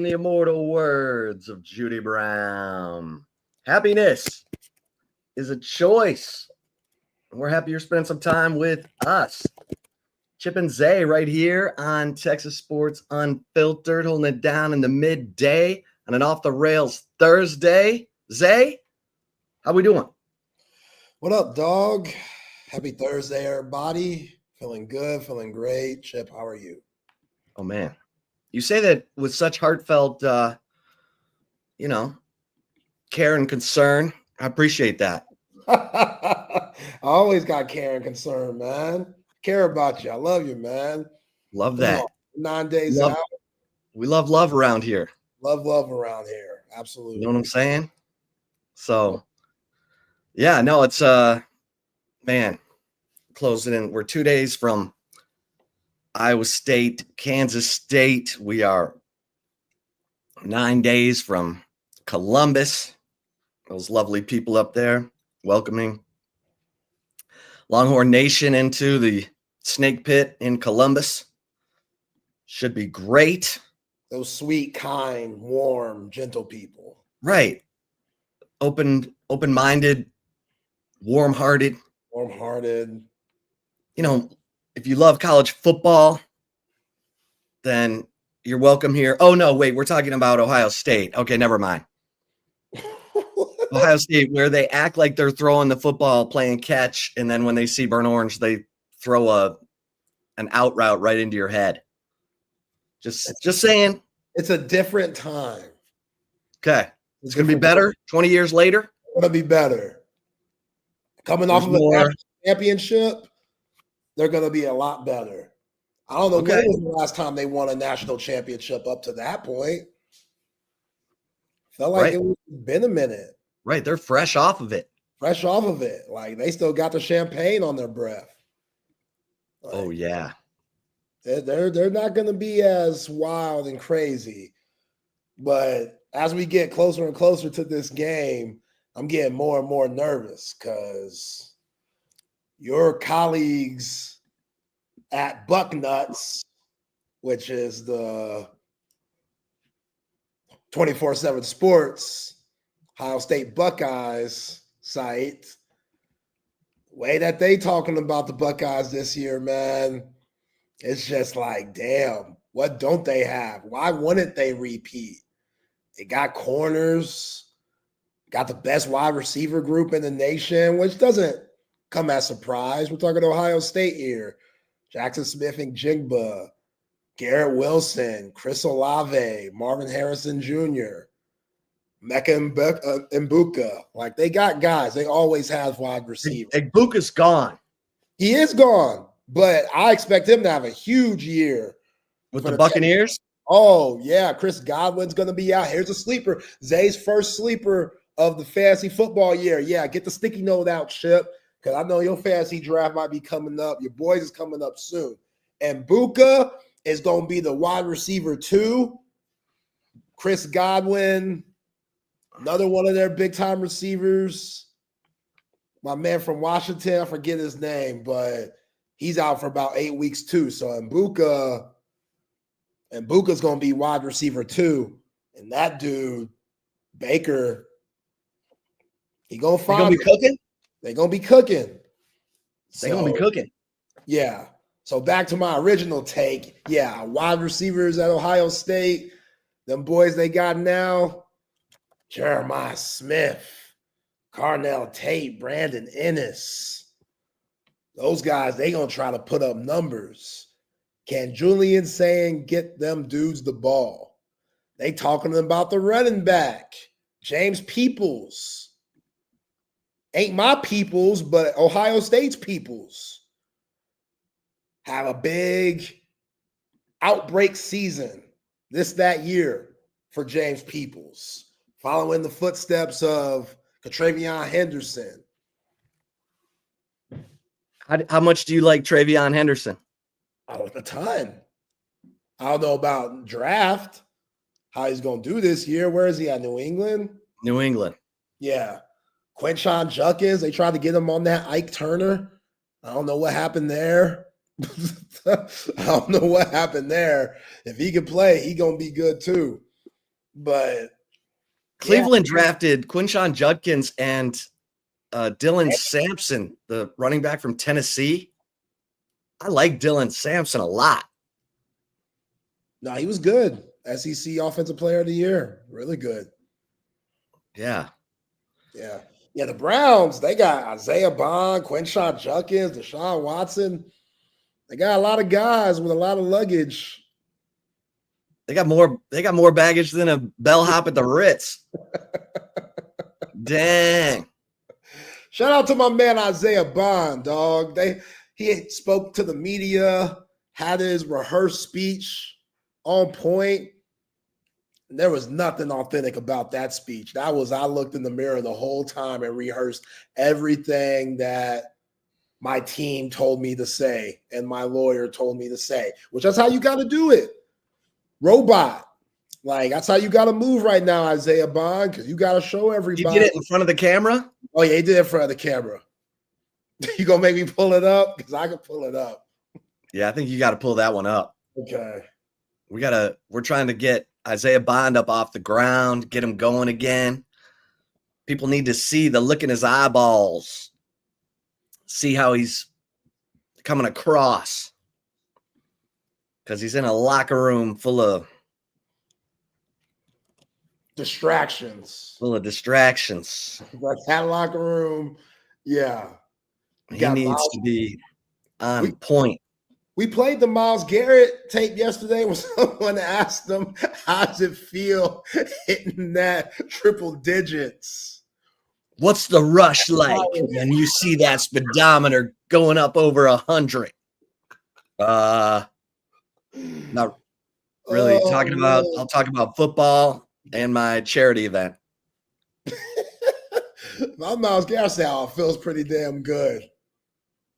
in the immortal words of Judy Brown, happiness is a choice. We're happy you're spending some time with us. Chip and Zay right here on Texas Sports Unfiltered, holding it down in the midday on an off-the-rails Thursday. Zay, how we doing? What up, dog? Happy Thursday, everybody. Feeling good, feeling great. Chip, how are you? Oh, man. You say that with such heartfelt, care and concern. I appreciate that. I always got care and concern, man. Care about you. I love you, man. Love that. 9 days out. We love love around here. Love around here. Absolutely. You know what I'm saying? So, yeah, no, it's, closing in. We're 2 days from Iowa State, Kansas State. We are 9 days from Columbus. Those lovely people up there welcoming Longhorn Nation into the Snake Pit in Columbus. Should be great. Those sweet, kind, warm, gentle people. Right. Open-minded, warm-hearted. Warm-hearted. You know, if you love college football, then you're welcome here. Oh, no, wait, we're talking about Ohio State. Okay, never mind. Ohio State, where they act like they're throwing the football, playing catch, and then when they see burnt orange, they throw an out route right into your head. Just saying. It's a different time. Okay. It's going to be better 20 years later? It's going to be better. Coming off of a national championship, they're going to be a lot better. I don't know when was the last time they won a national championship up to that point. Felt like it's been a minute. Right. They're fresh off of it. Fresh off of it. Like, they still got the champagne on their breath. Like, oh, yeah. They're not going to be as wild and crazy. But as we get closer and closer to this game, I'm getting more and more nervous because your colleagues at Bucknuts, which is the 24/7 Sports Ohio State Buckeyes site, way that they talking about the Buckeyes this year, man, it's just like, damn, what don't they have? Why wouldn't they repeat? They got corners, got the best wide receiver group in the nation, which doesn't come as a surprise. We're talking Ohio State here. Jackson Smith-Njigba, Garrett Wilson, Chris Olave, Marvin Harrison Jr., Mecca Mbuka. Like, they got guys. They always have wide receivers. Mbuka's gone. He is gone, but I expect him to have a huge year. With the Buccaneers? Oh, yeah. Chris Godwin's going to be out. Here's a sleeper. Zay's first sleeper of the fantasy football year. Yeah, get the sticky note out, Chip, because I know your fantasy draft might be coming up. Your boys is coming up soon. And Mbuka is going to be the wide receiver 2. Chris Godwin, another one of their big-time receivers. My man from Washington, I forget his name, but he's out for about 8 weeks too. So Mbuka's going to be wide receiver 2. And that dude, Baker, he going to find be cooking? They're going to be cooking. They're going to be cooking. Yeah. So back to my original take. Yeah, wide receivers at Ohio State, them boys they got now, Jeremiah Smith, Carnell Tate, Brandon Ennis. Those guys, they going to try to put up numbers. Can Julian saying get them dudes the ball? They talking about the running back, James Peoples. Ain't my peoples, but Ohio State's peoples. Have a big outbreak season that year for James Peoples, following the footsteps of Travion Henderson. How much do you like Travion Henderson? A ton. I don't know about draft, how he's going to do this year. Where is he at? New England? New England. Yeah. Quinshon Judkins, they tried to get him on that Ike Turner. I don't know what happened there. I don't know what happened there. If he can play, he going to be good too. But Cleveland drafted Quinshon Judkins and Dylan Sampson, the running back from Tennessee. I like Dylan Sampson a lot. No, he was good. SEC Offensive Player of the Year. Really good. Yeah. Yeah. Yeah, the Browns, they got Isaiah Bond, Quinshon Judkins, Deshaun Watson. They got a lot of guys with a lot of luggage. They got more baggage than a bellhop at the Ritz. Dang. Shout out to my man Isaiah Bond, dog. He spoke to the media, had his rehearsed speech on point. There was nothing authentic about that speech. I looked in the mirror the whole time and rehearsed everything that my team told me to say and my lawyer told me to say, which that's how you got to do it. Robot. Like, that's how you got to move right now, Isaiah Bond, because you got to show everybody. You did it in front of the camera? Oh, yeah, he did it in front of the camera. You going to make me pull it up? Because I can pull it up. Yeah, I think you got to pull that one up. Okay. We're trying to get Isaiah Bond up off the ground, get him going again. People need to see the look in his eyeballs, see how he's coming across. Because he's in a locker room full of distractions. Like that locker room, yeah. He needs to be on point. We played the Myles Garrett tape yesterday when someone asked him, how does it feel hitting that triple digits? What's the rush like when you see that speedometer going up over 100? Not really talking about, I'll talk about football and my charity event. My Myles Garrett said, it feels pretty damn good.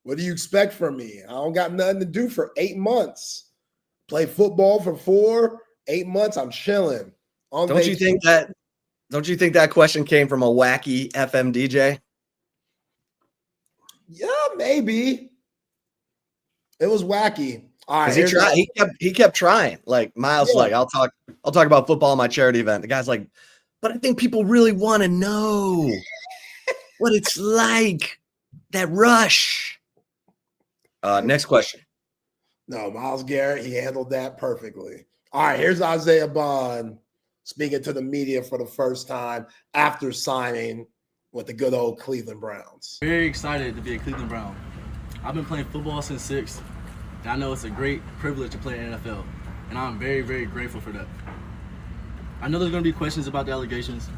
What do you expect from me? I don't got nothing to do for 8 months. Play football for 8 months. I'm chilling. Don't you think that question came from a wacky FM DJ? Yeah, maybe. It was wacky. All right. He kept trying. Like Miles, like, I'll talk about football in my charity event. The guy's like, but I think people really want to know what it's like, that rush. Next question. No, Myles Garrett, he handled that perfectly. All right, here's Isaiah Bond speaking to the media for the first time after signing with the good old Cleveland Browns. Very excited to be a Cleveland Brown. I've been playing football since 6th, and I know it's a great privilege to play in the NFL, and I'm very, very grateful for that. I know there's going to be questions about the allegations,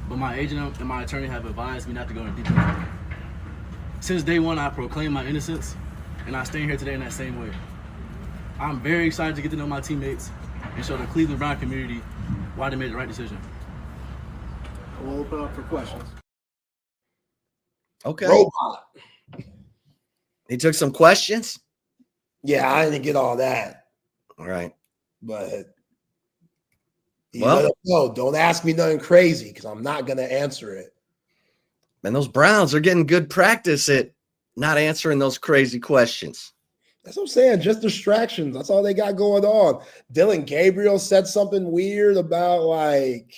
but my agent and my attorney have advised me not to go into detail. Since day one, I proclaimed my innocence, and I stand here today in that same way. I'm very excited to get to know my teammates and show the Cleveland Brown community why they made the right decision. We'll open up for questions. Okay. Robot. He took some questions? Yeah, I didn't get all that. All right. But don't ask me nothing crazy because I'm not going to answer it. Man, those Browns are getting good practice at not answering those crazy questions. That's what I'm saying. Just distractions. That's all they got going on. Dylan Gabriel said something weird about like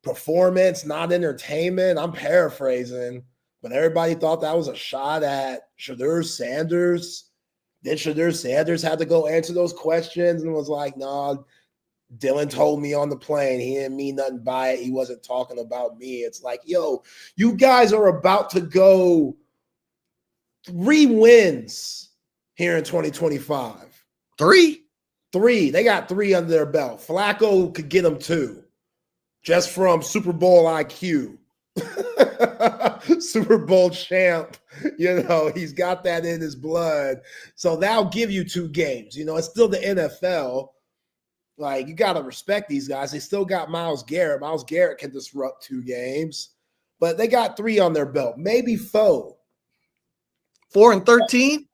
performance, not entertainment. I'm paraphrasing, but everybody thought that was a shot at Shedeur Sanders. Then Shedeur Sanders had to go answer those questions and was like, nah, Dylan told me on the plane. He didn't mean nothing by it. He wasn't talking about me. It's like, yo, you guys are about to go 3 wins here in 2025. 3? They got 3 under their belt. Flacco could get them 2 just from Super Bowl IQ. Super Bowl champ, he's got that in his blood. So that'll give you 2 games. It's still the NFL. Like, you got to respect these guys. They still got Myles Garrett. Myles Garrett can disrupt 2 games, but they got 3 on their belt, maybe 4. 4-13?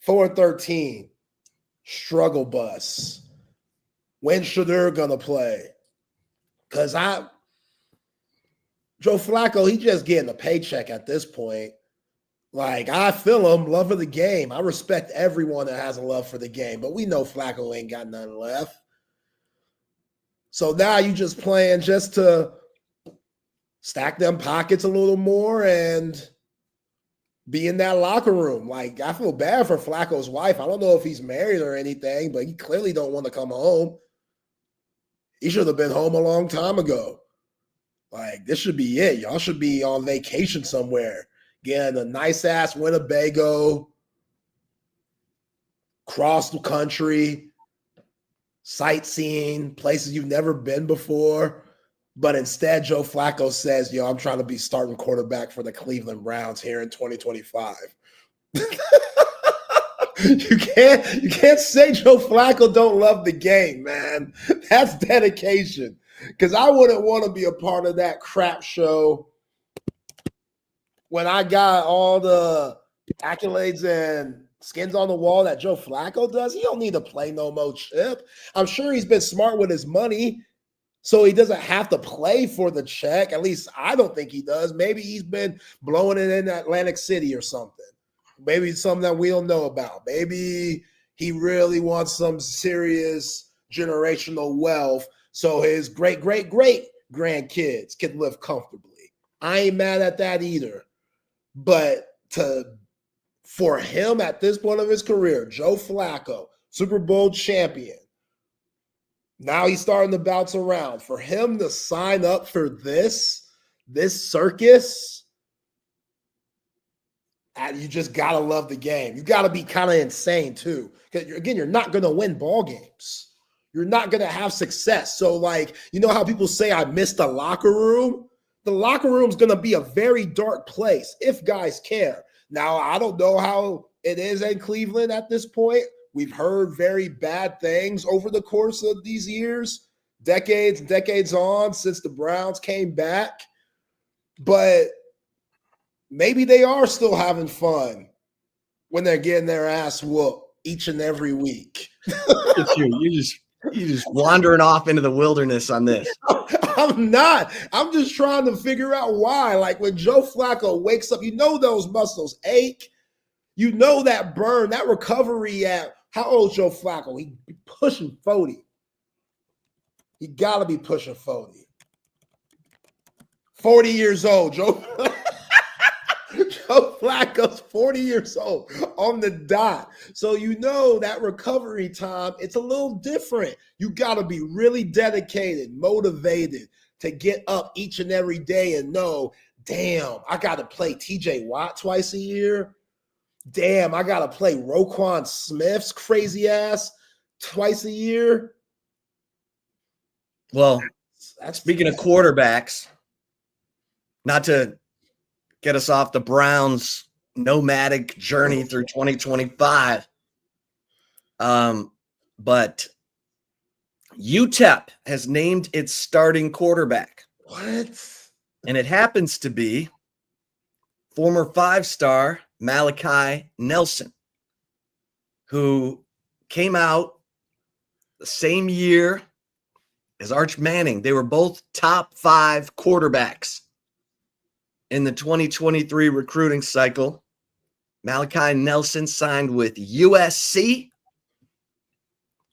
4-13. Struggle bus. When Shedeur gonna play? Because Joe Flacco, he just getting a paycheck at this point. Like, I feel him, love of the game. I respect everyone that has a love for the game, but we know Flacco ain't got nothing left. So now you just playing just to stack them pockets a little more and be in that locker room. Like, I feel bad for Flacco's wife. I don't know if he's married or anything, but he clearly don't want to come home. He should have been home a long time ago. Like, this should be it. Y'all should be on vacation somewhere. Getting a nice-ass Winnebago, cross the country, sightseeing, places you've never been before. But instead, Joe Flacco says, yo, I'm trying to be starting quarterback for the Cleveland Browns here in 2025. You can't say Joe Flacco don't love the game, man. That's dedication. Because I wouldn't want to be a part of that crap show when I got all the accolades and skins on the wall that Joe Flacco does. He don't need to play no more chip. I'm sure he's been smart with his money, so he doesn't have to play for the check. At least I don't think he does. Maybe he's been blowing it in Atlantic City or something. Maybe it's something that we don't know about. Maybe he really wants some serious generational wealth so his great-great-great-grandkids can live comfortably. I ain't mad at that either. But for him at this point of his career, Joe Flacco, Super Bowl champion, now he's starting to bounce around. For him to sign up for this circus, you just got to love the game. You got to be kind of insane too. Because again, you're not going to win ball games. You're not going to have success. So like, you know how people say I missed the locker room? The locker room is going to be a very dark place if guys care. Now, I don't know how it is in Cleveland at this point. We've heard very bad things over the course of these years, decades on since the Browns came back. But maybe they are still having fun when they're getting their ass whooped each and every week. You just wandering off into the wilderness on this. I'm not. I'm just trying to figure out why. Like when Joe Flacco wakes up, you know those muscles ache. You know that burn, that recovery at how old Joe Flacco? He be pushing 40. He got to be pushing 40. 40 years old, Joe Flacco's 40 years old on the dot. So you know that recovery time, it's a little different. You got to be really dedicated, motivated to get up each and every day and know, damn, I got to play TJ Watt twice a year. Damn, I got to play Roquan Smith's crazy ass twice a year. Well, speaking of quarterbacks, not to get us off the Browns' nomadic journey through 2025. But UTEP has named its starting quarterback. What? And it happens to be former 5-star Malachi Nelson, who came out the same year as Arch Manning. They were both top 5 quarterbacks in the 2023 recruiting cycle. Malachi Nelson signed with USC.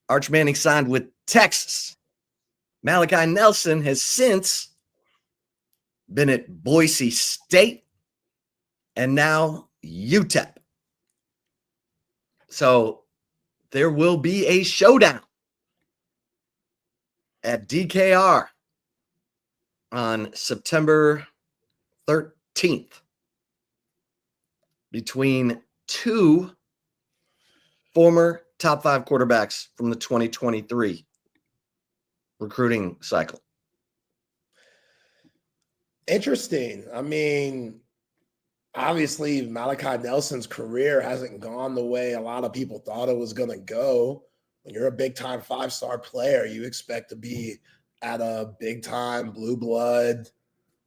Arch Manning signed with Texas. Malachi Nelson has since been at Boise State and now UTEP. So there will be a showdown at DKR on September 13th between two former top 5 quarterbacks from the 2023 recruiting cycle. Interesting. I mean, obviously Malachi Nelson's career hasn't gone the way a lot of people thought it was going to go. When you're a big-time 5-star player, you expect to be at a big-time blue blood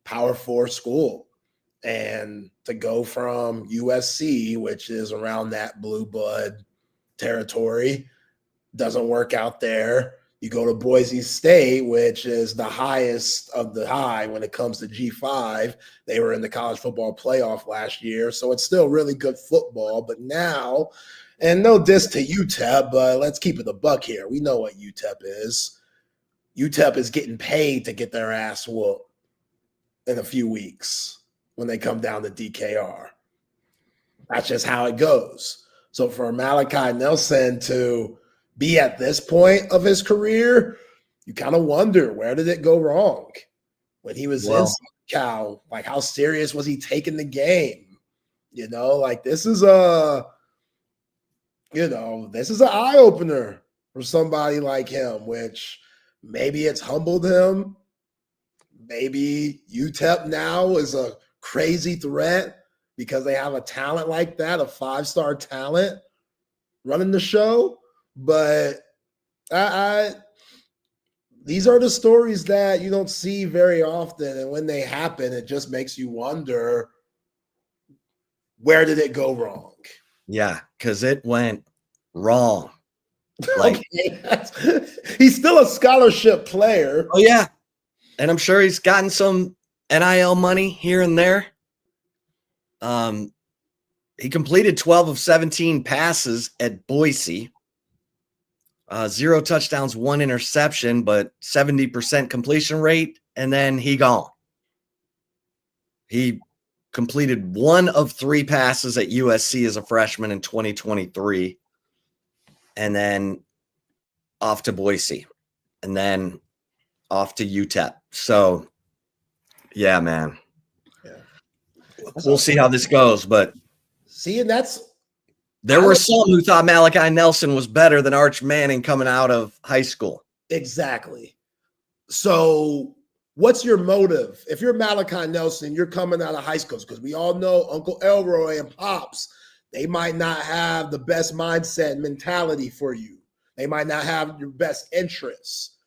Power 4 school. And to go from USC, which is around that blue blood territory, doesn't work out there. You go to Boise State, which is the highest of the high when it comes to G5. They were in the college football playoff last year, so it's still really good football. But now, and no diss to UTEP, but let's keep it a buck here. We know what UTEP is. UTEP is getting paid to get their ass whooped in a few weeks when they come down to DKR. That's just how it goes. So for Malachi Nelson to be at this point of his career, you kind of wonder, where did it go wrong when he was in Cal? Like, how serious was he taking the game? You know, like this is an eye opener for somebody like him, which maybe it's humbled him. Maybe UTEP now is a crazy threat because they have a talent like that, a 5-star talent running the show. But these are the stories that you don't see very often. And when they happen, it just makes you wonder, where did it go wrong? Yeah, because it went wrong. Like, okay. He's still a scholarship player. Oh, yeah. And I'm sure he's gotten some NIL money here and there. He completed 12 of 17 passes at Boise. 0 touchdowns, 1 interception, but 70% completion rate, and then he gone. He completed 1 of 3 passes at USC as a freshman in 2023, and then off to Boise, and then off to UTEP. So, yeah, man. Yeah. We'll see how this goes, but see, and there were some who thought Malachi Nelson was better than Arch Manning coming out of high school. Exactly. So what's your motive? If you're Malachi Nelson, you're coming out of high school, because we all know Uncle Elroy and Pops, they might not have the best mindset and mentality for you. They might not have your best interests.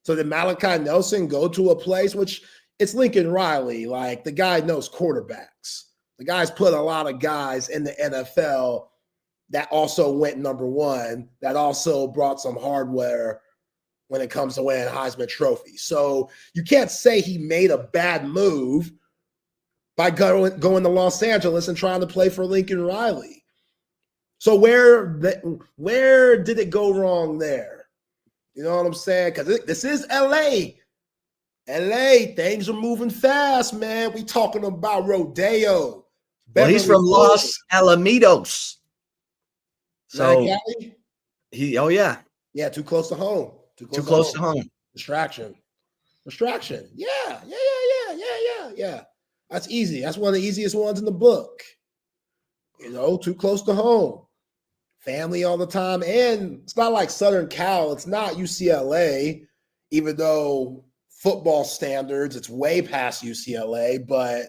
So did Malachi Nelson go to a place, which it's Lincoln Riley, like the guy knows quarterbacks. The guy's put a lot of guys in the NFL that also went number 1, that also brought some hardware when it comes to winning Heisman Trophy. So you can't say he made a bad move by going to Los Angeles and trying to play for Lincoln Riley. So where did it go wrong there? You know what I'm saying? Because this is LA. LA, things are moving fast, man. We talking about Rodeo. Well, he's from Los Alamitos. So oh yeah. Yeah, too close to home. Too close to home. Distraction. Yeah. That's easy. That's one of the easiest ones in the book. You know, too close to home. Family all the time. And it's not like Southern Cal. It's not UCLA, even though football standards, it's way past UCLA, but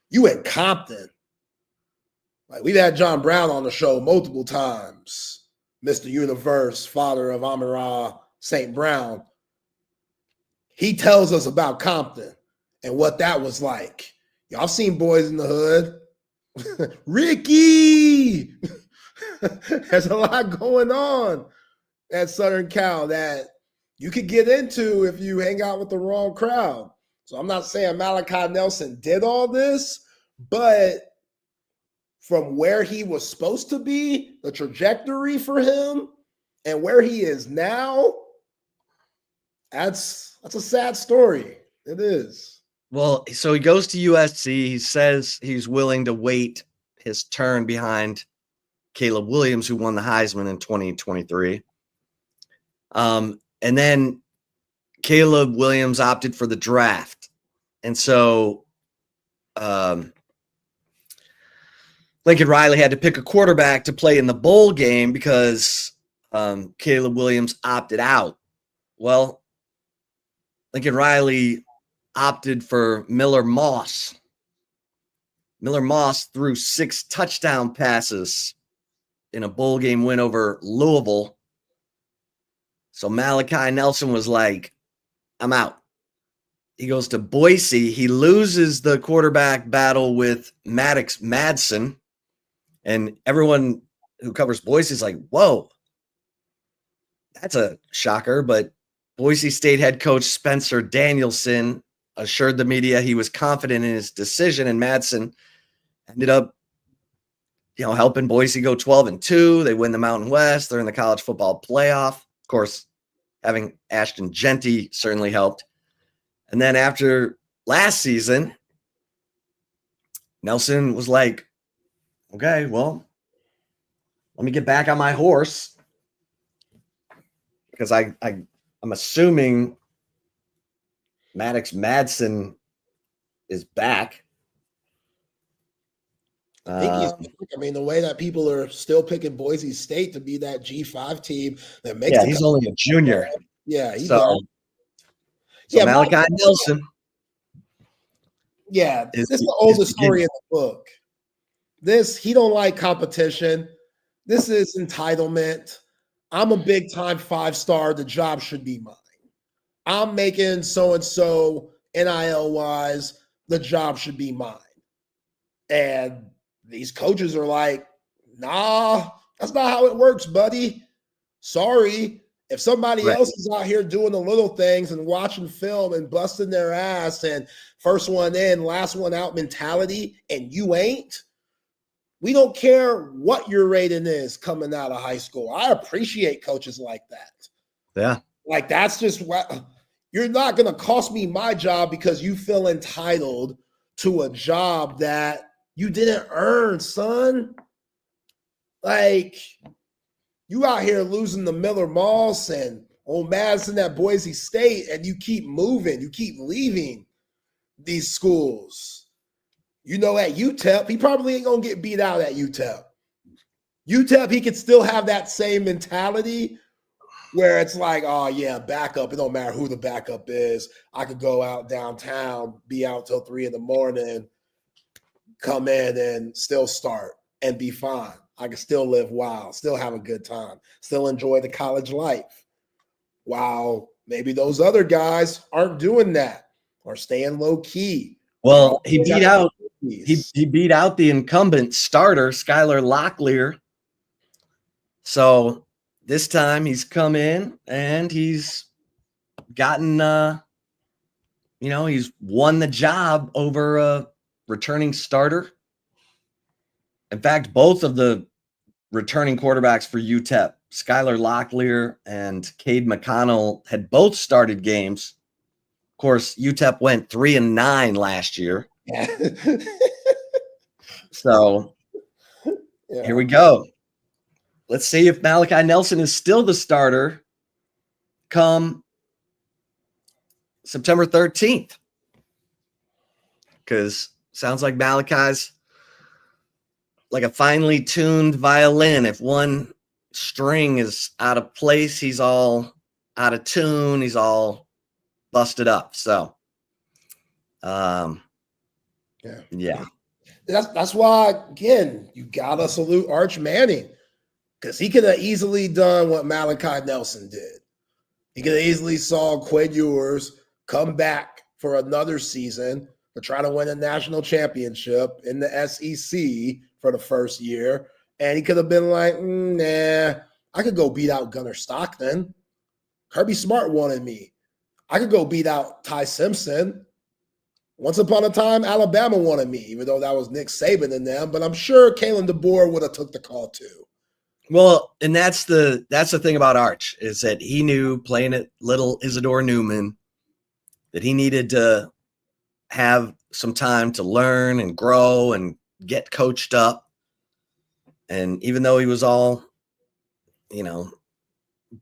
you in Compton. Like, we've had John Brown on the show multiple times. Mr. Universe, father of Amon-Ra St. Brown. He tells us about Compton and what that was like. Y'all seen Boys in the Hood. Ricky! There's a lot going on at Southern Cal that you could get into if you hang out with the wrong crowd. So I'm not saying Malachi Nelson did all this, but from where he was supposed to be, the trajectory for him, and where he is now, that's a sad story. It is. Well, so he goes to USC. He says he's willing to wait his turn behind Caleb Williams, who won the Heisman in 2023. And then Caleb Williams opted for the draft. And so Lincoln Riley had to pick a quarterback to play in the bowl game because Caleb Williams opted out. Well, Lincoln Riley opted for Miller Moss. Miller Moss threw 6 touchdown passes in a bowl game win over Louisville. So Malachi Nelson was like, I'm out. He goes to Boise. He loses the quarterback battle with Maddox Madsen. And everyone who covers Boise is like, whoa, that's a shocker. But Boise State head coach Spencer Danielson assured the media he was confident in his decision, and Madsen ended up, helping Boise go 12-2. They win the Mountain West. They're in the college football playoff. Of course, Having Ashton Genty certainly helped. And then after last season, Nelson was like, okay, well, let me get back on my horse. Because I'm assuming Maddox Madsen is back. I think he's back. I mean, the way that people are still picking Boise State to be that G5 team that makes he's only a junior. Yeah, he's so Malachi Nelson. Yeah, this is the oldest story in the book. He don't like competition. This is entitlement. I'm a big time 5-star. The job should be mine. I'm making so-and-so NIL wise. The job should be mine. And these coaches are like, nah, that's not how it works, buddy. Sorry. If somebody else is out here doing the little things and watching film and busting their ass and first one in, last one out mentality, and you ain't, we don't care what your rating is coming out of high school. I appreciate coaches like that. Yeah. Like, that's just what you're not going to cost me my job because you feel entitled to a job that you didn't earn, son. Like, you out here losing the Miller Moss and old Madison at Boise State, and you keep moving, you keep leaving these schools. You know, at UTEP, he probably ain't going to get beat out at UTEP. UTEP, he could still have that same mentality where it's like, oh, yeah, backup. It don't matter who the backup is. I could go out downtown, be out till 3 a.m, come in and still start and be fine. I can still live wild, still have a good time, still enjoy the college life. While maybe those other guys aren't doing that or staying low key. Well, he beat out the incumbent starter, Skylar Locklear. So this time he's come in and he's gotten he's won the job over a returning starter. In fact, both of the returning quarterbacks for UTEP, Skylar Locklear and Cade McConnell, had both started games. Of course, UTEP went 3-9 last year. Yeah. So here we go. Let's see if Malachi Nelson is still the starter come September 13th. Because sounds like Malachi's like a finely tuned violin. If one string is out of place, he's all out of tune. He's all busted up. So, yeah. That's why, again, you gotta salute Arch Manning, because he could have easily done what Malachi Nelson did. He could have easily saw Quinn Ewers come back for another season to try to win a national championship in the SEC for the first year. And he could have been like, nah, I could go beat out Gunnar Stockton. Kirby Smart wanted me. I could go beat out Ty Simpson. Once upon a time, Alabama wanted me, even though that was Nick Saban and them. But I'm sure Kalen DeBoer would have took the call too. Well, and that's the thing about Arch, is that he knew, playing at Little Isidore Newman, that he needed to have some time to learn and grow and get coached up. And even though he was all,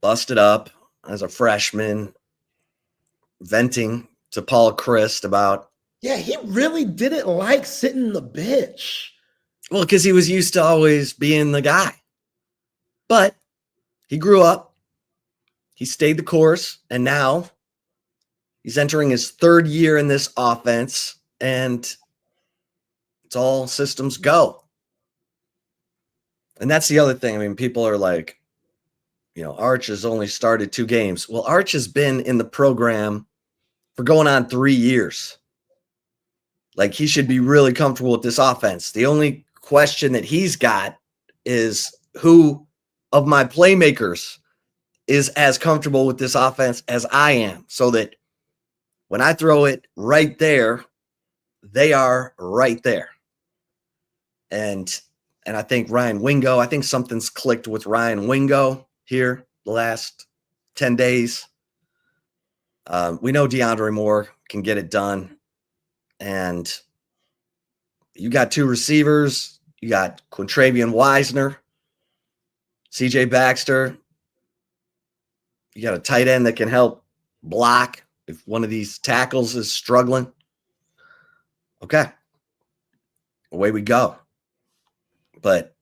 busted up as a freshman, venting to Paul Christ about. Yeah, he really didn't like sitting the bench. Well, because he was used to always being the guy. But he grew up, he stayed the course, and now he's entering his third year in this offense, and it's all systems go. And that's the other thing. I mean, people are like, Arch has only started 2 games. Well, Arch has been in the program for going on 3 years. Like, he should be really comfortable with this offense. The only question that he's got is who of my playmakers is as comfortable with this offense as I am, so that when I throw it right there, they are right there. And I think Ryan Wingo, something's clicked with Ryan Wingo here the last 10 days. We know DeAndre Moore can get it done. And you got 2 receivers. You got Quintravian Wisner, CJ Baxter. You got a tight end that can help block if one of these tackles is struggling. Okay. Away we go. But,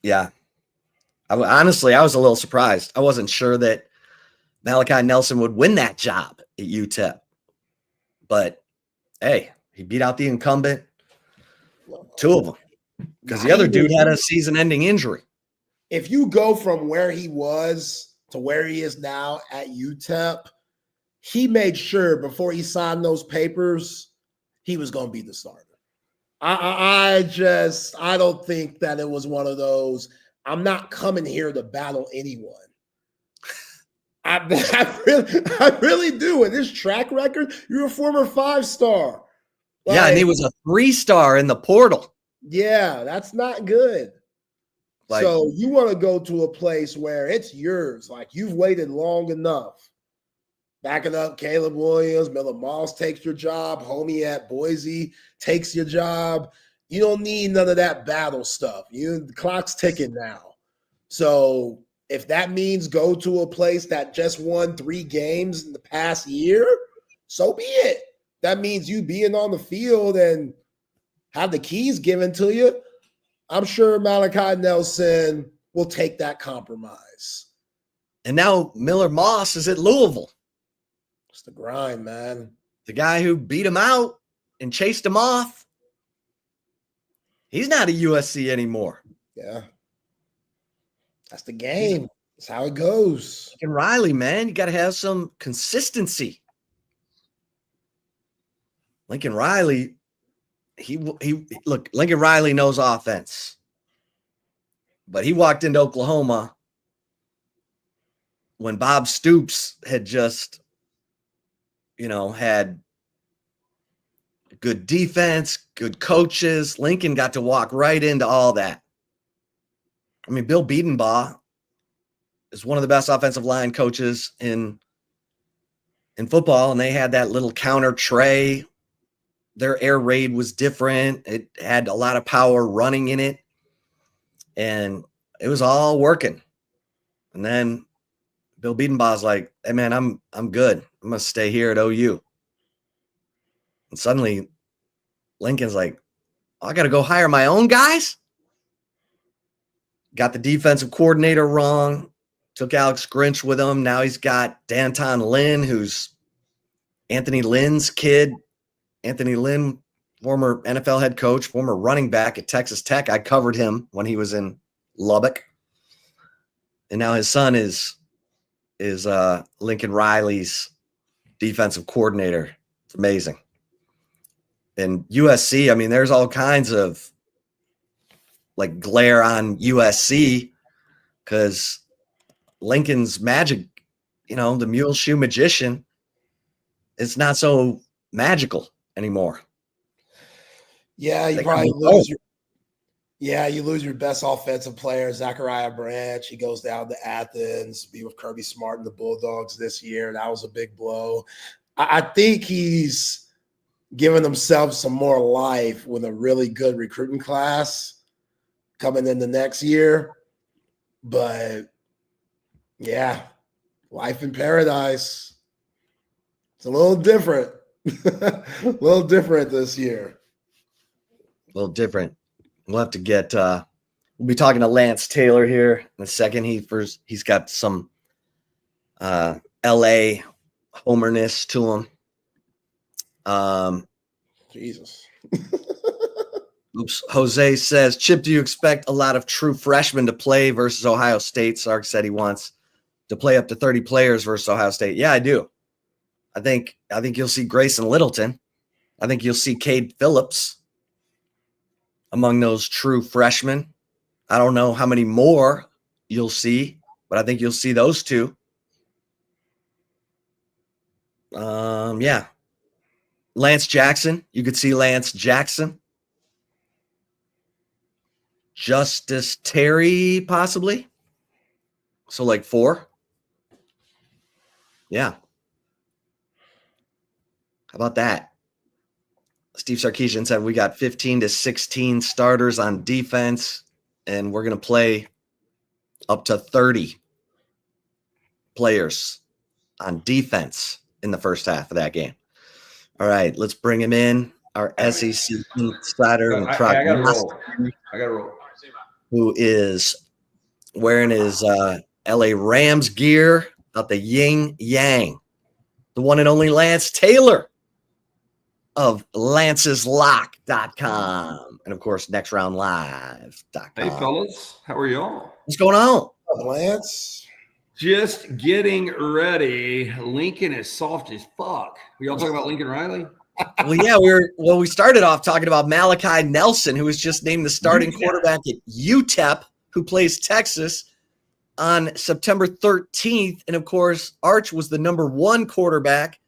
yeah. Honestly, I was a little surprised. I wasn't sure that Malachi Nelson would win that job at UTEP. But, hey, he beat out the incumbent. 2 of them. Because the other dude had a season-ending injury. If you go from where he was to where he is now at UTEP, he made sure before he signed those papers, he was going to be the starter. I don't think that it was one of those, I'm not coming here to battle anyone. I really do. In this track record, you're a former 5-star. Yeah, and he was a 3-star in the portal. Yeah, that's not good. So you want to go to a place where it's yours. Like, you've waited long enough. Back it up, Caleb Williams, Miller Moss takes your job. Homie at Boise takes your job. You don't need none of that battle stuff. The clock's ticking now. So if that means go to a place that just won 3 games in the past year, so be it. That means you being on the field and have the keys given to you. I'm sure Malachi Nelson will take that compromise. And now Miller Moss is at Louisville. It's the grind, man. The guy who beat him out and chased him off. He's not at USC anymore. Yeah. That's the game. That's how it goes. And Riley, man, you got to have some consistency. Lincoln Riley, Lincoln Riley knows offense. But he walked into Oklahoma when Bob Stoops had just, had good defense, good coaches. Lincoln got to walk right into all that. I mean, Bill Biedenbaugh is one of the best offensive line coaches in football, and they had that little counter tray. Their air raid was different. It had a lot of power running in it, and it was all working. And then Bill Biedenbaugh's like, "Hey, man, I'm good. I'm gonna stay here at OU." And suddenly, Lincoln's like, "Oh, I got to go hire my own guys." Got the defensive coordinator wrong. Took Alex Grinch with him. Now he's got Danton Lynn, who's Anthony Lynn's kid. Anthony Lynn, former NFL head coach, former running back at Texas Tech. I covered him when he was in Lubbock. And now his son is Lincoln Riley's defensive coordinator. It's amazing. And USC, I mean, there's all kinds of glare on USC because Lincoln's magic, the mule shoe magician, it's not so magical anymore. Yeah, you probably lose you lose your best offensive player, Zachariah Branch. He goes down to Athens, be with Kirby Smart and the Bulldogs this year. That was a big blow. I think he's given himself some more life with a really good recruiting class coming in the next year. But yeah, life in paradise. It's a little different. A little different this year. A little different. We'll have to get we'll be talking to Lance Taylor here in a second. He's got some LA homerness to him. Jesus. Oops. Jose says, Chip, do you expect a lot of true freshmen to play versus Ohio State? Sark said he wants to play up to 30 players versus Ohio State. Yeah, I do. I think you'll see Grayson Littleton. I think you'll see Cade Phillips among those true freshmen. I don't know how many more you'll see, but I think you'll see those two. Yeah. Lance Jackson. You could see Lance Jackson. Justice Terry, possibly. So 4. Yeah. How about that? Steve Sarkisian said we got 15 to 16 starters on defense, and we're going to play up to 30 players on defense in the first half of that game. All right, let's bring him in. Our SEC insider and I gotta roll. who is wearing his LA Rams gear about the yin yang, the one and only Lance Taylor of lanceslock.com and of course nextroundlive.com. Hey fellas, how are y'all? What's going on, Lance? Just getting ready. Lincoln is soft as fuck. We all talking about Lincoln Riley? Well, yeah, we started off talking about Malachi Nelson, who was just named the starting quarterback at UTEP, who plays Texas on September 13th. And of course, Arch was the number 1 quarterback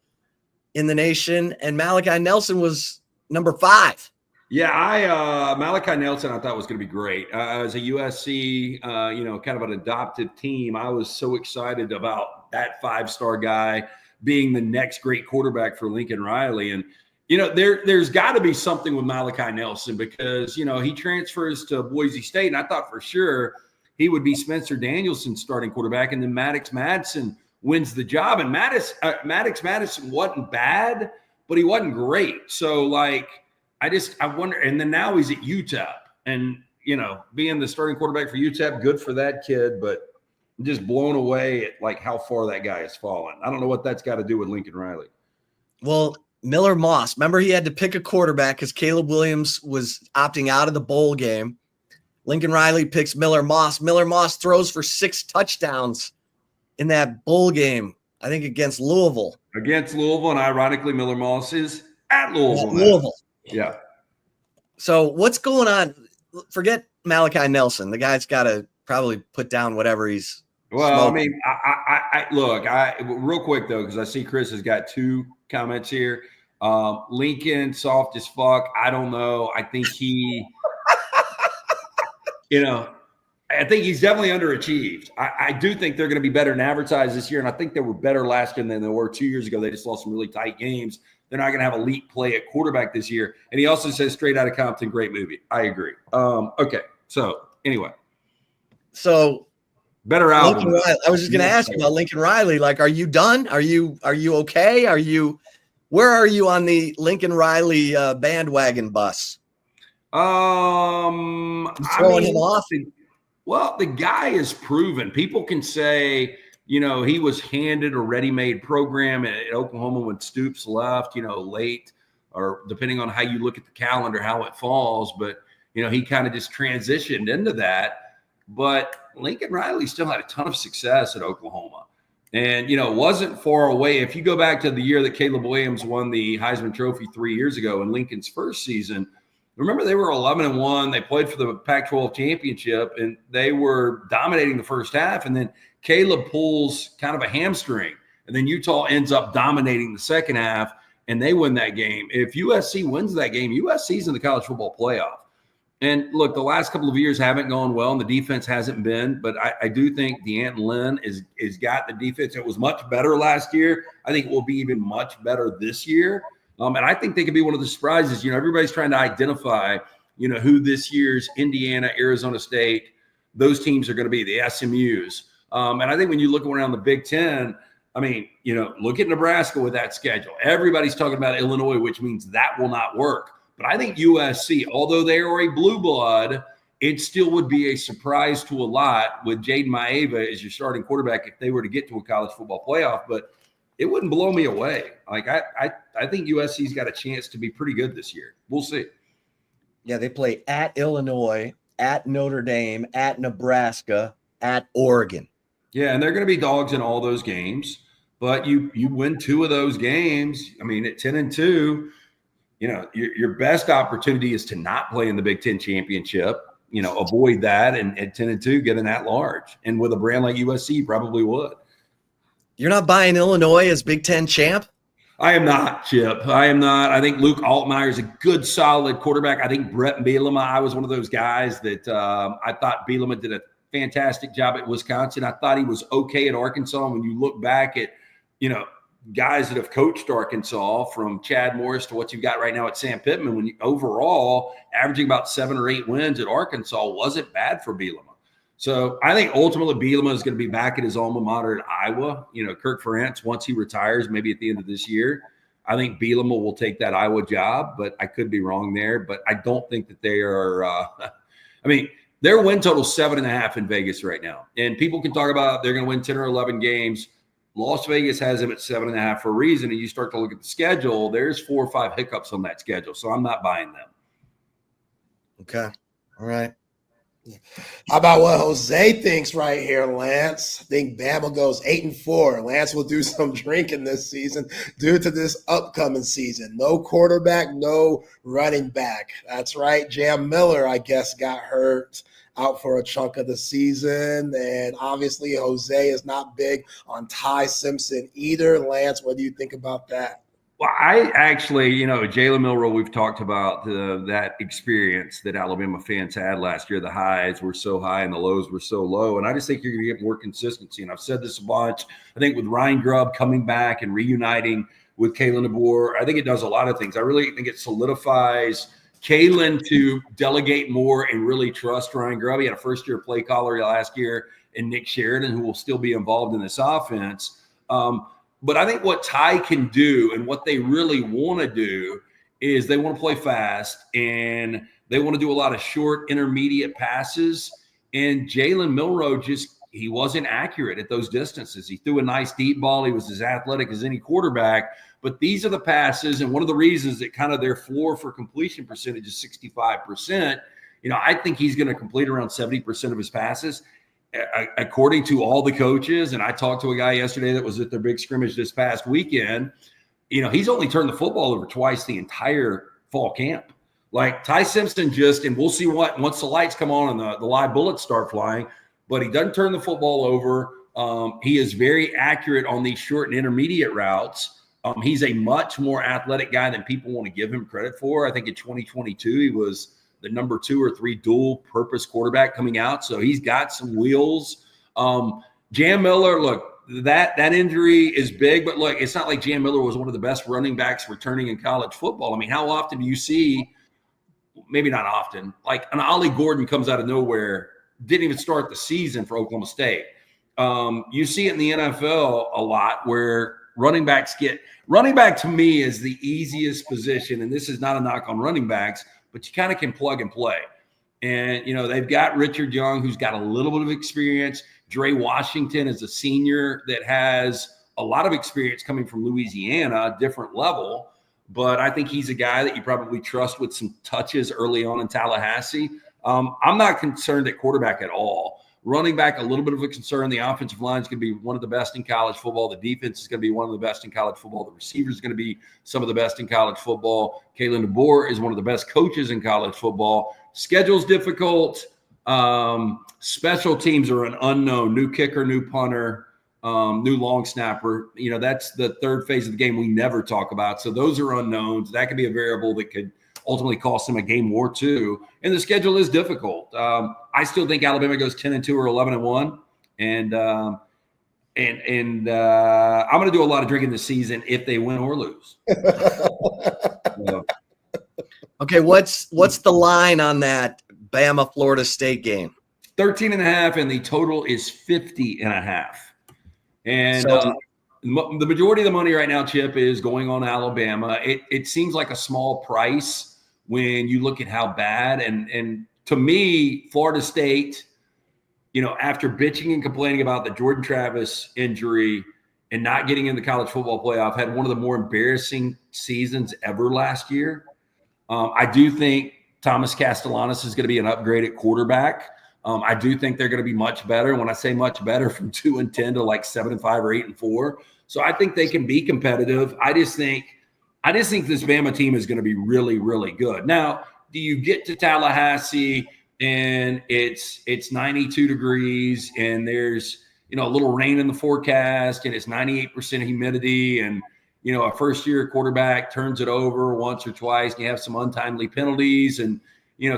in the nation, and Malachi Nelson was number 5. Yeah, Malachi Nelson I thought was going to be great. As a USC, kind of an adopted team, I was so excited about that 5-star guy being the next great quarterback for Lincoln Riley. And, there's got to be something with Malachi Nelson because, he transfers to Boise State, and I thought for sure he would be Spencer Danielson's starting quarterback, and then Maddox Madison wins the job. And Maddox Madison wasn't bad, but he wasn't great. So, I wonder. And then now he's at UTEP, and, being the starting quarterback for UTEP, good for that kid, but I'm just blown away at how far that guy has fallen. I don't know what that's got to do with Lincoln Riley. Well, Miller Moss, remember he had to pick a quarterback because Caleb Williams was opting out of the bowl game. Lincoln Riley picks Miller Moss. Miller Moss throws for 6 touchdowns in that bowl game, I think against Louisville. And ironically, Miller Moss is at Louisville. Louisville. Yeah. So what's going on? Forget Malachi Nelson. The guy's got to probably put down whatever he's Well, smoking. I mean, look, real quick though, because I see Chris has got 2 comments here. Lincoln, soft as fuck. I don't know. I think he, I think he's definitely underachieved. I do think they're going to be better than advertised this year, and I think they were better last year than they were 2 years ago. They just lost some really tight games. They're not going to have elite play at quarterback this year. And he also says Straight Outta Compton, great movie. I agree. Okay, so anyway. So better album. I was just going to ask you about Lincoln Riley. Are you done? Are you okay? Where are you on the Lincoln Riley bandwagon bus? Throwing him off. Well, the guy is proven. People can say, he was handed a ready-made program at Oklahoma when Stoops left, late, or depending on how you look at the calendar, how it falls. But, he kind of just transitioned into that. But Lincoln Riley still had a ton of success at Oklahoma. And, wasn't far away. If you go back to the year that Caleb Williams won the Heisman Trophy 3 years ago in Lincoln's first season, remember they were 11-1. They played for the Pac-12 championship, and they were dominating the first half. And then Caleb pulls kind of a hamstring, and then Utah ends up dominating the second half, and they win that game. If USC wins that game, USC's in the college football playoff. And look, the last couple of years haven't gone well, and the defense hasn't been. But I do think DeAnton Lynn is got the defense. It was much better last year. I think it will be even much better this year. And I think they could be one of the surprises. Everybody's trying to identify, who this year's Indiana, Arizona State, those teams are going to be, the SMUs. And I think when you look around the Big Ten, I mean, look at Nebraska with that schedule. Everybody's talking about Illinois, which means that will not work. But I think USC, although they are a blue blood, it still would be a surprise to a lot with Jaden Maeva as your starting quarterback if they were to get to a college football playoff. But it wouldn't blow me away. I think USC's got a chance to be pretty good this year. We'll see. Yeah, they play at Illinois, at Notre Dame, at Nebraska, at Oregon. Yeah, and they're going to be dogs in all those games. But you win 2 of those games. I mean, at 10-2, your best opportunity is to not play in the Big Ten championship. Avoid that, and at 10-2, get in that large. And with a brand like USC, you probably would. You're not buying Illinois as Big Ten champ? I am not, Chip. I am not. I think Luke Altmaier is a good, solid quarterback. I think Brett Bielema, I was one of those guys that I thought Bielema did a fantastic job at Wisconsin. I thought he was okay at Arkansas. When you look back at guys that have coached Arkansas, from Chad Morris to what you've got right now at Sam Pittman, when you overall averaging about 7 or 8 wins at Arkansas wasn't bad for Bielema. So I think ultimately Bielema is going to be back at his alma mater at Iowa. Kirk Ferentz, once he retires, maybe at the end of this year, I think Bielema will take that Iowa job, but I could be wrong there. But I don't think that they are their win total 7.5 in Vegas right now. And people can talk about they're going to win 10 or 11 games. Las Vegas has them at 7.5 for a reason. And you start to look at the schedule, there's 4 or 5 hiccups on that schedule. So I'm not buying them. Okay. All right. How about what Jose thinks right here, Lance? I think Bama goes 8-4. Lance will do some drinking this season due to this upcoming season. No quarterback, no running back. That's right. Jam Miller, I guess, got hurt out for a chunk of the season. And obviously Jose is not big on Ty Simpson either. Lance, what do you think about that? Well, I actually, Jalen Milroe, we've talked about that experience that Alabama fans had last year. The highs were so high and the lows were so low. And I just think you're going to get more consistency. And I've said this a bunch. I think with Ryan Grubb coming back and reuniting with Kalen DeBoer, I think it does a lot of things. I really think it solidifies Kalen to delegate more and really trust Ryan Grubb. He had a first-year play caller last year in Nick Sheridan, who will still be involved in this offense. But I think what Ty can do and what they really want to do is they want to play fast and they want to do a lot of short, intermediate passes. And Jalen Milroe he wasn't accurate at those distances. He threw a nice deep ball. He was as athletic as any quarterback. But these are the passes. And one of the reasons that kind of their floor for completion percentage is 65%, I think he's going to complete around 70% of his passes. According to all the coaches, and I talked to a guy yesterday that was at their big scrimmage this past weekend, he's only turned the football over twice the entire fall camp. Like Ty Simpson and we'll see once the lights come on and the live bullets start flying, but he doesn't turn the football over. He is very accurate on these short and intermediate routes. He's a much more athletic guy than people want to give him credit for. I think in 2022, he was the number 2 or 3 dual purpose quarterback coming out. So he's got some wheels. Jam Miller, look, that injury is big, but look, it's not like Jam Miller was one of the best running backs returning in college football. I mean, how often do you see, maybe not often, like an Ollie Gordon comes out of nowhere, didn't even start the season for Oklahoma State. You see it in the NFL a lot where running back to me is the easiest position. And this is not a knock on running backs, but you kind of can plug and play. And, they've got Richard Young, who's got a little bit of experience. Dre Washington is a senior that has a lot of experience coming from Louisiana, different level. But I think he's a guy that you probably trust with some touches early on in Tallahassee. I'm not concerned at quarterback at all. Running back, a little bit of a concern. The offensive line is going to be one of the best in college football. The defense is going to be one of the best in college football. The receivers is going to be some of the best in college football. Kalen DeBoer is one of the best coaches in college football. Schedule's difficult. Special teams are an unknown. New kicker, new punter, new long snapper. That's the third phase of the game we never talk about. So those are unknowns. That could be a variable that could ultimately cost them a game or two. And the schedule is difficult. I still think Alabama goes 10-2 or 11-1. And I'm going to do a lot of drinking this season if they win or lose. Okay, what's the line on that Bama Florida State game? 13.5, and the total is 50.5. And So- the majority of the money right now, Chip, is going on Alabama. It seems like a small price when you look at how bad. And to me, Florida State, after bitching and complaining about the Jordan Travis injury and not getting in the college football playoff, had one of the more embarrassing seasons ever last year. I do think Thomas Castellanos is going to be an upgraded quarterback. I do think they're going to be much better. When I say much better, from 2-10 to like 7-5 or 8-4. So I think they can be competitive. I just think this Bama team is going to be really, really good. Now, do you get to Tallahassee and it's 92 degrees and there's a little rain in the forecast and it's 98% humidity and a first-year quarterback turns it over once or twice and you have some untimely penalties and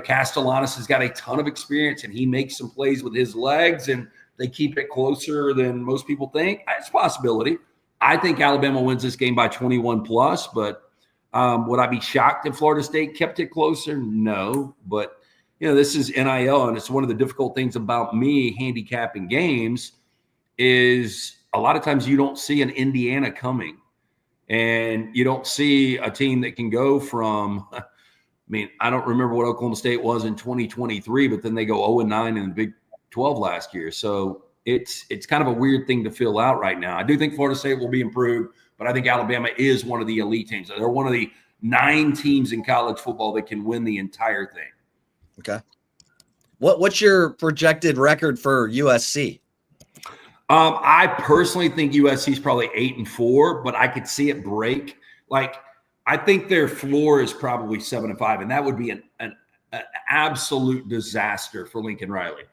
Castellanos has got a ton of experience and he makes some plays with his legs and they keep it closer than most people think. It's a possibility. I think Alabama wins this game by 21 plus, but would I be shocked if Florida State kept it closer? No, but this is NIL, and it's one of the difficult things about me handicapping games is a lot of times you don't see an Indiana coming, and you don't see a team that can go from – I don't remember what Oklahoma State was in 2023, but then they go 0-9 in the Big 12 last year. So it's kind of a weird thing to fill out right now. I do think Florida State will be improved, but I think Alabama is one of the elite teams. They're one of the 9 teams in college football that can win the entire thing. Okay. What's your projected record for USC? I personally think USC is probably 8-4, but I could see it break. I think their floor is probably 7-5, and that would be an absolute disaster for Lincoln Riley.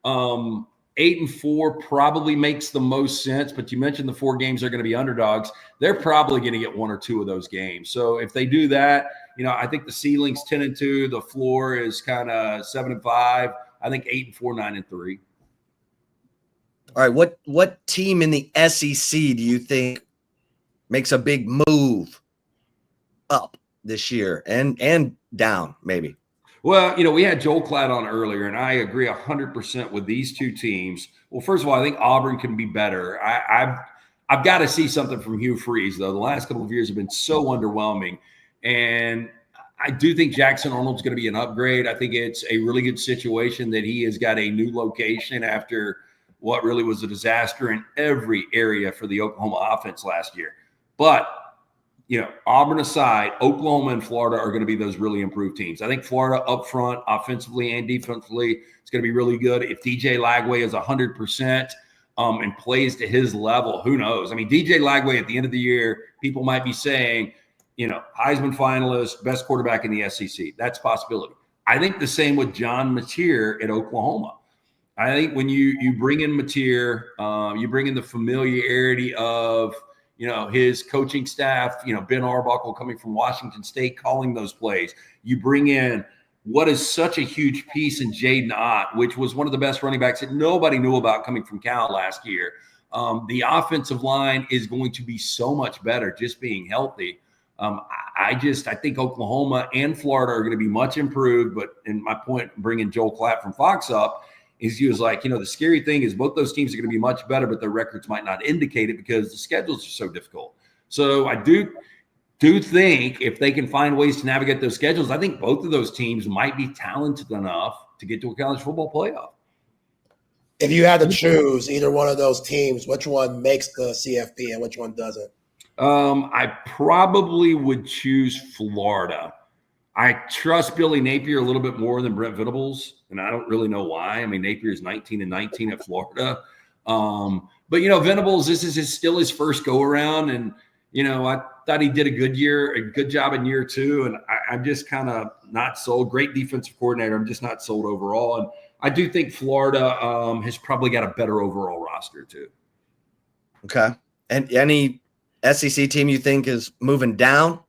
8-4 probably makes the most sense, but you mentioned the 4 games are going to be underdogs. They're probably going to get 1 or 2 of those games. So if they do that, I think the ceiling's 10-2, the floor is kind of 7-5. I think 8-4, 9-3. All right, what team in the SEC do you think makes a big move up this year and down maybe? Well, we had Joel Klatt on earlier, and I agree 100% with these 2 teams. Well, first of all, I think Auburn can be better. I've got to see something from Hugh Freeze, though. The last couple of years have been so underwhelming, and I do think Jackson Arnold's going to be an upgrade. I think it's a really good situation that he has got a new location after what really was a disaster in every area for the Oklahoma offense last year. But Auburn aside, Oklahoma and Florida are going to be those really improved teams. I think Florida up front, offensively and defensively, is going to be really good. If DJ Lagway is 100% and plays to his level, who knows? DJ Lagway at the end of the year, people might be saying, Heisman finalist, best quarterback in the SEC. That's a possibility. I think the same with John Mateer at Oklahoma. I think when you bring in Mateer, you bring in the familiarity of his coaching staff, Ben Arbuckle coming from Washington State, calling those plays. You bring in what is such a huge piece in Jaden Ott, which was one of the best running backs that nobody knew about coming from Cal last year. The offensive line is going to be so much better just being healthy. I think Oklahoma and Florida are going to be much improved. But in my point, bringing Joel Klatt from Fox up, he was like, the scary thing is both those teams are going to be much better, but their records might not indicate it because the schedules are so difficult. So I do think if they can find ways to navigate those schedules, I think both of those teams might be talented enough to get to a college football playoff. If you had to choose either one of those teams, which one makes the CFP and which one doesn't? I probably would choose Florida. I trust Billy Napier a little bit more than Brent Venables, and I don't really know why. Napier is 19-19 at Florida. But, Venables, this is still his first go-around, and, I thought he did a good job in year 2, and I'm just kind of not sold. Great defensive coordinator. I'm just not sold overall, and I do think Florida has probably got a better overall roster, too. Okay. And any SEC team you think is moving down?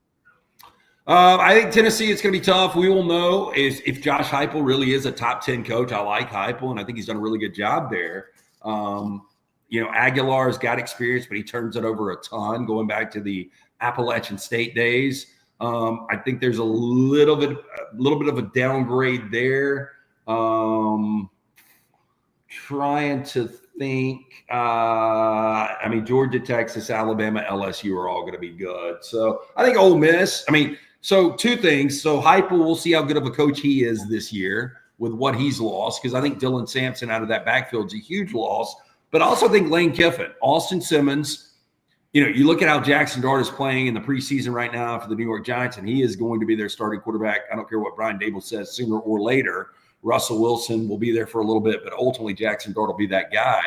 I think Tennessee, it's going to be tough. We will know if Josh Heupel really is a top 10 coach. I like Heupel, and I think he's done a really good job there. Aguilar's got experience, but he turns it over a ton going back to the Appalachian State days. I think there's a little bit of a downgrade there. Trying to think. Georgia, Texas, Alabama, LSU are all going to be good. So I think Ole Miss. So 2 things. So Heupel, we'll see how good of a coach he is this year with what he's lost, because I think Dylan Sampson out of that backfield is a huge loss. But I also think Lane Kiffin, Austin Simmons, you look at how Jackson Dart is playing in the preseason right now for the New York Giants, and he is going to be their starting quarterback. I don't care what Brian Dable says, sooner or later. Russell Wilson will be there for a little bit, but ultimately Jackson Dart will be that guy.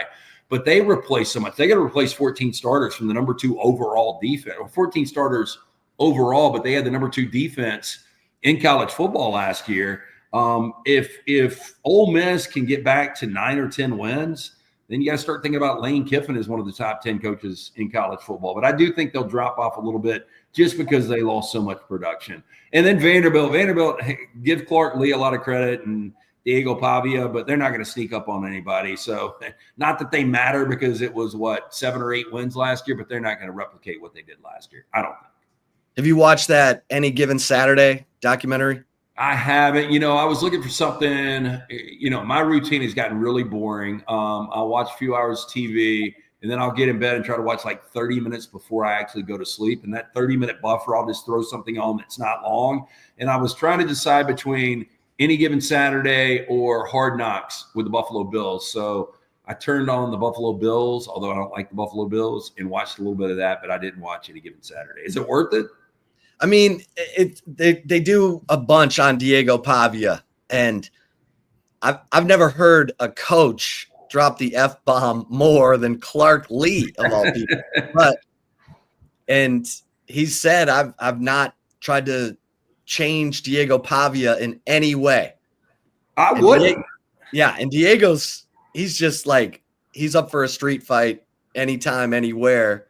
But they replace so much. They got to replace 14 starters from the number 2 overall defense, or 14 starters overall, but they had the number 2 defense in college football last year. If Ole Miss can get back to 9 or 10 wins, then you got to start thinking about Lane Kiffin as one of the top 10 coaches in college football. But I do think they'll drop off a little bit just because they lost so much production. And then Vanderbilt, give Clark Lee a lot of credit, and Diego Pavia, but they're not going to sneak up on anybody. So not that they matter because it was 7 or 8 wins last year, but they're not going to replicate what they did last year. I don't think. Have you watched that Any Given Saturday documentary? I haven't. I was looking for something. My routine has gotten really boring. I'll watch a few hours of TV, and then I'll get in bed and try to watch like 30 minutes before I actually go to sleep. And that 30-minute buffer, I'll just throw something on that's not long. And I was trying to decide between Any Given Saturday or Hard Knocks with the Buffalo Bills. So I turned on the Buffalo Bills, although I don't like the Buffalo Bills, and watched a little bit of that, but I didn't watch Any Given Saturday. Is it worth it? I mean, they do a bunch on Diego Pavia, and I've never heard a coach drop the F-bomb more than Clark Lee of all people. And he said, I've not tried to change Diego Pavia in any way. I wouldn't. And Diego's, he's just like, he's up for a street fight anytime, anywhere.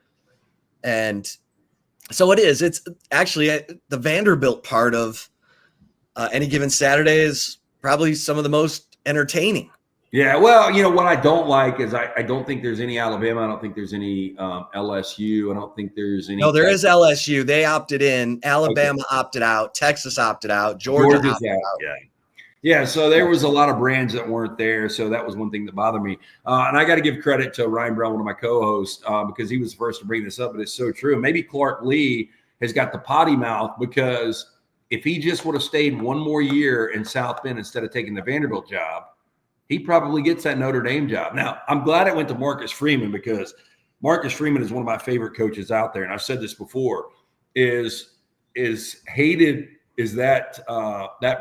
And so it is. It's actually the Vanderbilt part of Any Given Saturday is probably some of the most entertaining. Yeah, well, what I don't like is I don't think there's any Alabama. I don't think there's any LSU. I don't think there's any. No, there is LSU. They opted in. Alabama opted out. Texas opted out. Georgia's opted out. Yeah. So there was a lot of brands that weren't there. So that was one thing that bothered me. And I got to give credit to Ryan Brown, one of my co-hosts, because he was the first to bring this up. But it's so true. Maybe Clark Lee has got the potty mouth because if he just would have stayed one more year in South Bend instead of taking the Vanderbilt job, he probably gets that Notre Dame job. Now, I'm glad it went to Marcus Freeman because Marcus Freeman is one of my favorite coaches out there. And I've said this before, is hated as that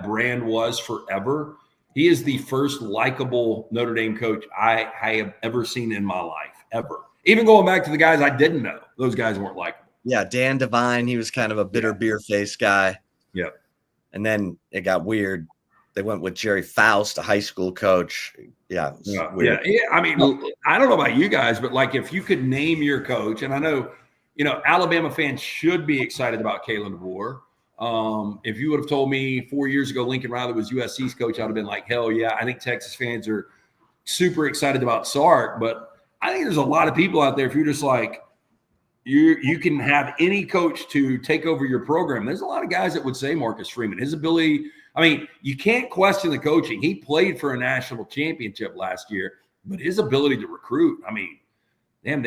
brand was forever. He is the first likable Notre Dame coach I have ever seen in my life, ever. Even going back to the guys I didn't know, those guys weren't likable. Yeah, Dan Devine, he was kind of a bitter beer face guy. Yep. And then it got weird. They went with Jerry Faust, a high school coach. Yeah. Yeah. I mean, I don't know about you guys, but like if you could name your coach, and I know, Alabama fans should be excited about Kalen DeBoer. If you would have told me 4 years ago Lincoln Riley was USC's coach, I would have been like, hell yeah. I think Texas fans are super excited about Sark, but I think there's a lot of people out there, if you're just like, you can have any coach to take over your program. There's a lot of guys that would say Marcus Freeman, his ability. I mean, you can't question the coaching. He played for a national championship last year, but his ability to recruit, I mean, damn,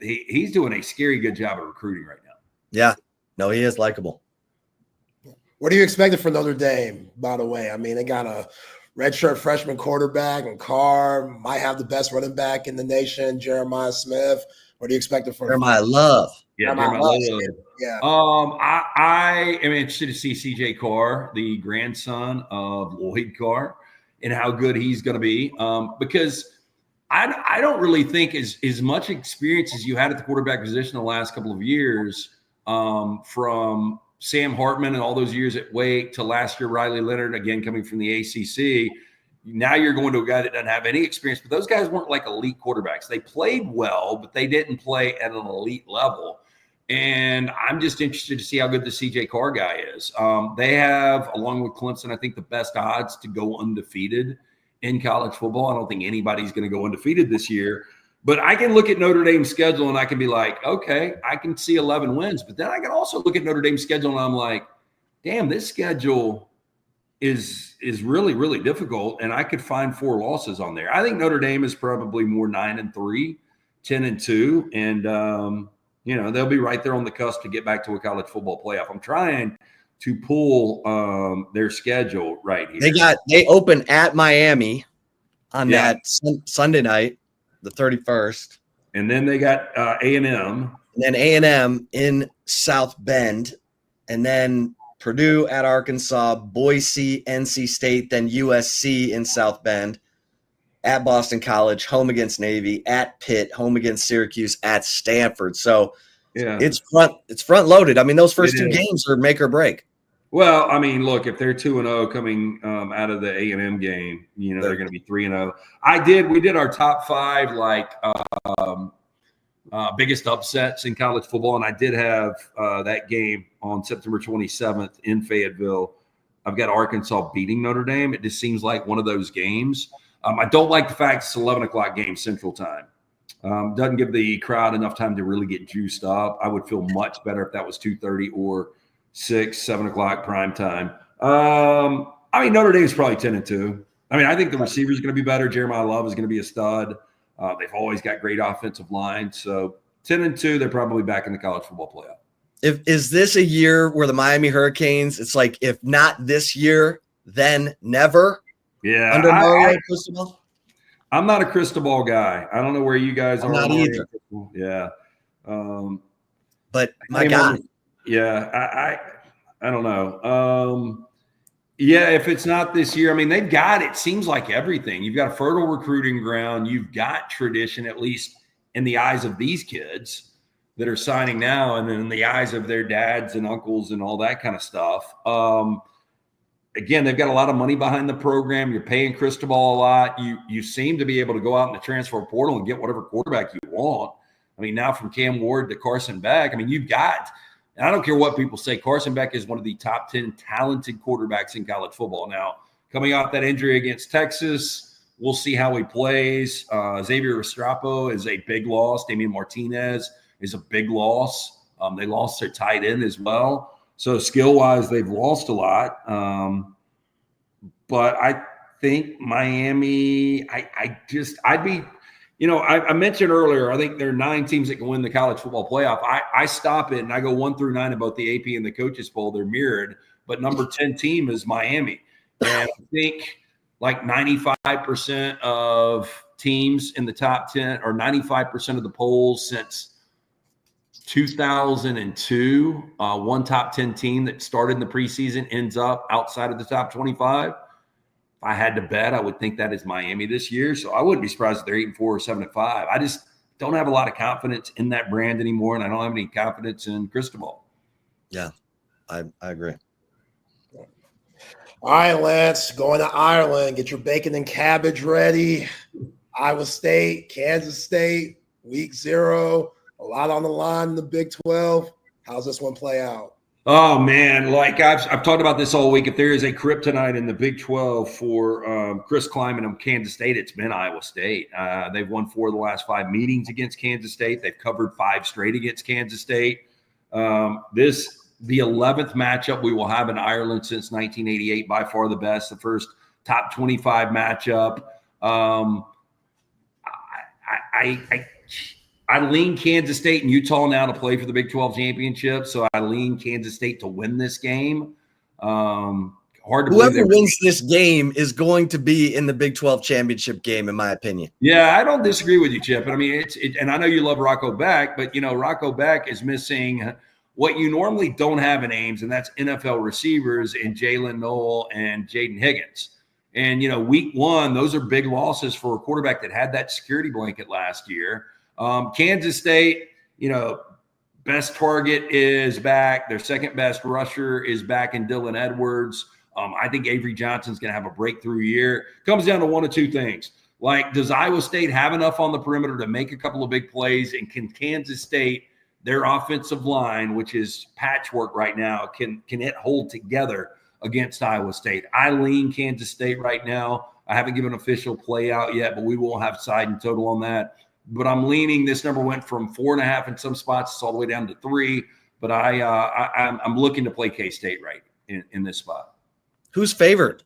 he's doing a scary good job of recruiting right now. Yeah. No, he is likable. What are you expecting for Notre Dame, by the way? I mean, they got a redshirt freshman quarterback and Carr, might have the best running back in the nation, Jeremiah Smith. What are you expecting for Jeremiah Love? Yeah, Yeah. I am interested to see CJ Carr, the grandson of Lloyd Carr, and how good he's going to be. Because I don't really think as much experience as you had at the quarterback position the last couple of years, from Sam Hartman and all those years at Wake to last year Riley Leonard, again coming from the ACC. Now you're going to a guy that doesn't have any experience, but those guys weren't like elite quarterbacks. They played well, but they didn't play at an elite level. And I'm just interested to see how good the CJ Carr guy is. They have, along with Clemson, I think the best odds to go undefeated in college football. I don't think anybody's going to go undefeated this year. But I can look at Notre Dame's schedule and I can be like, okay, I can see 11 wins. But then I can also look at Notre Dame's schedule and I'm like, damn, this schedule is really, really difficult. And I could find 4 losses on there. I think Notre Dame is probably more 9-3, 10-2. And, they'll be right there on the cusp to get back to a college football playoff. I'm trying to pull their schedule right here. They open at Miami on that Sunday night, the 31st. And then they got A&M. And then A&M in South Bend. And then Purdue at Arkansas, Boise, NC State, then USC in South Bend, at Boston College, home against Navy, at Pitt, home against Syracuse, at Stanford. So it's front loaded. I mean, those first 2 games are make or break. Well, I mean, look, if they're 2-0 coming out of the A&M game, they're going to be 3-0. We did our top 5 biggest upsets in college football, and I did have that game on September 27th in Fayetteville I've got Arkansas beating Notre Dame. It just seems like one of those games. I don't like the fact it's 11 o'clock game Central Time. Doesn't give the crowd enough time to really get juiced up. I would feel much better if that was 2:30 or 6, 7 o'clock prime time. I mean, Notre Dame is probably 10-2. I mean, I think the receiver is going to be better. Jeremiah Love is going to be a stud. They've always got great offensive line. So 10-2, they're probably back in the college football playoff. Is this a year where the Miami Hurricanes, it's like, if not this year, then never? Yeah. Under Mario Cristobal? I'm not a crystal ball guy. I don't know where you guys are. I'm not either. Yeah. But my God. Yeah. I don't know. Yeah, if it's not this year, I mean, they've got, it seems like everything. You've got a fertile recruiting ground. You've got tradition, at least in the eyes of these kids that are signing now, and then in the eyes of their dads and uncles and all that kind of stuff. Again, they've got a lot of money behind the program. You're paying Cristobal a lot. You seem to be able to go out in the transfer portal and get whatever quarterback you want. I mean, now from Cam Ward to Carson Beck, I mean, you've got – and I don't care what people say, Carson Beck is one of the top 10 talented quarterbacks in college football. Now, coming off that injury against Texas, we'll see how he plays. Xavier Restrepo is a big loss. Damian Martinez is a big loss. They lost their tight end as well. So skill-wise, they've lost a lot. But I think Miami, I'd be – you know, I mentioned earlier, I think there are 9 teams that can win the college football playoff. I stop it and I go 1 through 9 about the AP and the coaches poll. They're mirrored, but number 10 team is Miami. And I think like 95% of teams in the top 10 or 95% of the polls since 2002, one top 10 team that started in the preseason ends up outside of the top 25. If I had to bet, I would think that is Miami this year. So I wouldn't be surprised if they're 8-4 or 7-5. I just don't have a lot of confidence in that brand anymore, and I don't have any confidence in Cristobal. Yeah, I agree. All right, Lance, going to Ireland. Get your bacon and cabbage ready. Iowa State, Kansas State, week 0. A lot on the line in the Big 12. How's this one play out? Oh, man, like I've talked about this all week. If there is a kryptonite in the Big 12 for Chris Kleiman of Kansas State, it's been Iowa State. They've won 4 of the last 5 meetings against Kansas State. They've covered 5 straight against Kansas State. The 11th matchup we will have in Ireland since 1988, by far the best, the first top 25 matchup. I lean Kansas State and Utah now to play for the Big 12 championship, so I lean Kansas State to win this game. Hard to believe whoever wins this game is going to be in the Big 12 championship game, in my opinion. Yeah, I don't disagree with you, Chip. But I mean, and I know you love Rocco Beck, but you know, Rocco Beck is missing what you normally don't have in Ames, and that's NFL receivers in Jalen Noel and Jaden Higgins. And you know, week 1, those are big losses for a quarterback that had that security blanket last year. Kansas State, you know, best target is back. Their second best rusher is back in Dylan Edwards. I think Avery Johnson's going to have a breakthrough year. Comes down to one of 2 things. Like, does Iowa State have enough on the perimeter to make a couple of big plays? And can Kansas State, their offensive line, which is patchwork right now, can it hold together against Iowa State? I lean Kansas State right now. I haven't given an official play out yet, but we won't have side and total on that. But I'm leaning. This number went from 4.5 in some spots, it's all the way down to 3. But I'm looking to play K-State right in this spot. Who's favored?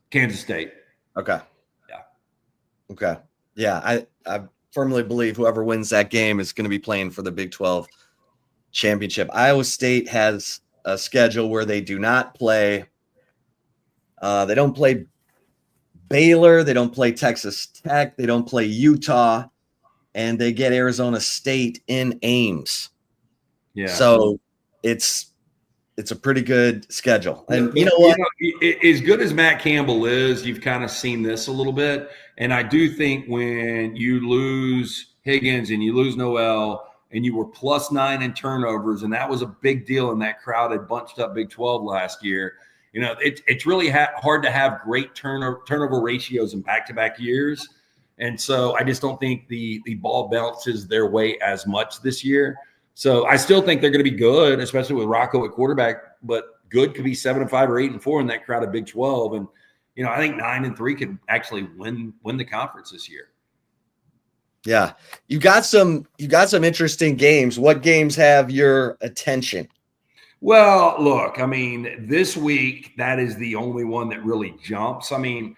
Kansas State. Okay. Yeah. Okay. Yeah, I firmly believe whoever wins that game is going to be playing for the Big 12 championship. Iowa State has a schedule where they do not play. They don't play Baylor. They don't play Texas Tech. They don't play Utah. And they get Arizona State in Ames. Yeah. So it's a pretty good schedule. And you know what? As good as Matt Campbell is, you've kind of seen this a little bit. And I do think when you lose Higgins and you lose Noel and you were +9 in turnovers, and that was a big deal in that crowded, bunched up Big 12 last year, you know, it's really hard to have great turnover ratios in back-to-back years. And so I just don't think the ball bounces their way as much this year. So I still think they're going to be good, especially with Rocco at quarterback. But good could be 7-5 or 8-4 in that crowded Big 12. And, you know, I think 9-3 could actually win the conference this year. Yeah. You got some interesting games. What games have your attention? Well, look, I mean, this week, that is the only one that really jumps. I mean,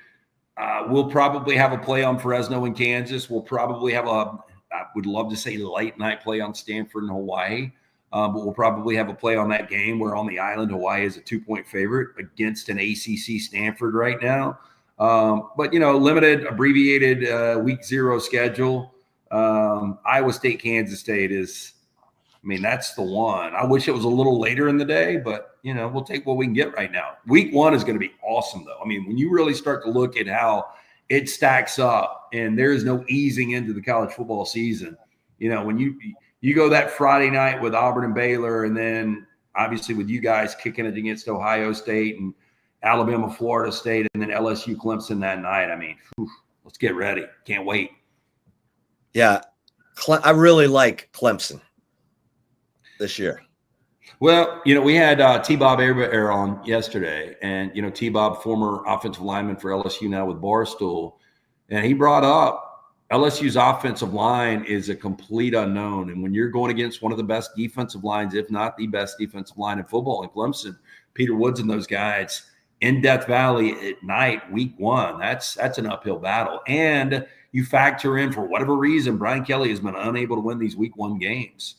we'll probably have a play on Fresno and Kansas. We'll probably have I would love to say late night play on Stanford and Hawaii. But we'll probably have a play on that game where on the island, Hawaii is a 2-point favorite against an ACC Stanford right now. But, you know, limited, abbreviated week 0 schedule. Iowa State, Kansas State is, I mean, that's the one. I wish it was a little later in the day, but, you know, we'll take what we can get right now. Week 1 is going to be awesome, though. I mean, when you really start to look at how it stacks up and there is no easing into the college football season, you know, when you go that Friday night with Auburn and Baylor, and then obviously with you guys kicking it against Ohio State and Alabama, Florida State, and then LSU, Clemson that night. I mean, let's get ready. Can't wait. Yeah, I really like Clemson this year. Well, you know, we had T-Bob Air on yesterday, and, you know, T-Bob, former offensive lineman for LSU now with Barstool, and he brought up LSU's offensive line is a complete unknown. And when you're going against one of the best defensive lines, if not the best defensive line in football in Clemson, Peter Woods and those guys in Death Valley at night, week 1, that's an uphill battle. And you factor in, for whatever reason, Brian Kelly has been unable to win these week 1 games.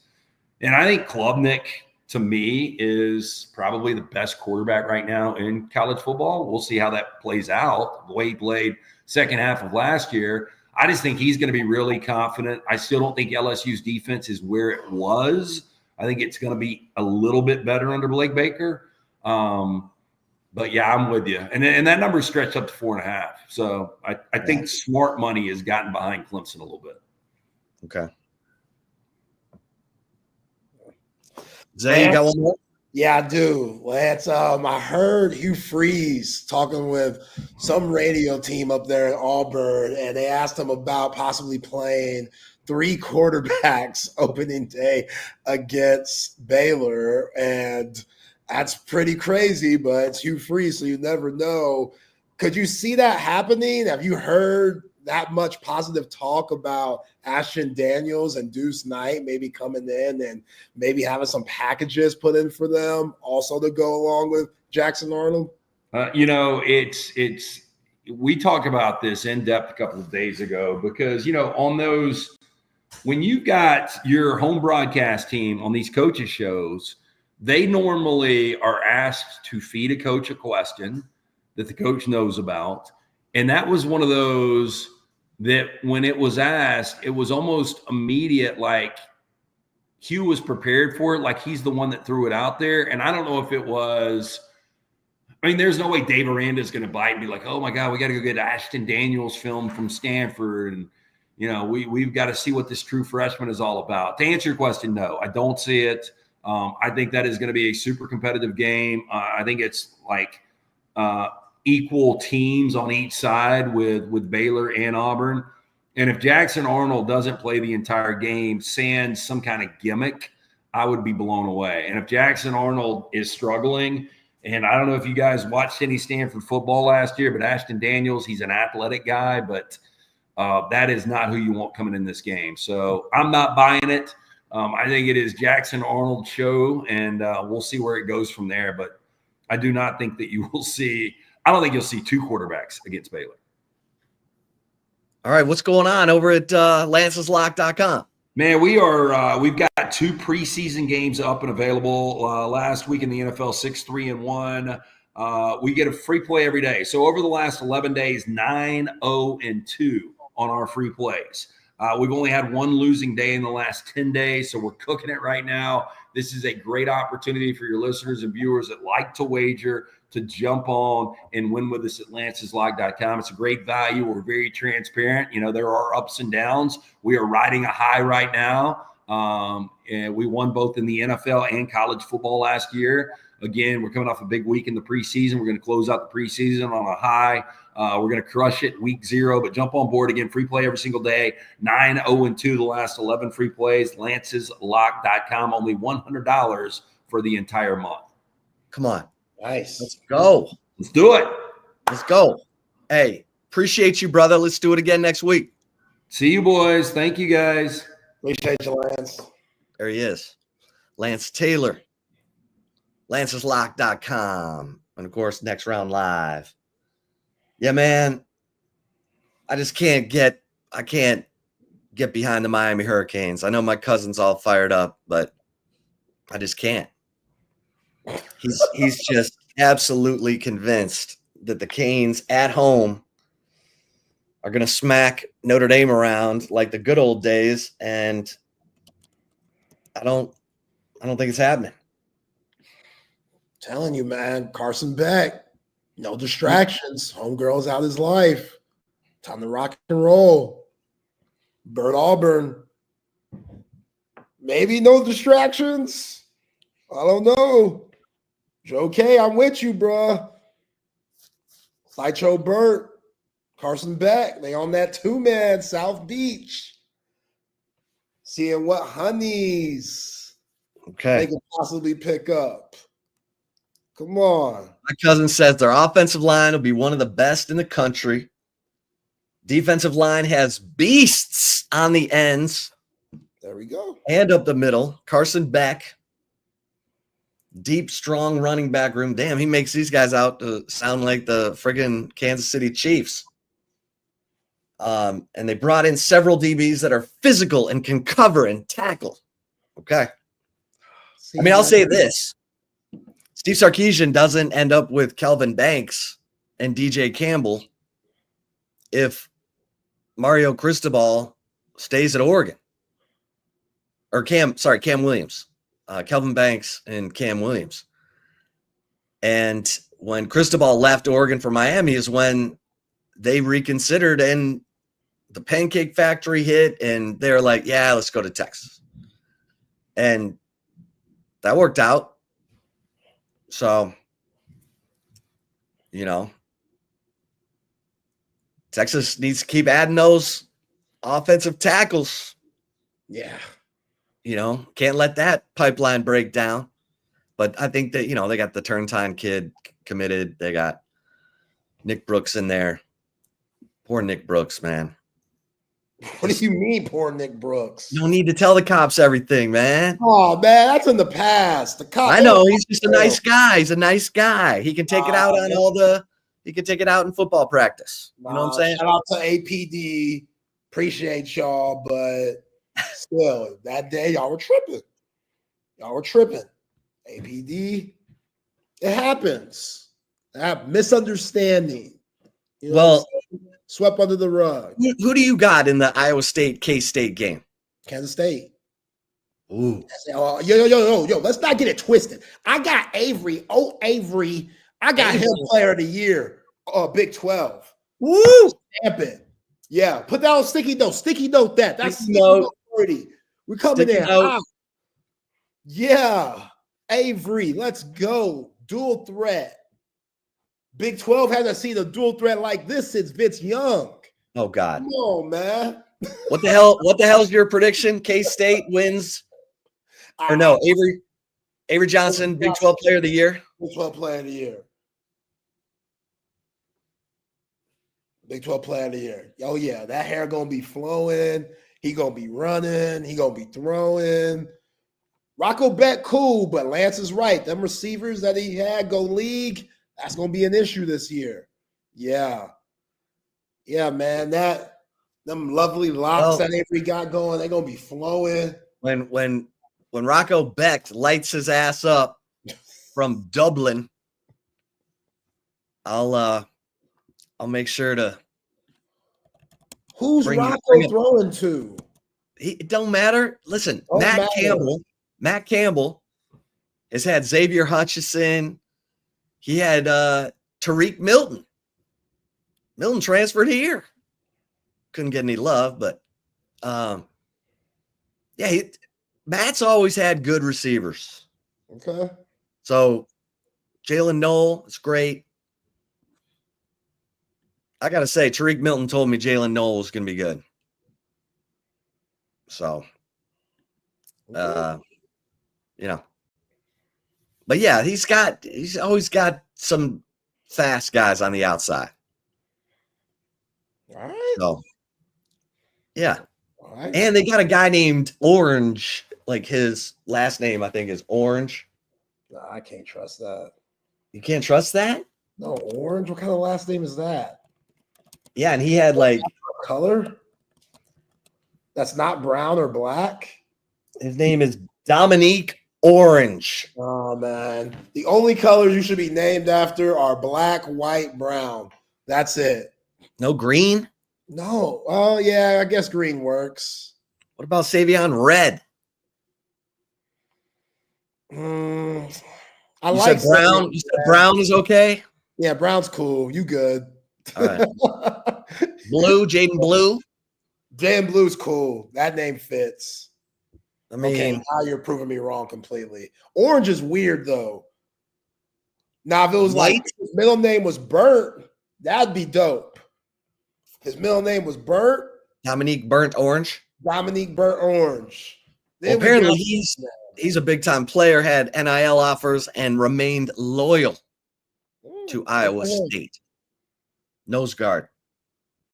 And I think Klubnik, to me, is probably the best quarterback right now in college football. We'll see how that plays out, the way he played second half of last year. I just think he's going to be really confident. I still don't think LSU's defense is where it was. I think it's going to be a little bit better under Blake Baker. But, yeah, I'm with you. And that number is stretched up to 4.5. So I think smart money has gotten behind Clemson a little bit. Okay. Zay, you got one more? Yeah, I do. Lance, I heard Hugh Freeze talking with some radio team up there in Auburn, and they asked him about possibly playing 3 quarterbacks opening day against Baylor. And that's pretty crazy, but it's Hugh Freeze, so you never know. Could you see that happening? Have you heard that much positive talk about Ashton Daniels and Deuce Knight maybe coming in and maybe having some packages put in for them also to go along with Jackson Arnold? You know, we talked about this in depth a couple of days ago because, you know, on those, when you've got your home broadcast team on these coaches shows, they normally are asked to feed a coach a question that the coach knows about. And that was one of those that when it was asked, it was almost immediate, like Hugh was prepared for it, like he's the one that threw it out there. And I don't know if it was – I mean, there's no way Dave Aranda is going to bite and be like, oh, my God, we got to go get Ashton Daniels film from Stanford. And, you know, we've got to see what this true freshman is all about. To answer your question, no, I don't see it. I think that is going to be a super competitive game. I think it's like equal teams on each side with Baylor and Auburn. And if Jackson Arnold doesn't play the entire game, sans some kind of gimmick, I would be blown away. And if Jackson Arnold is struggling, and I don't know if you guys watched any Stanford football last year, but Ashton Daniels, he's an athletic guy, but that is not who you want coming in this game. So I'm not buying it. I think it is Jackson Arnold's show, and we'll see where it goes from there. But I do not think that you will see – I don't think you'll see 2 quarterbacks against Baylor. All right, what's going on over at lanceslock.com? Man, we've got 2 preseason games up and available. Last week in the NFL, 6-3-1. We get a free play every day. So over the last 11 days, 9-0-2 on our free plays. We've only had 1 losing day in the last 10 days, so we're cooking it right now. This is a great opportunity for your listeners and viewers that like to wager to jump on and win with us at lanceslock.com. It's a great value. We're very transparent. You know, there are ups and downs. We are riding a high right now. And we won both in the NFL and college football last year. Again, we're coming off a big week in the preseason. We're going to close out the preseason on a high. We're going to crush it week 0, but jump on board again. Free play every single day. 9-0-2 the last 11 free plays. lanceslock.com. Only $100 for the entire month. Come on. Nice. Let's go. Let's do it. Let's go. Hey, appreciate you, brother. Let's do it again next week. See you, boys. Thank you, guys. Appreciate you, Lance. There he is. Lance Taylor. Lance'sLock.com. And, of course, Next Round Live. Yeah, man. I can't get behind the Miami Hurricanes. I know my cousin's all fired up, but I just can't. He's just absolutely convinced that the Canes at home are going to smack Notre Dame around like the good old days, and I don't think it's happening. Telling you, man, Carson Beck, no distractions. Homegirl's out his life. Time to rock and roll. Bert Auburn, maybe no distractions. I don't know. Joe K, I'm with you, bruh. Sideshow Bert, Carson Beck, they on that 2-man South Beach. Seeing what honeys they could possibly pick up. Come on. My cousin says their offensive line will be one of the best in the country. Defensive line has beasts on the ends. There we go. And up the middle. Carson Beck. Deep, strong running back room. Damn, he makes these guys out to sound like the friggin' Kansas City Chiefs. And they brought in several DBs that are physical and can cover and tackle. Okay. I mean, I'll say this. Steve Sarkisian doesn't end up with Kelvin Banks and DJ Campbell if Mario Cristobal stays at Oregon. Or Cam Williams. Kelvin Banks and Cam Williams. And when Cristobal left Oregon for Miami is when they reconsidered and the Pancake Factory hit and they're like, yeah, let's go to Texas. And that worked out. So, Texas needs to keep adding those offensive tackles. Yeah. Can't let that pipeline break down. But I think that, they got the Turntime kid committed. They got Nick Brooks in there. Poor Nick Brooks, man. What do you mean, poor Nick Brooks? You don't need to tell the cops everything, man. Oh, man, that's in the past. The cops. I know he's just a nice guy. He's a nice guy. He can take it out on he can take it out in football practice. You know what I'm saying? Shout out to APD. Appreciate y'all, but still, that day y'all were tripping. APD. It happens. That misunderstanding. Swept under the rug. Who do you got in the Iowa State K-State game? Kansas State. Ooh. Yo. Let's not get it twisted. I got Avery. Oh, Avery. I got him player of the year. Big 12. Woo! Stamp it. Yeah. Put that on sticky note. Sticky note that. That's sticky note 30. We're coming in hot. Yeah. Avery. Let's go. Dual threat. Big 12 hasn't seen a dual threat like this since Vince Young. Oh God. Come on, man. What the hell's your prediction? K-State wins. Or no, Avery Johnson, Big 12 player of the year. Big 12 player of the year. Big 12 player of the year. Oh, yeah. That hair gonna be flowing. He gonna be running. He gonna be throwing. Rocco Beck, cool, but Lance is right. Them receivers that he had go league. That's going to be an issue this year. Yeah. Yeah, man. Them lovely locks that Avery got going, they're going to be flowing. When Rocco Beck lights his ass up from Dublin, I'll make sure to. Who's Rocco throwing to? It don't matter. Listen, Matt Campbell has had Xavier Hutchinson. He had Tariq Milton. Milton transferred here. Couldn't get any love, but Matt's always had good receivers. Okay. So Jalen Noel is great. I got to say, Tariq Milton told me Jalen Noel was going to be good. So, But yeah, he's always got some fast guys on the outside. All right. So yeah. All right. And they got a guy named Orange, like his last name, I think, is Orange. Nah, I can't trust that. You can't trust that? No, Orange. What kind of last name is that? Yeah, and he had like Color? That's not brown or black? his name is Dominique Orange. Oh, man. The only colors you should be named after are black, white, brown. That's it. No green? No. Oh, yeah, I guess green works. What about Savion Red? I You like said brown. Savion You said Red. brown is okay. Yeah, brown's cool. You good. All right. Blue, Jaden Blue. Dan Blue's cool. That name fits. I mean, Okay, now you're proving me wrong completely. Orange is weird though. Now, if it was like White? his middle name was Burt, that'd be dope. His middle name was Burt, Dominique Burnt Orange. Dominique Burt Orange. Well, Then we apparently got- he's a big time player, had NIL offers, and remained loyal to Iowa State. Nose guard.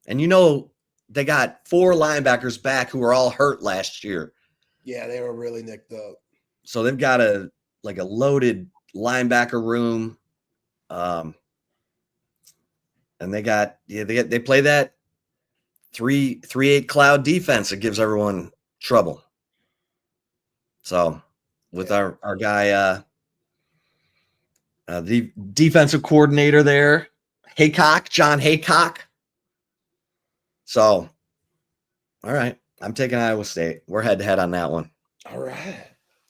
And you know, they got 4 linebackers back who were all hurt last year. Yeah, they were really nicked up. So they've got a loaded linebacker room. And they play that 3-8 cloud defense that gives everyone trouble. So with our guy, the defensive coordinator there, John Haycock. So, all right, I'm taking Iowa State. We're head to head on that one. All right.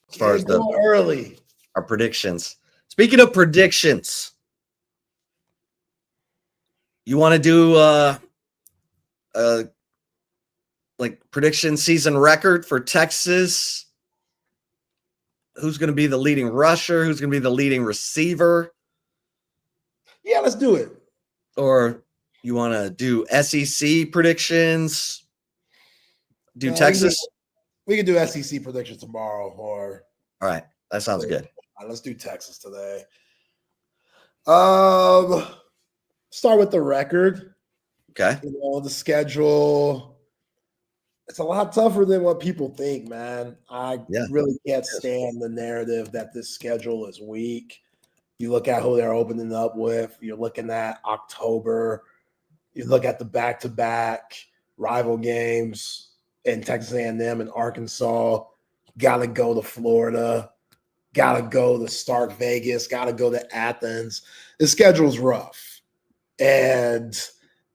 As far as early. our predictions. Speaking of predictions, you want to do like prediction season record for Texas? Who's going to be the leading rusher? Who's going to be the leading receiver? Yeah, let's do it. Or you want to do SEC predictions? Do Texas? We can do SEC predictions tomorrow, or All right, that sounds good. all right, let's do Texas today. Start with the record. Okay. You know, the schedule. It's a lot tougher than what people think, man. I really can't stand the narrative that this schedule is weak. You look at who they're opening up with. You're looking at October. You look at the back-to-back rival games in Texas A&M and Arkansas. Got to go to Florida. Got to go to Stark Vegas. Got to go to Athens. The schedule's rough. And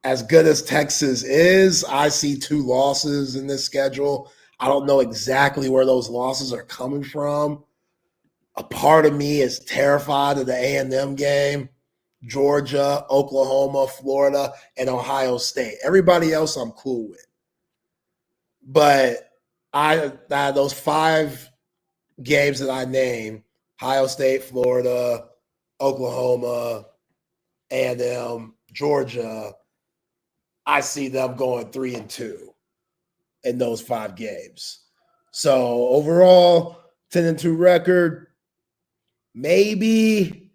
as good as Texas is, I see 2 losses in this schedule. I don't know exactly where those losses are coming from. A part of me is terrified of the A&M game, Georgia, Oklahoma, Florida, and Ohio State. Everybody else I'm cool with. But those 5 games that I named, Ohio State, Florida, Oklahoma, A&M, Georgia, I see them going 3-2 in those 5 games. So overall, 10-2 record, maybe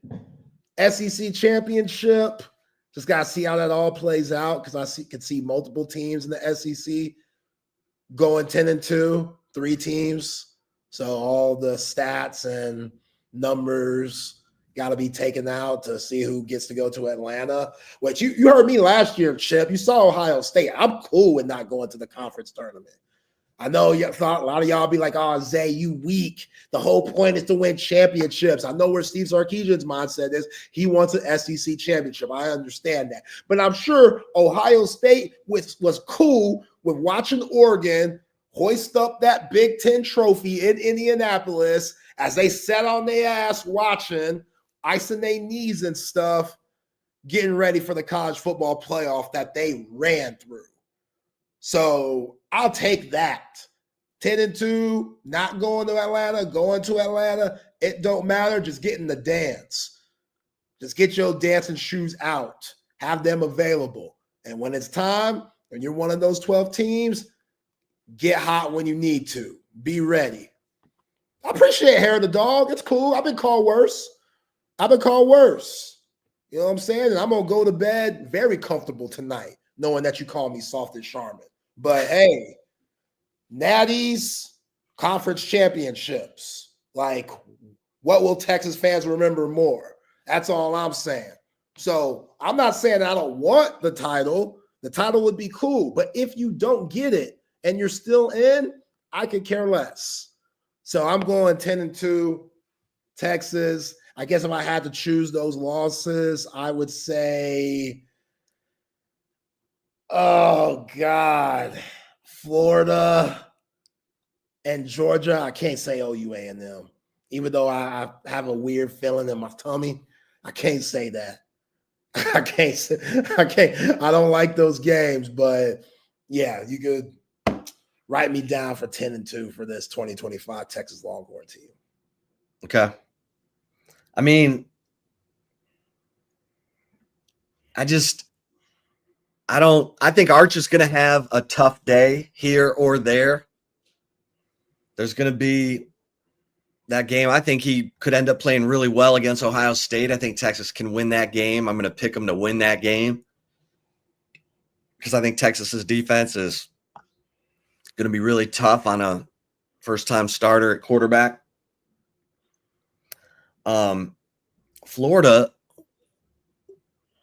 SEC championship. Just got to see how that all plays out because could see multiple teams in the SEC going 10-2, 3 teams. So all the stats and numbers got to be taken out to see who gets to go to Atlanta. Which you heard me last year, Chip. You saw Ohio State. I'm cool with not going to the conference tournament. I know you thought a lot of y'all be like, "Oh, Zay, you weak. The whole point is to win championships." I know where Steve Sarkisian's mindset is. He wants an SEC championship. I understand that. But I'm sure Ohio State was cool with watching Oregon hoist up that Big Ten trophy in Indianapolis as they sat on their ass watching, icing their knees and stuff, getting ready for the college football playoff that they ran through. So I'll take that. 10-2, not going to Atlanta, going to Atlanta. It don't matter. Just get in the dance. Just get your dancing shoes out. Have them available. And when it's time, when you're one of those 12 teams, get hot when you need to. Be ready. I appreciate hair of the dog. It's cool. I've been called worse. You know what I'm saying? And I'm going to go to bed very comfortable tonight, knowing that you call me soft and charming. But hey, Natties, conference championships. Like, what will Texas fans remember more? That's all I'm saying. So I'm not saying I don't want the title. The title would be cool. But if you don't get it and you're still in, I could care less. So I'm going 10-2, Texas. I guess if I had to choose those losses, I would say, oh, God, Florida and Georgia. I can't say OU A&M, even though I have a weird feeling in my tummy. I can't say that. I can't. I don't like those games, but yeah, you could write me down for 10-2 for this 2025 Texas Longhorn team. Okay. I mean, I think Arch is going to have a tough day here or there. There's going to be that game. I think he could end up playing really well against Ohio State. I think Texas can win that game. I'm going to pick them to win that game because I think Texas's defense is going to be really tough on a first-time starter at quarterback. Florida,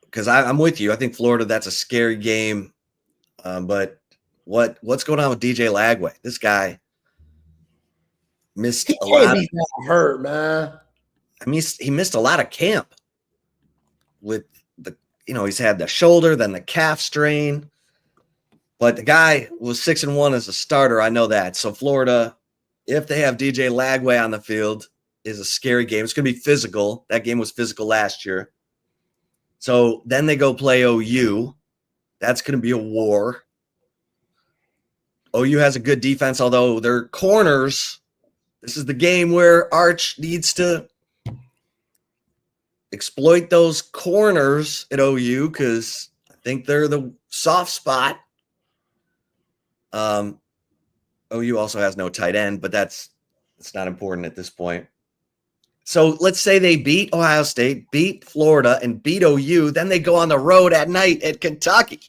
because I'm with you. I think Florida, that's a scary game. But what's going on with DJ Lagway? This guy missed a lot. He's hurt, man. I mean, he missed a lot of camp with he's had the shoulder, then the calf strain. But the guy was 6-1 as a starter. I know that. So Florida, if they have DJ Lagway on the field, is a scary game. It's going to be physical. That game was physical last year. So then they go play OU. That's going to be a war. OU has a good defense, although their corners, this is the game where Arch needs to exploit those corners at OU because I think they're the soft spot. OU also has no tight end, but it's not important at this point. So let's say they beat Ohio State, beat Florida, and beat OU. Then they go on the road at night at Kentucky.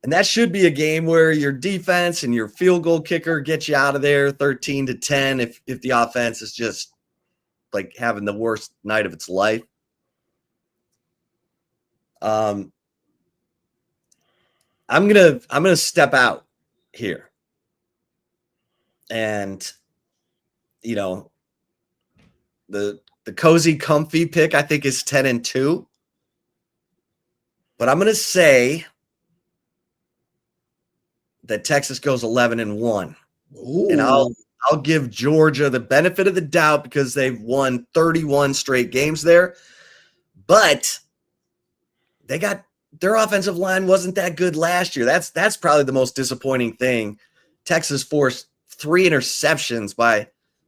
And that should be a game where your defense and your field goal kicker gets you out of there 13-10 if the offense is just like having the worst night of its life. I'm gonna step out here. And the cozy, comfy pick, I think, is 10-2. But I'm going to say that Texas goes 11-1. And I'll give Georgia the benefit of the doubt because they've won 31 straight games there. But their offensive line wasn't that good last year. That's probably the most disappointing thing. Texas forced 3 interceptions by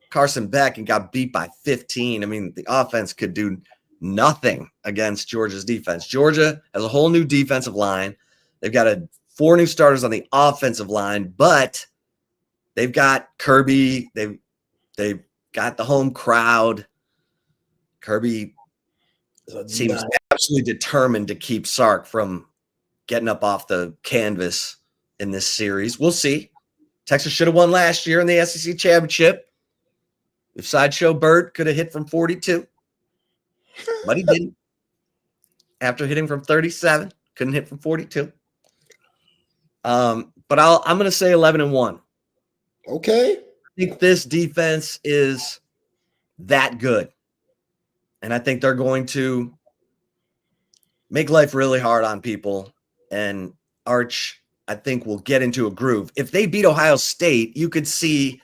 Carson Beck and got beat by 15. I mean, the offense could do nothing against Georgia's defense. Georgia has a whole new defensive line. They've got 4 new starters on the offensive line, but they've got Kirby. They've got the home crowd. Kirby seems absolutely determined to keep Sark from getting up off the canvas in this series. We'll see. Texas should have won last year in the SEC championship. If Sideshow Bird could have hit from 42, but he didn't. After hitting from 37, couldn't hit from 42. But I'm going to say 11-1. Okay. I think this defense is that good. And I think they're going to make life really hard on people. And Arch, I think, will get into a groove. If they beat Ohio State, you could see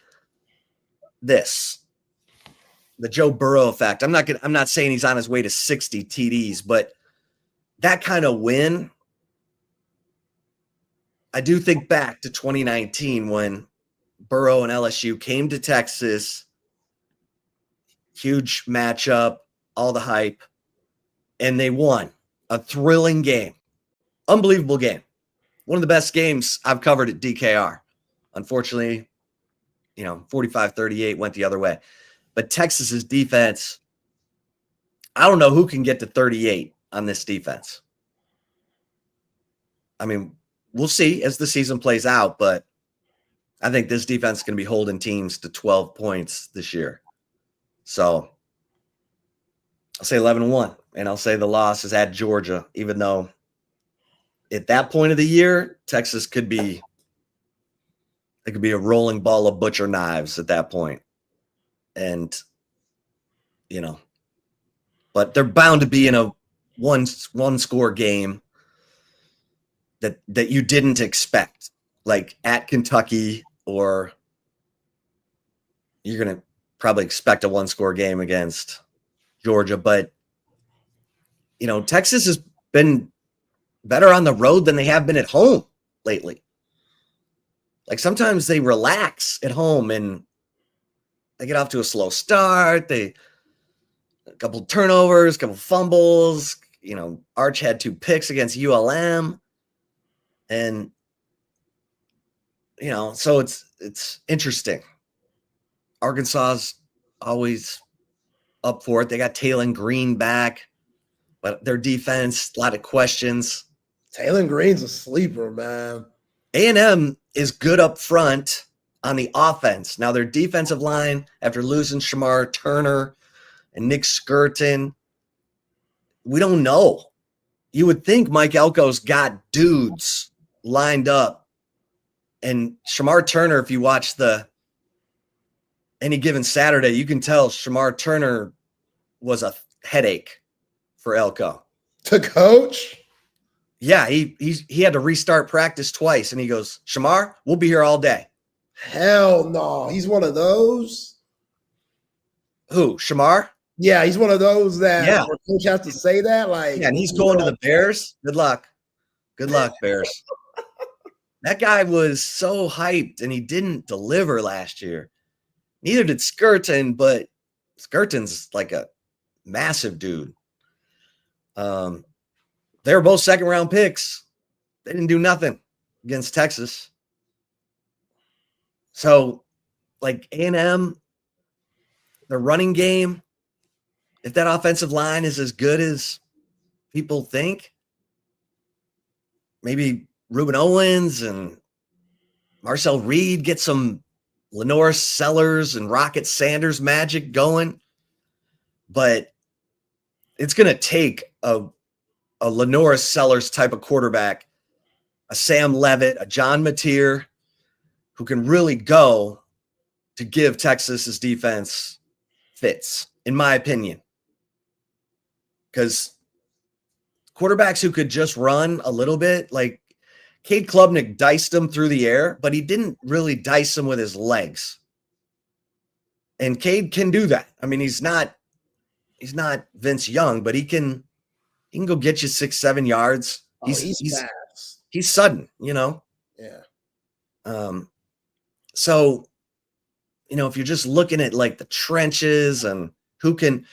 this. The Joe Burrow effect. I'm not saying he's on his way to 60 TDs, but that kind of win. I do think back to 2019 when Burrow and LSU came to Texas. Huge matchup, all the hype, and they won. A thrilling game. Unbelievable game. One of the best games I've covered at DKR. Unfortunately, 45-38 went the other way. But Texas's defense, I don't know who can get to 38 on this defense. I mean, we'll see as the season plays out, but I think this defense is going to be holding teams to 12 points this year. So I'll say 11-1, and I'll say the loss is at Georgia, even though at that point of the year, Texas could be a rolling ball of butcher knives at that point. And, but they're bound to be in a one score game that you didn't expect, like at Kentucky, or you're going to probably expect a one score game against Georgia. But, Texas has been better on the road than they have been at home lately. Like sometimes they relax at home and they get off to a slow start. A couple turnovers, a couple fumbles. Arch had 2 picks against ULM. And, so it's interesting. Arkansas's always up for it. They got Taylon Green back, but their defense, a lot of questions. Taylon Green's a sleeper, man. A&M is good up front on the offense. Now, their defensive line, after losing Shamar Turner and Nick Skirton, we don't know. You would think Mike Elko's got dudes lined up. And Shamar Turner, if you watch any given Saturday, you can tell Shamar Turner was a headache for Elko. To coach? Yeah, he had to restart practice twice, and he goes, Shamar, we'll be here all day. Hell no. He's one of those? Who, Shamar? Yeah, he's one of those that coach has to say that. Like, yeah, and he's going to the Bears. Good luck. Good luck, Bears. That guy was so hyped, and he didn't deliver last year. Neither did Skirton, but Skirton's like a massive dude. They were both second-round picks. They didn't do nothing against Texas. So, like A&M, the running game, if that offensive line is as good as people think, maybe Reuben Owens and Marcel Reed get some Lenore Sellers and Rocket Sanders magic going. But it's going to take a Lenore Sellers type of quarterback, a Sam Levitt, a John Mateer, who can really go to give Texas's defense fits, in my opinion. Because quarterbacks who could just run a little bit, like Cade Klubnik diced him through the air, but he didn't really dice him with his legs. And Cade can do that. I mean, he's not Vince Young, but he can go get you 6-7 yards. He's fast. He's sudden, Yeah. So, if you're just looking at like the trenches and who can,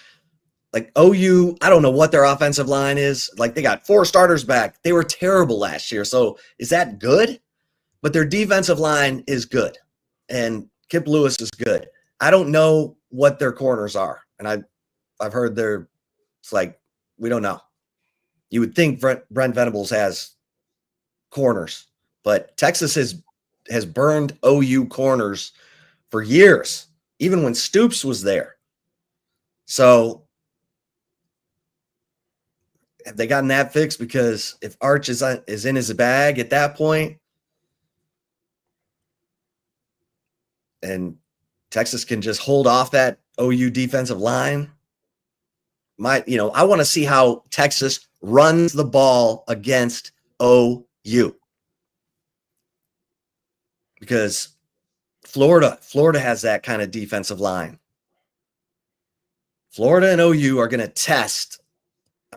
like OU, I don't know what their offensive line is. Like they got 4 starters back. They were terrible last year. So is that good? But their defensive line is good. And Kip Lewis is good. I don't know what their corners are. And I've heard it's like, we don't know. You would think Brent Venables has corners, but Texas has burned OU corners for years, even when Stoops was there. So have they gotten that fixed? Because if Arch is in his bag at that point, and Texas can just hold off that OU defensive line, I want to see how Texas runs the ball against OU. Because Florida has that kind of defensive line. Florida and OU are going to test,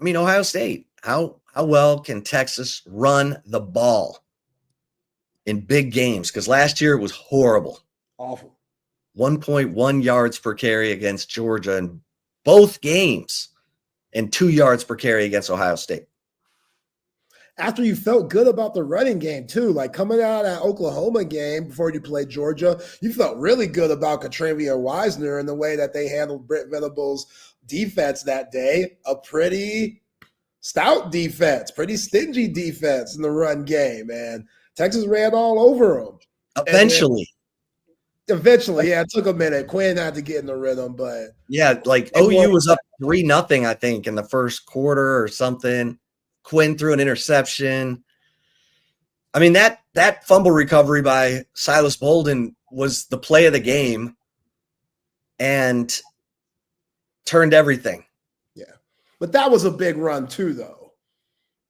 Ohio State. How well can Texas run the ball in big games? Because last year it was horrible. Awful. 1.1 yards per carry against Georgia in both games and 2 yards per carry against Ohio State. after you felt good about the running game too, like coming out of that Oklahoma game before you played Georgia, you felt really good about Contravian Wisner and the way that they handled Brent Venables' defense that day. A pretty stout defense, pretty stingy defense in the run game, and Texas ran all over them. Eventually, yeah, it took a minute. Quinn had to get in the rhythm, but yeah, like OU was up 3-0, I think, in the first quarter or something. Quinn threw an interception. I mean, that fumble recovery by Silas Bolden was the play of the game and turned everything. Yeah. But that was a big run too, though.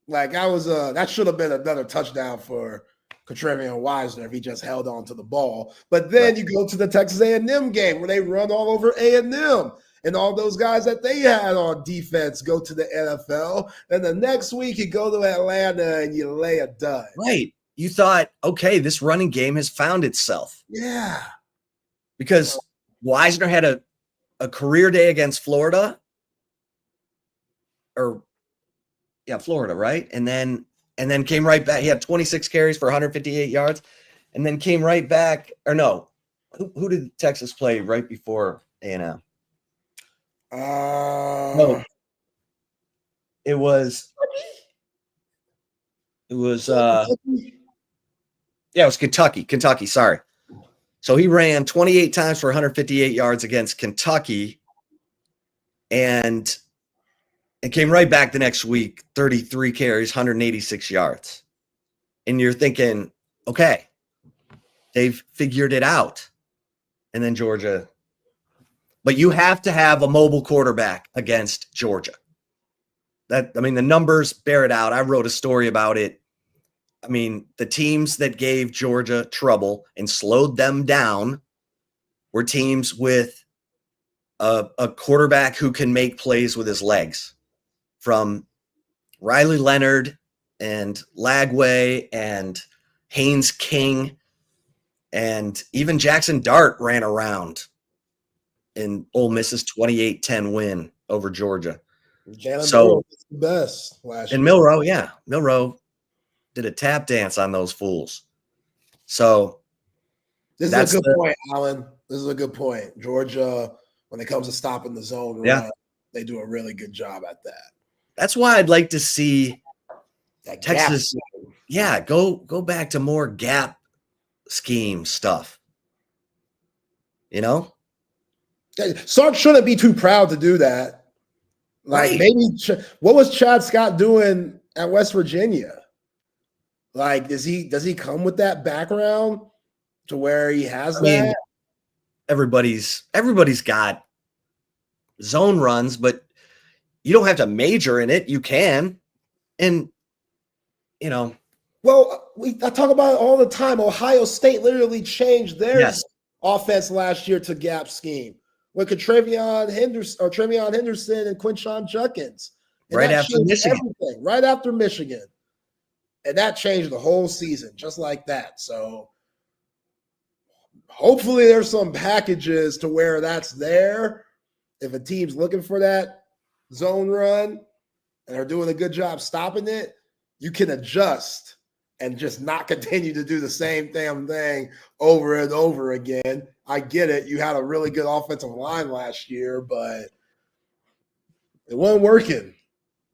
Like that should have been another touchdown for Contravian Wisner if he just held on to the ball. But then you go to the Texas A&M game where they run all over A&M. And all those guys that they had on defense go to the NFL. And the next week you go to Atlanta and you lay a dud. Right. You thought, okay, this running game has found itself. Yeah. Because Wisner had a career day against Florida. Florida, right? And then came right back. He had 26 carries for 158 yards. And then came right back. Or no. Who did Texas play right before A&M? No, it was Kentucky, sorry. So he ran 28 times for 158 yards against Kentucky and came right back the next week, 33 carries, 186 yards. And you're thinking, okay, they've figured it out. And then Georgia. But you have to have a mobile quarterback against Georgia. The numbers bear it out. I wrote a story about it. I mean, the teams that gave Georgia trouble and slowed them down were teams with a quarterback who can make plays with his legs, from Riley Leonard and Lagway and Haynes King, and even Jackson Dart ran around in Ole Miss's 28-10 win over Georgia. Jalen Milroe was the best last year. And Milroe did a tap dance on those fools. So this is a good point, Alan. This is a good point. Georgia, when it comes to stopping the zone run, they do a really good job at that. That's why I'd like to see that Texas, go back to more gap scheme stuff. You know? Sark shouldn't be too proud to do that. Like, maybe what was Chad Scott doing at West Virginia? Like, does he come with that background to where he has that? Mean, everybody's got zone runs, but you don't have to major in it. You can, and you know. Well, I talk about it all the time. Ohio State literally changed their offense last year to gap scheme with Trevion Henderson and Quinshon Judkins. And right after Michigan. Right after Michigan. And that changed the whole season, just like that. So hopefully there's some packages to where that's there. If a team's looking for that zone run and are doing a good job stopping it, you can adjust and just not continue to do the same damn thing over and over again. I get it. You had a really good offensive line last year, but it wasn't working.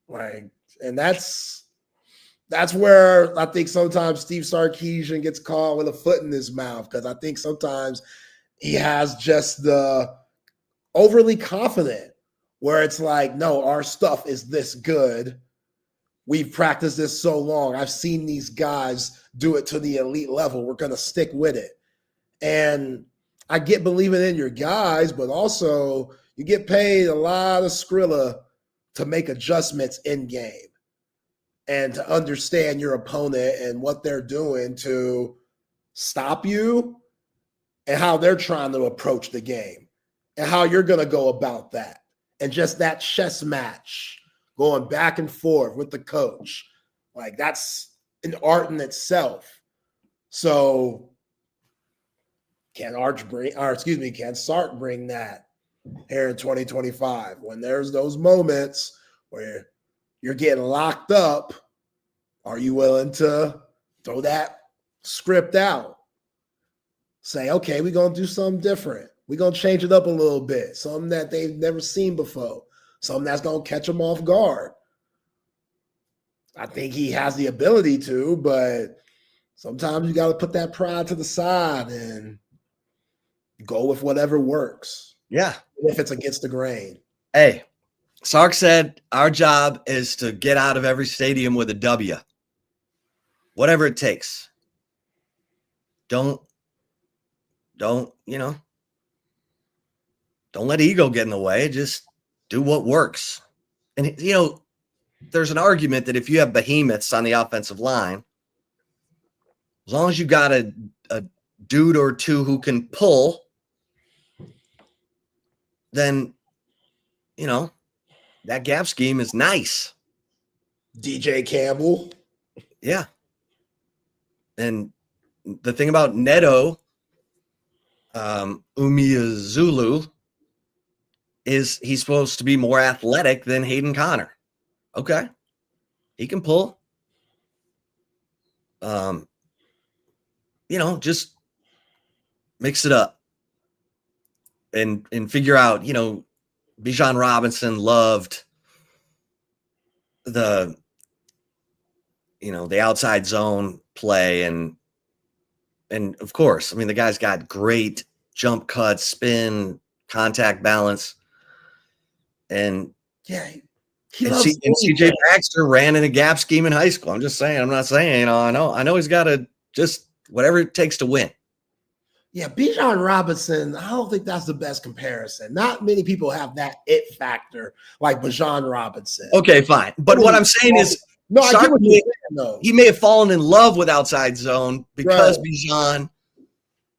Like, and that's where I think sometimes Steve Sarkisian gets caught with a foot in his mouth, because I think sometimes he has just the overly confident where it's like, no, our stuff is this good. We've practiced this so long. I've seen these guys do it to the elite level. We're going to stick with it. And I get believing in your guys, but also you get paid a lot of Skrilla to make adjustments in game and to understand your opponent and what they're doing to stop you and how they're trying to approach the game and how you're going to go about that. And just that chess match going back and forth with the coach. Like, that's an art in itself. So can Sark bring that here in 2025 when there's those moments where you're getting locked up Are you willing to throw that script out? Say, okay, we're going to do something different. We're going to change it up a little bit. Something that they've never seen before. Something that's going to catch them off guard. I think he has the ability to, but sometimes you got to put that pride to the side and go with whatever works. Yeah. If it's against the grain. Hey, Sark said our job is to get out of every stadium with a W. Whatever it takes. Don't don't let ego get in the way. Just do what works. And, there's an argument that if you have behemoths on the offensive line, as long as you got a dude or two who can pull, then, that gap scheme is nice. DJ Campbell. Yeah. And the thing about Neto Umeozulu is he's supposed to be more athletic than Hayden Connor. Okay. He can pull. Just mix it up and figure out, Bijan Robinson loved the outside zone play and of course, the guy's got great jump cuts, spin, contact balance. And yeah, and CJ Baxter ran in a gap scheme in high school. I'm just saying, I'm not saying, I know he's got to just whatever it takes to win. Yeah, Bijan Robinson, I don't think that's the best comparison. Not many people have that it factor like Bijan Robinson. Okay, fine. But what I'm saying is, no, I get what you're saying, though. He may have fallen in love with outside zone because Bijan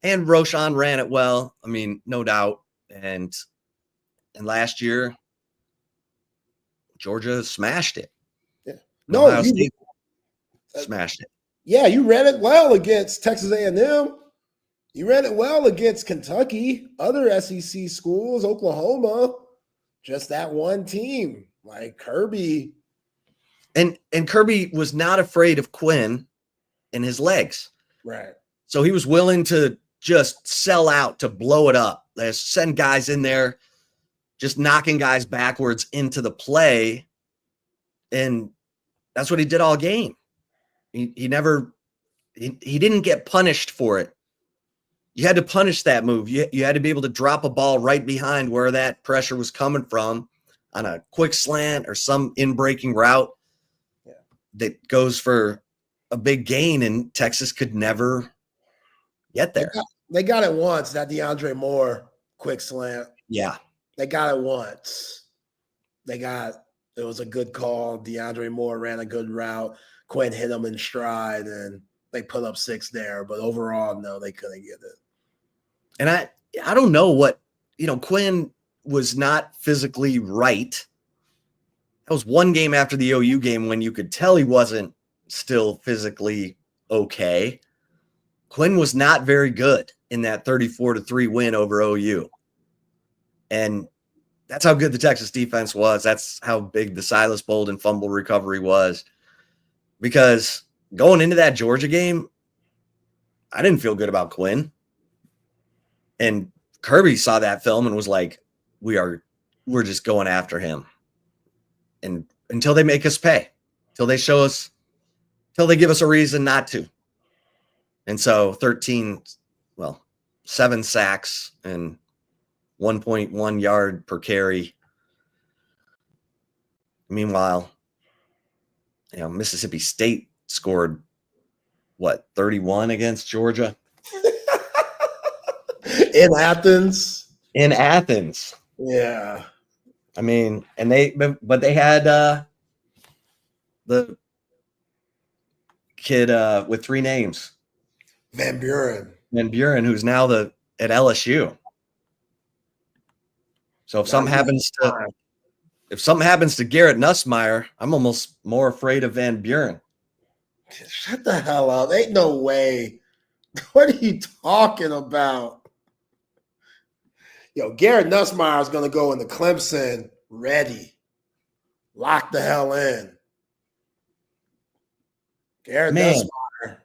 and Roshan ran it well. No doubt. And last year, Georgia smashed it. Yeah. No, you smashed it. Yeah, you ran it well against Texas A&M. You ran it well against Kentucky, other SEC schools, Oklahoma. Just that one team, like Kirby. And Kirby was not afraid of Quinn and his legs. Right. So he was willing to just sell out to blow it up. Let's send guys in there, just knocking guys backwards into the play. And that's what he did all game. He didn't get punished for it. You had to punish that move. You had to be able to drop a ball right behind where that pressure was coming from on a quick slant or some in-breaking route that goes for a big gain, and Texas could never get there. They got it once, that DeAndre Moore quick slant. Yeah. They got it once. It was a good call. DeAndre Moore ran a good route. Quinn hit him in stride, and they put up 6 there. But overall, no, they couldn't get it. And I don't know what, Quinn was not physically right. That was one game after the OU game when you could tell he wasn't still physically okay. Quinn was not very good in that 34-3 win over OU. And that's how good the Texas defense was. That's how big the Silas Bolden fumble recovery was. Because going into that Georgia game, I didn't feel good about Quinn. And Kirby saw that film and was like, we're just going after him. And until they make us pay, till they give us a reason not to. And so 7 sacks and 1.1 yard per carry. Meanwhile, Mississippi State scored 31 against Georgia in Athens. Yeah. And they had the kid with 3 names. Van Buren, who's now at LSU. So if something happens to Garrett Nussmeier, I'm almost more afraid of Van Buren. Shut the hell up. Ain't no way. What are you talking about? Garrett Nussmeier is going to go into Clemson ready. Lock the hell in. Garrett Man. Nussmeier,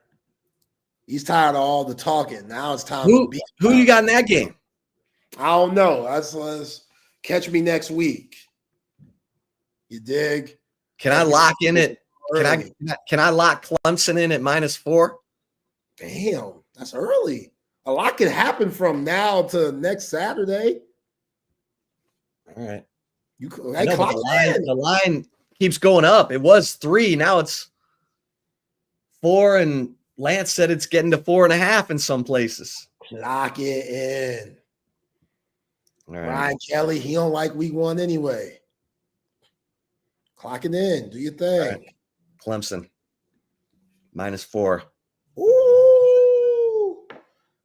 he's tired of all the talking. Now it's time to Who beat. you got in that game? I don't know. Let's catch me next week. You dig? Can I lock in it? Can I lock Clemson in at -4? Damn, that's early. A lot could happen from now to next Saturday. All right. Hey, No, but the line keeps going up. It was 3. Now it's 4. And Lance said it's getting to 4.5 in some places. Lock it in. All right. Ryan Kelly, he don't like week 1 anyway. Clock it in. Do your thing. Right. Clemson -4. Ooh.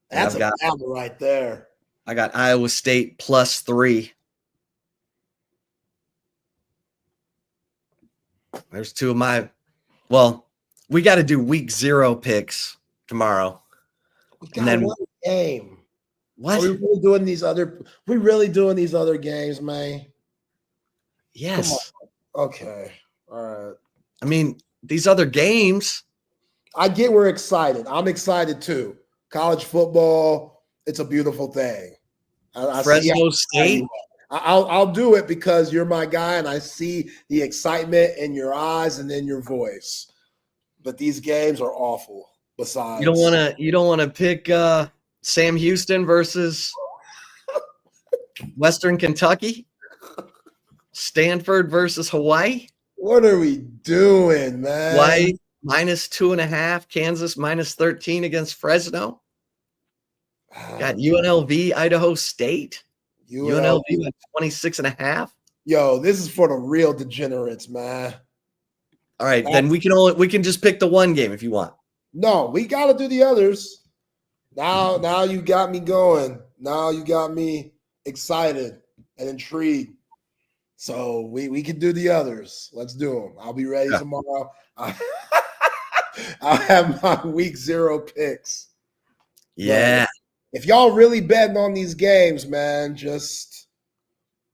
That's a got- battle right there. I got Iowa State +3. There's 2 of my. Well, we got to do week 0 picks tomorrow. We got And then- one game. What? Are we really doing these other? We really doing these other games, man? Yes. Okay. All right. I mean, these other games. I get we're excited. I'm excited too. College football, it's a beautiful thing. I see Fresno State. I'll do it because you're my guy and I see the excitement in your eyes and in your voice. But these games are awful. Besides, You don't want to pick Sam Houston versus Western Kentucky, Stanford versus Hawaii. what are we doing, man? Hawaii -2.5, Kansas -13 against Fresno. Got UNLV, Idaho State. UNLV went 26.5. Yo, this is for the real degenerates, man. All right, then we can just pick the one game if you want. No, we got to do the others. Now you got me going. Now you got me excited and intrigued. So we can do the others. Let's do them. I'll be ready tomorrow. I'll have my week 0 picks. Yeah. But if y'all really betting on these games, man, just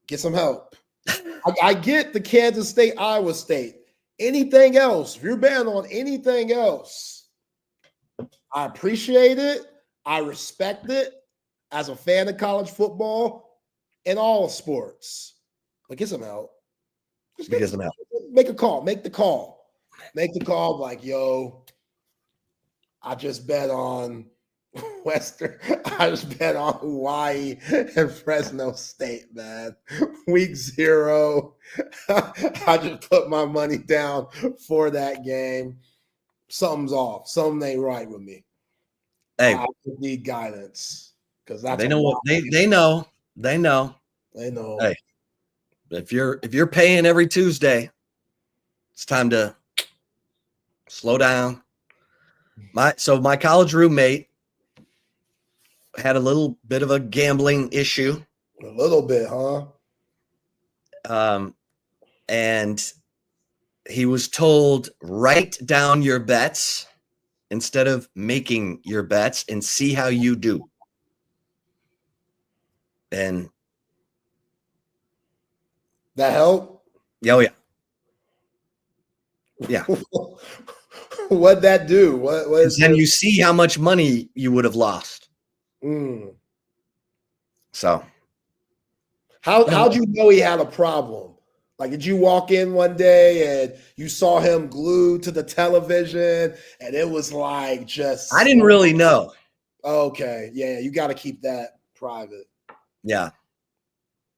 get some help. I get the Kansas State, Iowa State. Anything else, if you're betting on anything else, I appreciate it. I respect it as a fan of college football and all sports. But get some help. Just Get some help. Make a call. Make the call. Make the call like, yo, I just bet on Western. I just bet on Hawaii and Fresno State, man. Week 0. I just put my money down for that game. Something's off. Something ain't right with me. Hey, I need guidance because that's they know what they know. They know. They know. Hey, if you're paying every Tuesday, it's time to slow down. My college roommate had a little bit of a gambling issue. A little bit, huh? And he was told, write down your bets instead of making your bets and see how you do. And That help? oh yeah. Yeah. What'd that do? What is Then you see how much money you would have lost. So How'd you know he had a problem? Like, did you walk in one day and you saw him glued to the television and it was like just I didn't really know. Okay, yeah, you got to keep that private. Yeah.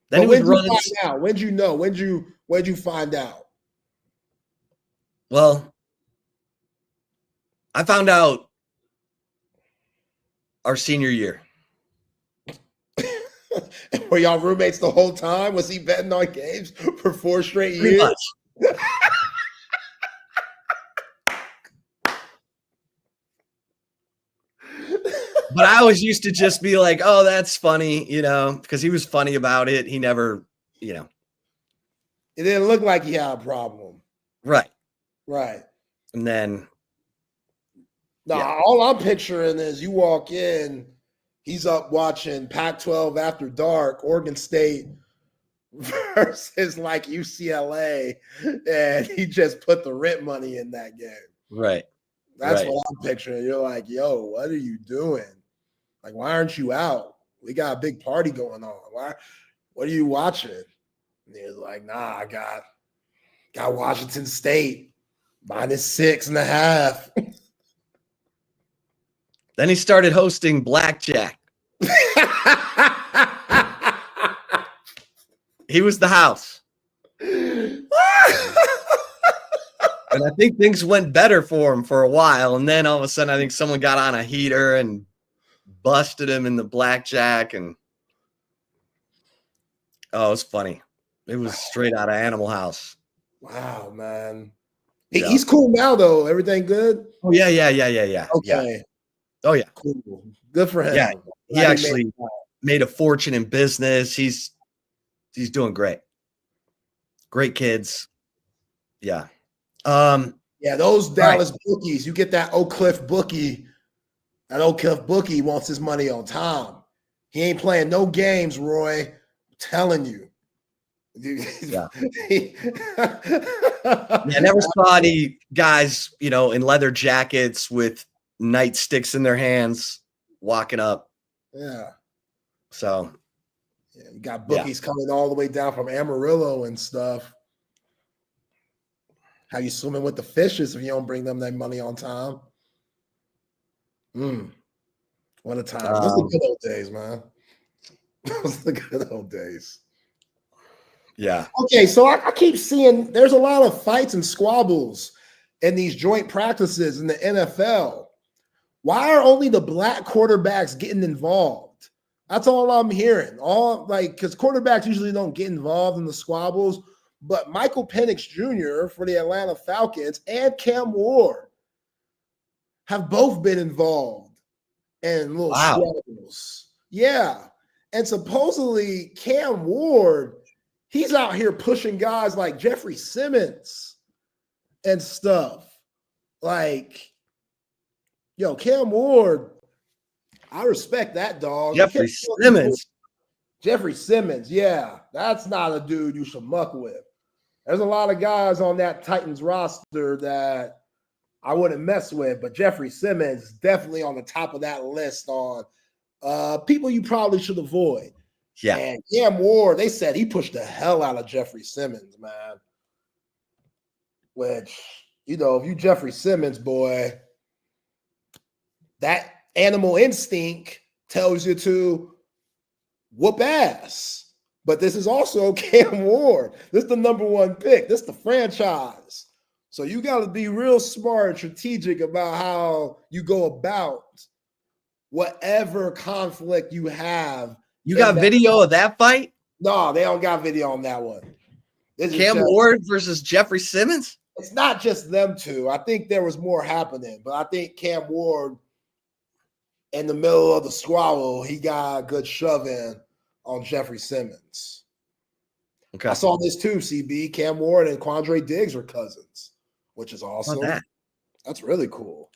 Then But he was when'd you running. find out? When'd you know? When'd you find out? Well, I found out our senior year. Were y'all roommates the whole time? Was he betting on games for 4 straight Pretty years? much. But I always used to just be like, oh, that's funny, because he was funny about it. He never, It didn't look like he had a problem. right. Right. And then, No, Yeah. all I'm picturing is you walk in, he's up watching Pac-12 After Dark, Oregon State versus like UCLA, and he just put the rent money in that game. right. That's Right. what I'm picturing. You're like, yo, what are you doing? Like, why aren't you out? We got a big party going on. What are you watching? And he was like, nah, I got Washington State -6.5. Then he started hosting blackjack. He was the house. And I think things went better for him for a while. And then all of a sudden, I think someone got on a heater and busted him in the blackjack. And oh, it was funny. It was straight out of Animal House. Wow, man. Yeah. He's cool now, though. Everything good? Oh, yeah. Okay. Yeah. Oh, yeah. Cool. Good for him. Yeah. He Glad actually made a fortune in business. He's doing great. Great kids. Yeah. Yeah, those Dallas bookies, you get that Oak Cliff bookie. That Oak Cliff bookie wants his money on time. He ain't playing no games, Roy. I'm telling you. Yeah. I never saw any guys, in leather jackets with nightsticks in their hands walking up. Yeah. So Yeah, you got bookies coming all the way down from Amarillo and stuff. How you swimming with the fishes if you don't bring them that money on time? What a time. Those are the good old days, man. Those are the good old days. yeah. Okay, so I keep seeing there's a lot of fights and squabbles in these joint practices in the NFL. Why are only the black quarterbacks getting involved? That's all I'm hearing. Because quarterbacks usually don't get involved in the squabbles, but Michael Penix Jr. for the Atlanta Falcons and Cam Ward have both been involved in little squabbles. Yeah. And supposedly Cam Ward, he's out here pushing guys like Jeffrey Simmons and stuff. Like, yo, Cam Ward, I respect that dog. Jeffrey Simmons. Yeah. That's not a dude you should muck with. There's a lot of guys on that Titans roster that I wouldn't mess with, but Jeffrey Simmons is definitely on the top of that list on people you probably should avoid. Yeah. And Cam Ward, they said he pushed the hell out of Jeffrey Simmons, man. Which, if you Jeffrey Simmons, boy, that animal instinct tells you to whoop ass. But this is also Cam Ward. This is the number one pick. This is the franchise. So you got to be real smart and strategic about how you go about whatever conflict you have. You got video of that fight? No, they don't got video on that one. Cam Ward versus Jeffrey Simmons? It's not just them two. I think there was more happening, but I think Cam Ward, in the middle of the squabble, he got a good shove in on Jeffrey Simmons. Okay. I saw this too, CB. Cam Ward and Quandre Diggs are cousins, which is awesome. That's really cool.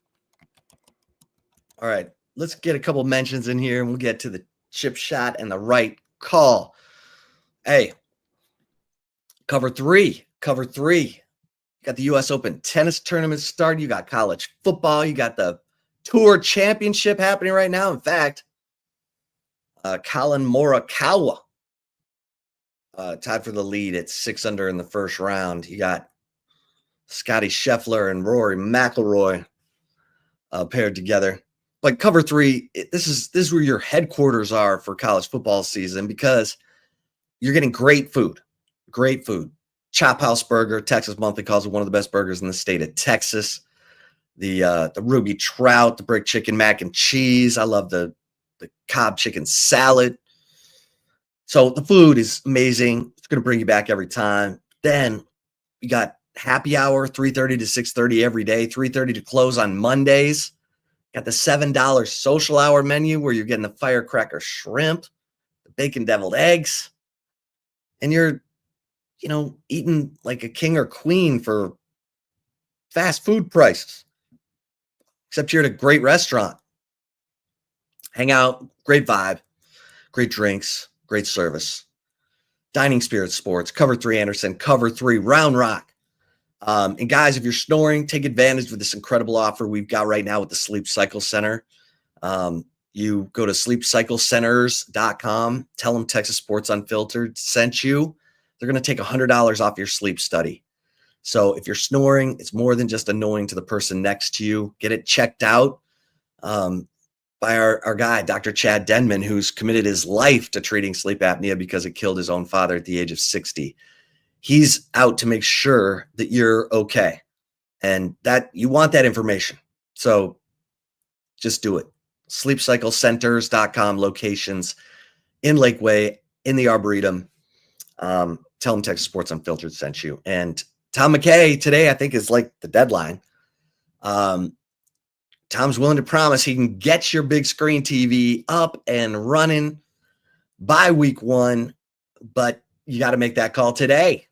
All right. Let's get a couple mentions in here and we'll get to the chip shot and the right call. Hey, cover three. You got the U.S. Open tennis tournament starting. You got college football. You got the Tour Championship happening right now. In fact, Colin Morikawa tied for the lead at 6 under in the first round. You got Scotty Scheffler and Rory McIlroy paired together. But cover three, this is where your headquarters are for college football season because you're getting great food. Chop House Burger, Texas Monthly calls it one of the best burgers in the state of Texas. The Ruby Trout, the brick chicken mac and cheese. I love the Cobb chicken salad. So the food is amazing. It's going to bring you back every time. Then you got happy hour, 3:30 to 6:30 every day, 3:30 to close on Mondays. Got the $7 social hour menu where you're getting the firecracker shrimp, the bacon deviled eggs, and you're, eating like a king or queen for fast food prices. Except you're at a great restaurant. Hang out, great vibe, great drinks, great service. Dining Spirit Sports, Cover 3 Anderson, Cover 3 Round Rock, And guys, if you're snoring, take advantage of this incredible offer we've got right now with the Sleep Cycle Center. You go to sleepcyclecenters.com, tell them Texas Sports Unfiltered sent you. They're going to take $100 off your sleep study. So if you're snoring, it's more than just annoying to the person next to you. Get it checked out by our guy, Dr. Chad Denman, who's committed his life to treating sleep apnea because it killed his own father at the age of 60. He's out to make sure that you're okay, and that you want that information. So just do it. sleepcyclecenters.com, locations in Lakeway, in the Arboretum. Tell them Texas Sports Unfiltered sent you. And Tom McKay today, I think, is like the deadline. Tom's willing to promise he can get your big screen TV up and running by week 1, but you got to make that call today.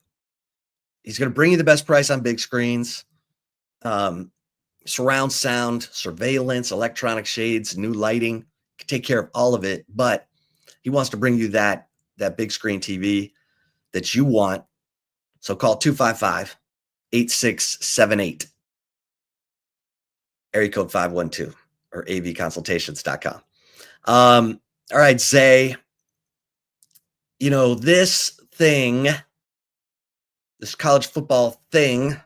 He's going to bring you the best price on big screens, surround sound, surveillance, electronic shades, new lighting. Take care of all of it, but he wants to bring you that big screen TV that you want. So call 255-8678, area code 512, or avconsultations.com. All right, Zay, this thing, this college football thing,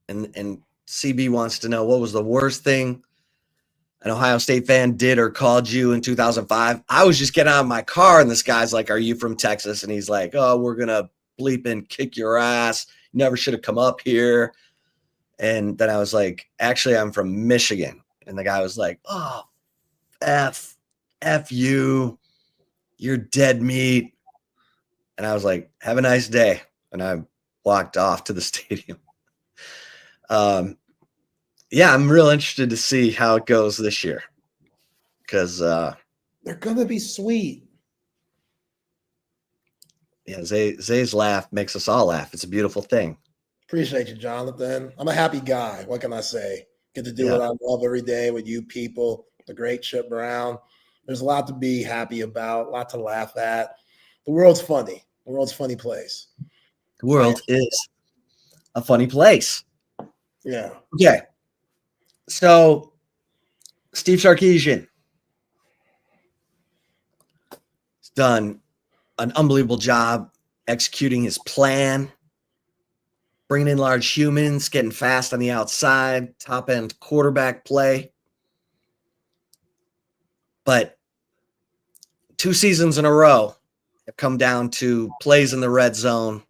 and CB wants to know, what was the worst thing an Ohio State fan did or called you in 2005? I was just getting out of my car, and this guy's like, "Are you from Texas?" And he's like, "Oh, we're going to bleep and kick your ass. You never should have come up here." And then I was like, "Actually, I'm from Michigan." And the guy was like, "Oh, F you. You're dead meat." And I was like, "Have a nice day." And I walked off to the stadium. Yeah, I'm real interested to see how it goes this year, because they're gonna be sweet. Yeah, Zay's laugh makes us all laugh. It's a beautiful thing. Appreciate you, Jonathan. I'm a happy guy. What can I say? Get to do what I love every day with you people. The great Chip Brown. There's a lot to be happy about, a lot to laugh at. The world's funny. The world's a funny place. The world is a funny place. Yeah. Okay. So, Steve Sarkisian has done an unbelievable job executing his plan, bringing in large humans, getting fast on the outside, top-end quarterback play. But 2 seasons in a row have come down to plays in the red zone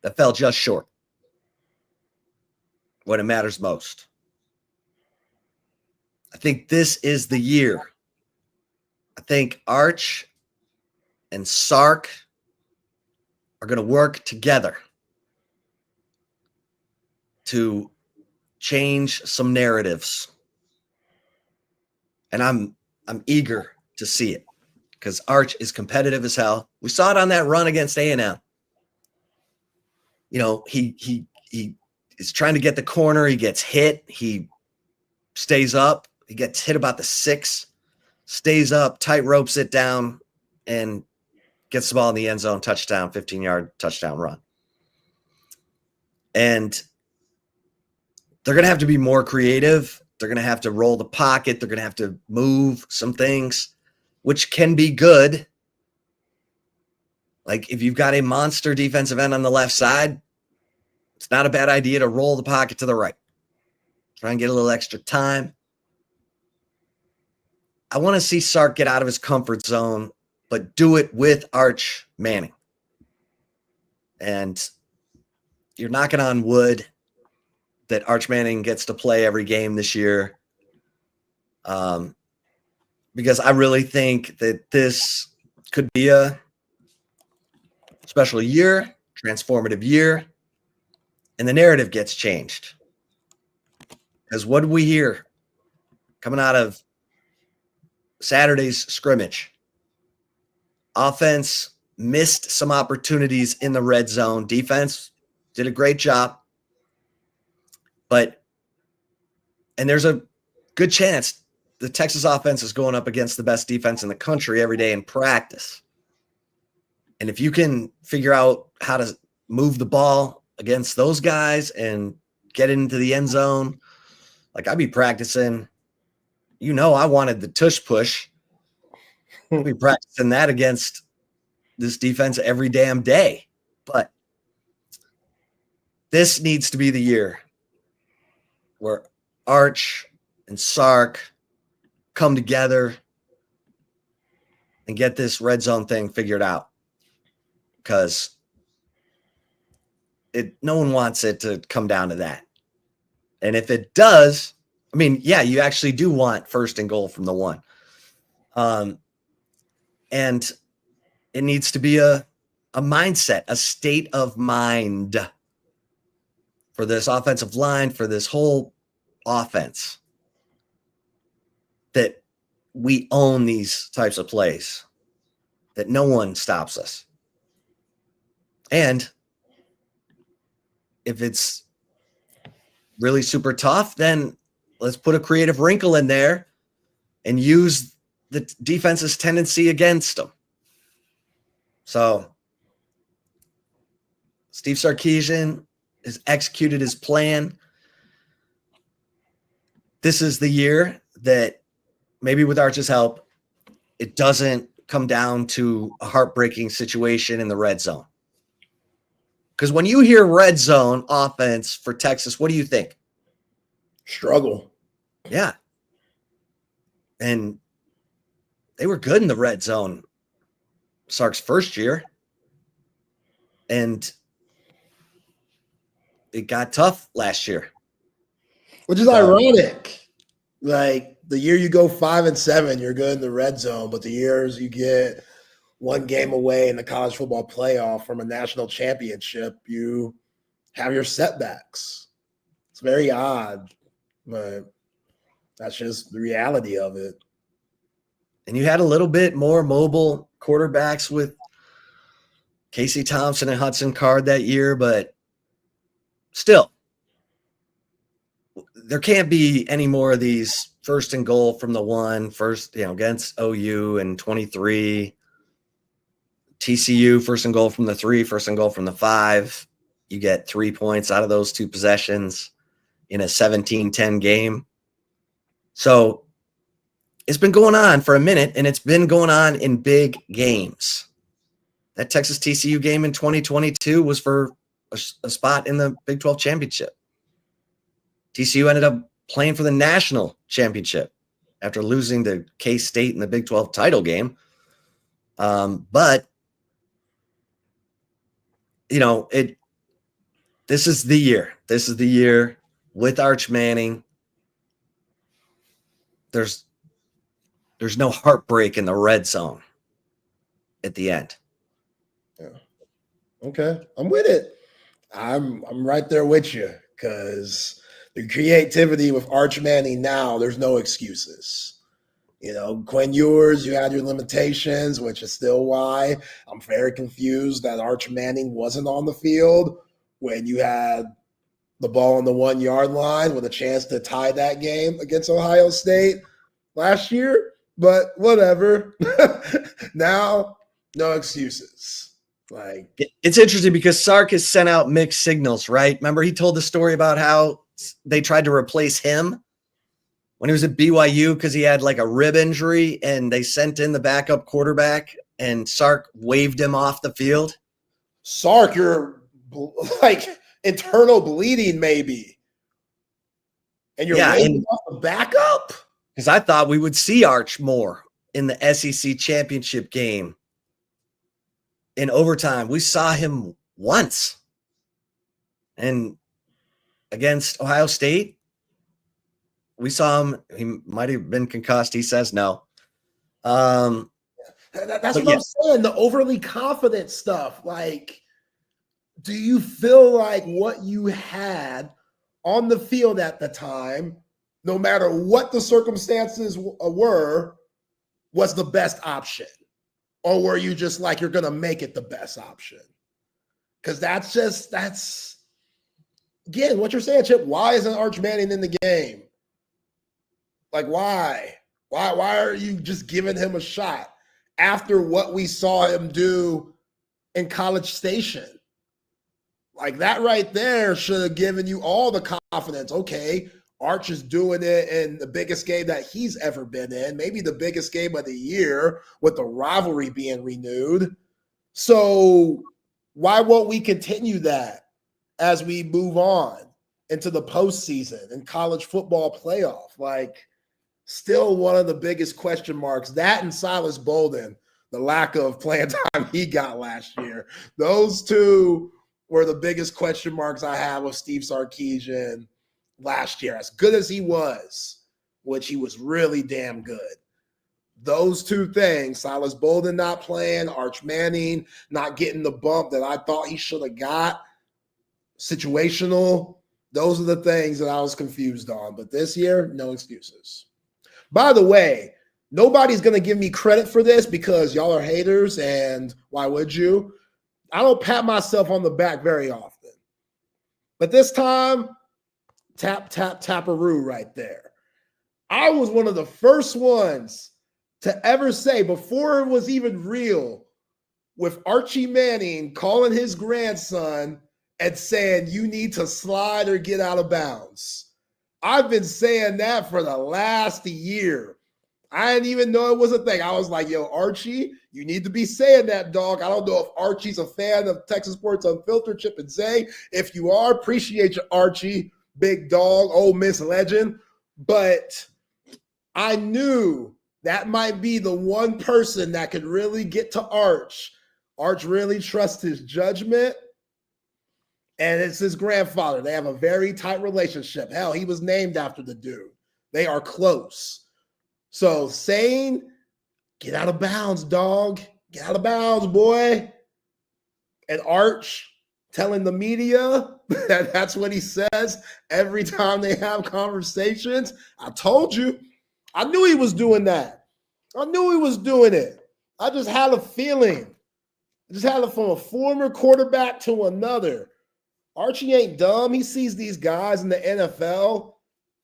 that fell just short when it matters most. I think this is the year. I think Arch and Sark are going to work together to change some narratives. And I'm eager to see it, because Arch is competitive as hell. We saw it on that run against A&M. He is trying to get the corner. He gets hit. He stays up. He gets hit about the 6, stays up, tight ropes it down, and gets the ball in the end zone, touchdown, 15-yard touchdown run. And they're going to have to be more creative. They're going to have to roll the pocket. They're going to have to move some things, which can be good. Like if you've got a monster defensive end on the left side, it's not a bad idea to roll the pocket to the right. Try and get a little extra time. I want to see Sark get out of his comfort zone, but do it with Arch Manning. And you're knocking on wood that Arch Manning gets to play every game this year. Because I really think that this could be a special year, transformative year, and the narrative gets changed. Because what did we hear coming out of Saturday's scrimmage? Offense missed some opportunities in the red zone. Defense did a great job. And there's a good chance the Texas offense is going up against the best defense in the country every day in practice. And if you can figure out how to move the ball against those guys and get into the end zone. Like, I'd be practicing, I wanted the tush push. I'd be practicing that against this defense every damn day. But this needs to be the year where Arch and Sark come together and get this red zone thing figured out. Because no one wants it to come down to that. And if it does, I mean, yeah, you actually do want first and goal from the 1. And it needs to be a mindset, a state of mind for this offensive line, for this whole offense, that we own these types of plays, that no one stops us. And if it's really super tough, then let's put a creative wrinkle in there and use the defense's tendency against them. So Steve Sarkisian has executed his plan. This is the year that, maybe with Arch's help, it doesn't come down to a heartbreaking situation in the red zone. Because when you hear red zone offense for Texas, what do you think? Struggle. Yeah. And they were good in the red zone Sark's first year. And it got tough last year. Which is ironic. Like, the year you go 5-7, you're good in the red zone, but the years you get one game away in the college football playoff from a national championship, you have your setbacks. It's very odd, but that's just the reality of it. And you had a little bit more mobile quarterbacks with Casey Thompson and Hudson Card that year, but still, there can't be any more of these first and goal from the 1, against OU and 23. TCU, first and goal from the 3, first and goal from the 5. You get 3 points out of those 2 possessions in a 17-10 game. So it's been going on for a minute, and it's been going on in big games. That Texas TCU game in 2022 was for a spot in the Big 12 championship. TCU ended up playing for the national championship after losing to K-State in the Big 12 title game. But this is the year. This is the year with Arch Manning. There's no heartbreak in the red zone at the end. Yeah. Okay. I'm with it. I'm right there with you, because the creativity with Arch Manning now, there's no excuses. Quinn Ewers, you had your limitations, which is still why I'm very confused that Arch Manning wasn't on the field when you had the ball on the 1-yard line with a chance to tie that game against Ohio State last year. But whatever. Now, no excuses. Like, it's interesting because Sark has sent out mixed signals, right? Remember, he told the story about how they tried to replace him when he was at BYU because he had like a rib injury, and they sent in the backup quarterback, and Sark waved him off the field. Sark, you're like internal bleeding maybe, and you're waving off the backup? Because I thought we would see Arch more in the SEC championship game. In overtime, we saw him once. And against Ohio State, we saw him. He might have been concussed. He says no. That's what I'm saying. The overly confident stuff. Like, do you feel like what you had on the field at the time, no matter what the circumstances were, was the best option? Or were you just like, you're going to make it the best option? Because that's again, what you're saying, Chip. Why isn't Arch Manning in the game? Like, why? Why are you just giving him a shot after what we saw him do in College Station? Like that right there should have given you all the confidence. Okay, Arch is doing it in the biggest game that he's ever been in, maybe the biggest game of the year with the rivalry being renewed. So why won't we continue that as we move on into the postseason and college football playoff? Like, still one of the biggest question marks. That and Silas Bolden, the lack of playing time he got last year. Those two were the biggest question marks I have with Steve Sarkisian last year. As good as he was, which he was really damn good. Those two things, Silas Bolden not playing, Arch Manning not getting the bump that I thought he should have got, situational, those are the things that I was confused on. But this year, no excuses. By the way, nobody's going to give me credit for this because y'all are haters, and why would you? I don't pat myself on the back very often. But this time, taparoo right there. I was one of the first ones to ever say, before it was even real, with Archie Manning calling his grandson and saying, you need to slide or get out of bounds. I've been saying that for the last year. I didn't even know it was a thing. I was like, yo, Archie, you need to be saying that, dog. I don't know if Archie's a fan of Texas Sports Unfiltered, Chip and Zay. If you are, appreciate you, Archie, big dog, Ole Miss legend. But I knew that might be the one person that could really get to Arch. Arch really trusts his judgment. And it's his grandfather. They have a very tight relationship. Hell, he was named after the dude. They are close. So saying, get out of bounds, dog. Get out of bounds, boy. And Arch telling the media that that's what he says every time they have conversations. I told you. I knew he was doing that. I knew he was doing it. I just had a feeling. I just had it from a former quarterback to another. Archie ain't dumb. He sees these guys in the NFL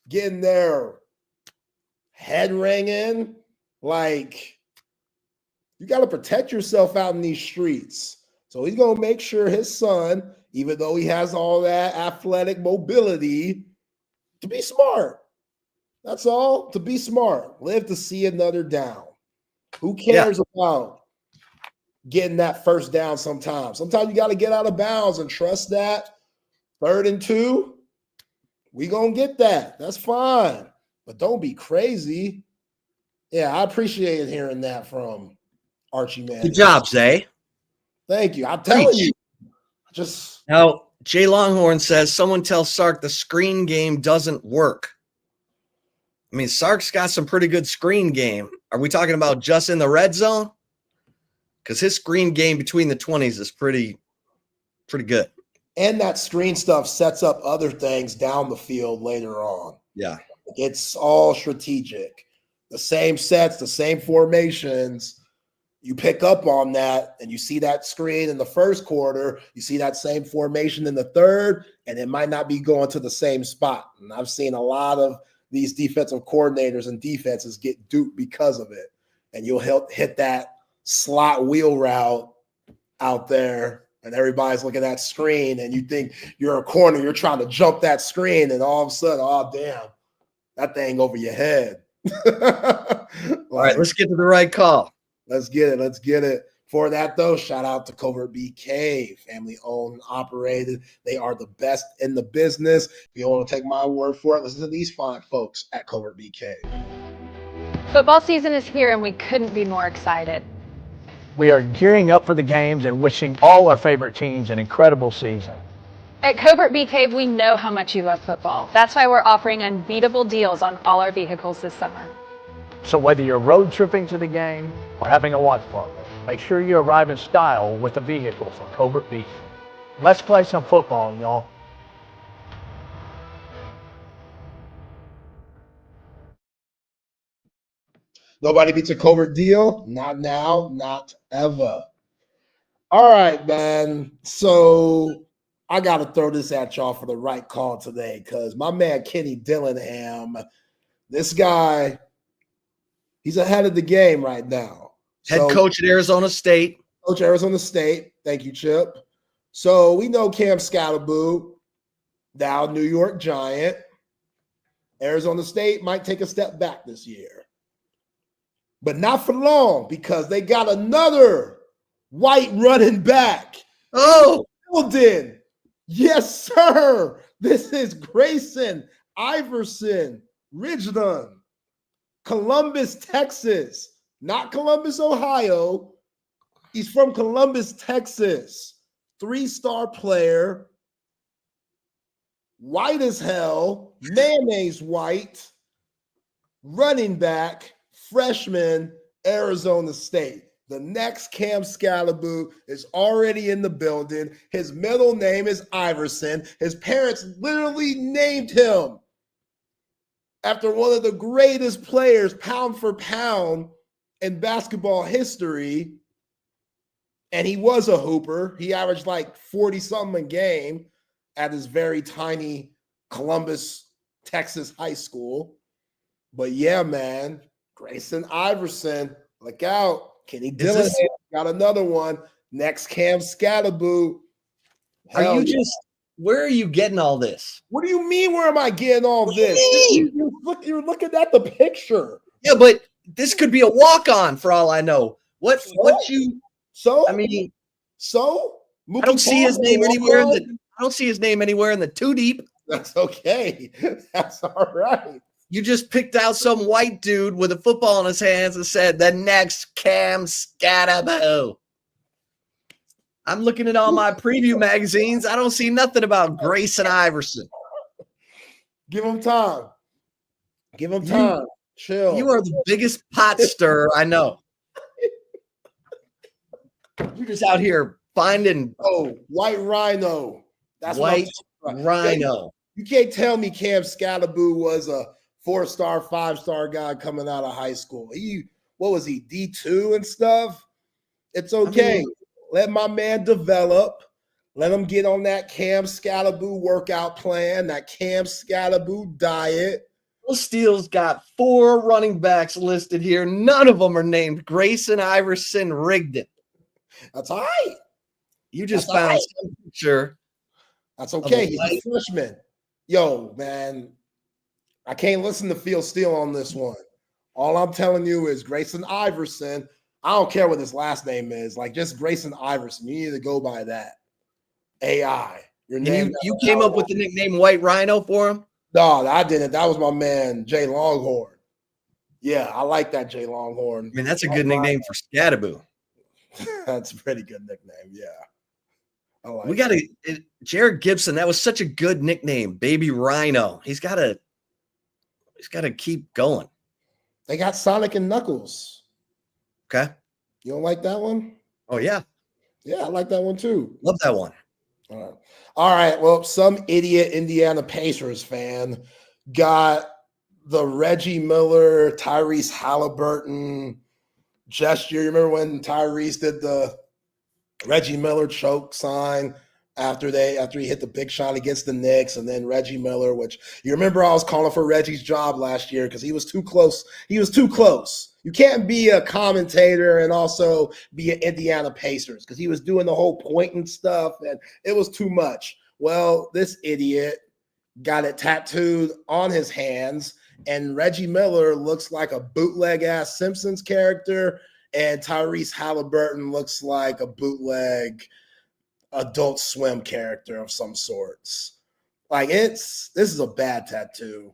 getting their head ringing. Like, you got to protect yourself out in these streets. So he's going to make sure his son, even though he has all that athletic mobility, to be smart. That's all. To be smart. Live to see another down. Who cares about getting that first down sometimes? Sometimes you got to get out of bounds and trust that 3rd and 2, we going to get that. That's fine. But don't be crazy. Yeah, I appreciated hearing that from Archie Manning. Good job, Zay. Thank you. I'm telling you. Just now, Jay Longhorn says someone tell Sark the screen game doesn't work. I mean, Sark's got some pretty good screen game. Are we talking about just in the red zone? Because his screen game between the 20s is pretty good. And that screen stuff sets up other things down the field later on. Yeah. It's all strategic. The same sets, the same formations. You pick up on that and you see that screen in the first quarter. You see that same formation in the third, and it might not be going to the same spot. And I've seen a lot of these defensive coordinators and defenses get duped because of it. And you'll hit that slot wheel route out there, and everybody's looking at that screen, and you think you're a corner, you're trying to jump that screen, and all of a sudden, oh, damn, that thing over your head. All right, let's get to the right call. Let's get it. Let's get it. For that, though, shout out to Covert BK, family-owned and operated. They are the best in the business. If you don't want to take my word for it, listen to these fine folks at Covert BK. Football season is here, and we couldn't be more excited. We are gearing up for the games and wishing all our favorite teams an incredible season. At Covert BK, we know how much you love football. That's why we're offering unbeatable deals on all our vehicles this summer. So whether you're road tripping to the game or having a watch party, make sure you arrive in style with a vehicle from Covert BK. Let's play some football, y'all. Nobody beats a Covert deal. Not now, not ever. All right, man. So I got to throw this at y'all for the right call today because my man Kenny Dillingham, this guy, he's ahead of the game right now. Head coach at Arizona State. Coach Arizona State. Thank you, Chip. So we know Cam Scalaboo, now New York Giant. Arizona State might take a step back this year. But not for long, because they got another white running back. Oh, Building. Yes, sir. This is Grayson Iverson Ridgeland, Columbus, Texas, not Columbus, Ohio. He's from Columbus, Texas. 3-star player, white as hell, mayonnaise white, running back, freshman, Arizona State. The next Cam Scalaboo is already in the building. His middle name is Iverson. His parents literally named him after one of the greatest players, pound for pound, in basketball history. And he was a hooper. He averaged like 40-something a game at his very tiny Columbus, Texas high school. But yeah, man, Grayson Iverson, look out. Kenny Dillingham got another one. Next Cam Scalaboo. are you just, where are you getting all this? What do you mean, where am I getting all this? You're looking at the picture. Yeah, but this could be a walk-on for all I know. I mean, I I don't see his name anywhere in the two deep. That's okay. That's all right. You just picked out some white dude with a football in his hands and said, the next Cam Scalaboo. I'm looking at all my preview magazines. I don't see nothing about Grayson Iverson. Give him time. Give him time. Chill. You are the biggest pot stirrer I know. You're just out here finding white rhino. That's white what rhino. You can't tell me Cam Scalaboo was a 4-star, 5-star guy coming out of high school. What was he, D2 and stuff? It's okay. Let my man develop. Let him get on that Cam Scalaboo workout plan, that Cam Scalaboo diet. Steele's got 4 running backs listed here. None of them are named Grayson Iverson Rigdon. That's all right. You just found some picture. That's okay. He's a freshman. Yo, man, I can't listen to Phil Steele on this one. All I'm telling you is Grayson Iverson. I don't care what his last name is. Like, just Grayson Iverson. You need to go by that. AI. Your name. You came up with the nickname White Rhino for him? No, I didn't. That was my man, Jay Longhorn. Yeah, I like that, Jay Longhorn. I mean, that's a good nickname for Scalaboo. That's a pretty good nickname. Yeah. We got to Jared Gibson. That was such a good nickname, Baby Rhino. He's got to keep going. They got Sonic and Knuckles. Okay. You don't like that one? Oh yeah. Yeah, I like that one too. Love that one. All right. Well, some idiot Indiana Pacers fan got the Reggie Miller, Tyrese Halliburton gesture. You remember when Tyrese did the Reggie Miller choke sign after he hit the big shot against the Knicks, and then Reggie Miller, which you remember I was calling for Reggie's job last year because he was too close. He was too close. You can't be a commentator and also be an Indiana Pacers because he was doing the whole pointing stuff, and it was too much. Well, this idiot got it tattooed on his hands, and Reggie Miller looks like a bootleg-ass Simpsons character, and Tyrese Halliburton looks like a bootleg Adult Swim character of some sorts. Like, this is a bad tattoo.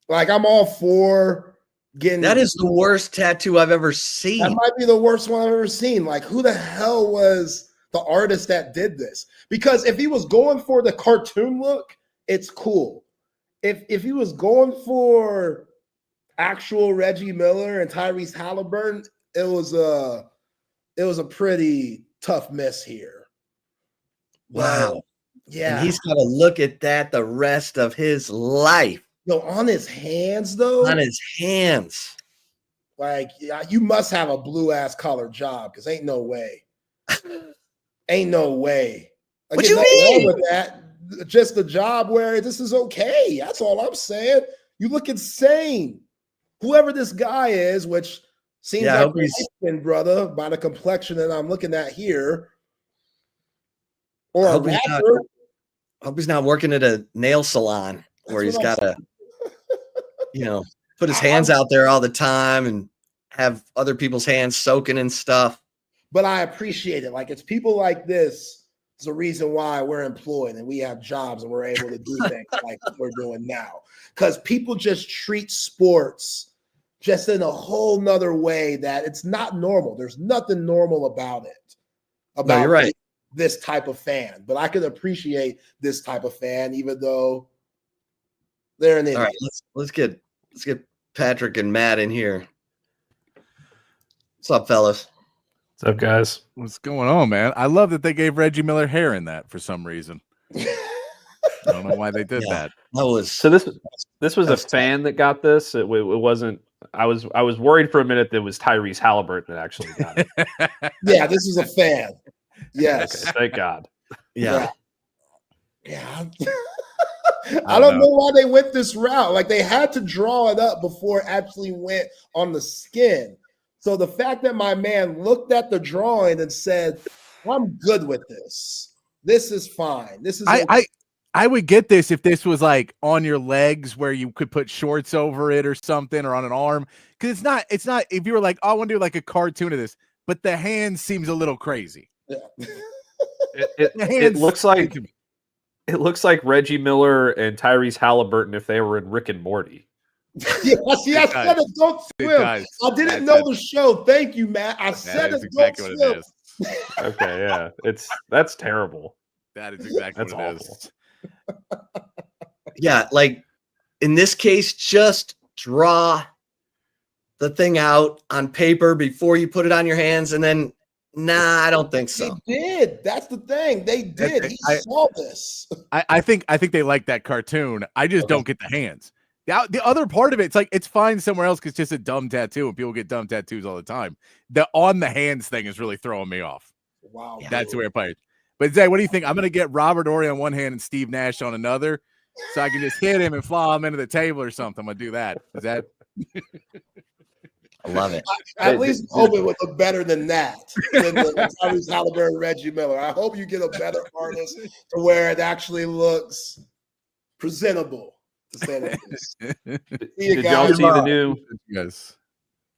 Like, I'm all for getting. That is the worst tattoo I've ever seen. That might be the worst one I've ever seen. Like, who the hell was the artist that did this? Because if he was going for the cartoon look, it's cool. If he was going for actual Reggie Miller and Tyrese Halliburton, it was a pretty tough miss here. Wow. Yeah. And he's got to look at that the rest of his life. Yo, on his hands, though. On his hands. Like, you must have a blue-ass collar job because ain't no way. Ain't no way. Like, what you mean? With that, just a job where this is okay. That's all I'm saying. You look insane. Whoever this guy is, which seems like a light-skinned brother by the complexion that I'm looking at here. Or a Hope he's not- rapper. Hope he's not working at a nail salon where That's he's what I'm got to, put his hands out there all the time and have other people's hands soaking and stuff. But I appreciate it. Like, it's people like this. It's the reason why we're employed and we have jobs and we're able to do things like we're doing now. Because people just treat sports just in a whole nother way that it's not normal. There's nothing normal about it. No, you're right. This type of fan. But I can appreciate this type of fan, even though they're an idiot. All right, let's get Patrick and Matt in here. What's up, fellas? What's up, guys? What's going on, man? I love that they gave Reggie Miller hair in that for some reason. I don't know why they did that. That was So this was a fan that got this. It wasn't. I was worried for a minute that it was Tyrese Halliburton that actually got it. Yeah, this is a fan. Yes. Okay, thank God. yeah. Yeah. I don't know why they went this route. Like, they had to draw it up before it actually went on the skin. So the fact that my man looked at the drawing and said, I'm good with this. This is fine. This is I would get this if this was like on your legs where you could put shorts over it or something, or on an arm. Because it's not if you were like, oh, I want to do like a cartoon of this, but the hand seems a little crazy. Yeah. It looks like Reggie Miller and Tyrese Halliburton if they were in Rick and Morty. Yes, I said Adult Swim. I didn't know the show. Thank you, Matt. I said Adult exactly Swim. what it is. Okay, yeah, that's terrible. That is exactly That's what it awful. is. Yeah, like in this case, just draw the thing out on paper before you put it on your hands, and then I don't think so. They did. That's the thing. They did. He saw this. I think they like that cartoon. I just don't get the hands. The other part of it, it's like it's fine somewhere else because it's just a dumb tattoo, and people get dumb tattoos all the time. The on the hands thing is really throwing me off. Wow. That's where it plays. But Zay, what do you think? I'm gonna get Robert Horry on one hand and Steve Nash on another, so I can just hit him and fly him into the table or something. I'm gonna do that. Is that? I love it. I at least hope it would look better than that. Than the Tyrese Halliburton, Reggie Miller. I hope you get a better artist to where it actually looks presentable. To say that least. Did y'all see the new? Yes.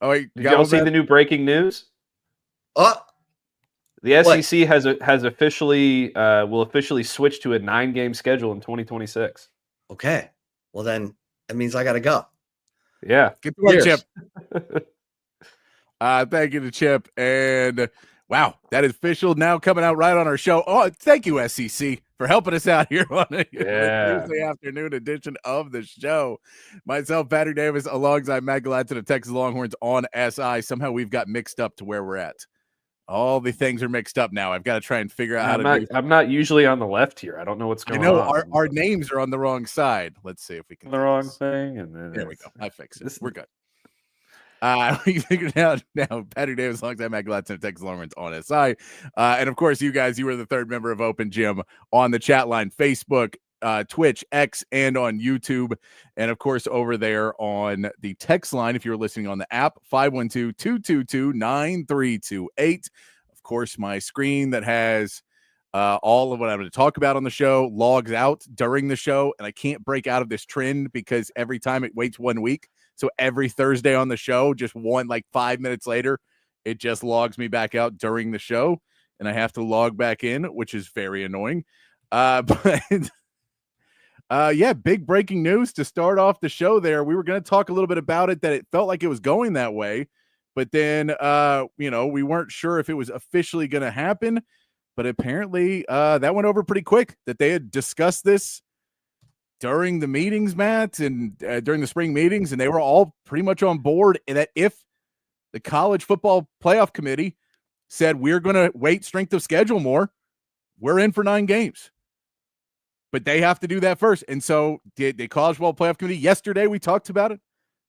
Oh wait, Did y'all see the new breaking news? The SEC has officially will officially switch to a 9-game schedule in 2026. Okay. Well, then that means I got to go. Yeah. Get to work, Chip. Thank you to Chip. And wow, that is official now coming out right on our show. Oh, thank you, SEC, for helping us out here on a Tuesday afternoon edition of the show. Myself, Patrick Davis, alongside Matt Galatzan of Texas Longhorns on SI. Somehow we've got mixed up to where we're at. All the things are mixed up now. I've got to try and figure out I'm not usually on the left here. I don't know what's going on. I know our names are on the wrong side. Let's see if we can the wrong thing. And then there we go. I fixed it. We're good. We figured it out now. Patrick Davis, alongside Matt Galatzan of Texas Longhorns on SI. And of course, you guys, you were the third member of Open Gym on the chat line, Facebook, Twitch, X, and on YouTube. And of course, over there on the text line, if you're listening on the app, 512-222-9328. Of course, my screen that has all of what I'm going to talk about on the show logs out during the show, and I can't break out of this trend because every time it waits 1 week. So every Thursday on the show, just 5 minutes later, it just logs me back out during the show, and I have to log back in, which is very annoying. Yeah, big breaking news to start off the show there. We were going to talk a little bit about it, that it felt like it was going that way, but then, we weren't sure if it was officially going to happen, but apparently that went over pretty quick, that they had discussed this during the meetings, Matt, and during the spring meetings, and they were all pretty much on board that if the college football playoff committee said we're going to weight strength of schedule more, we're in for 9 games. But they have to do that first. And so the college football playoff committee, yesterday we talked about it,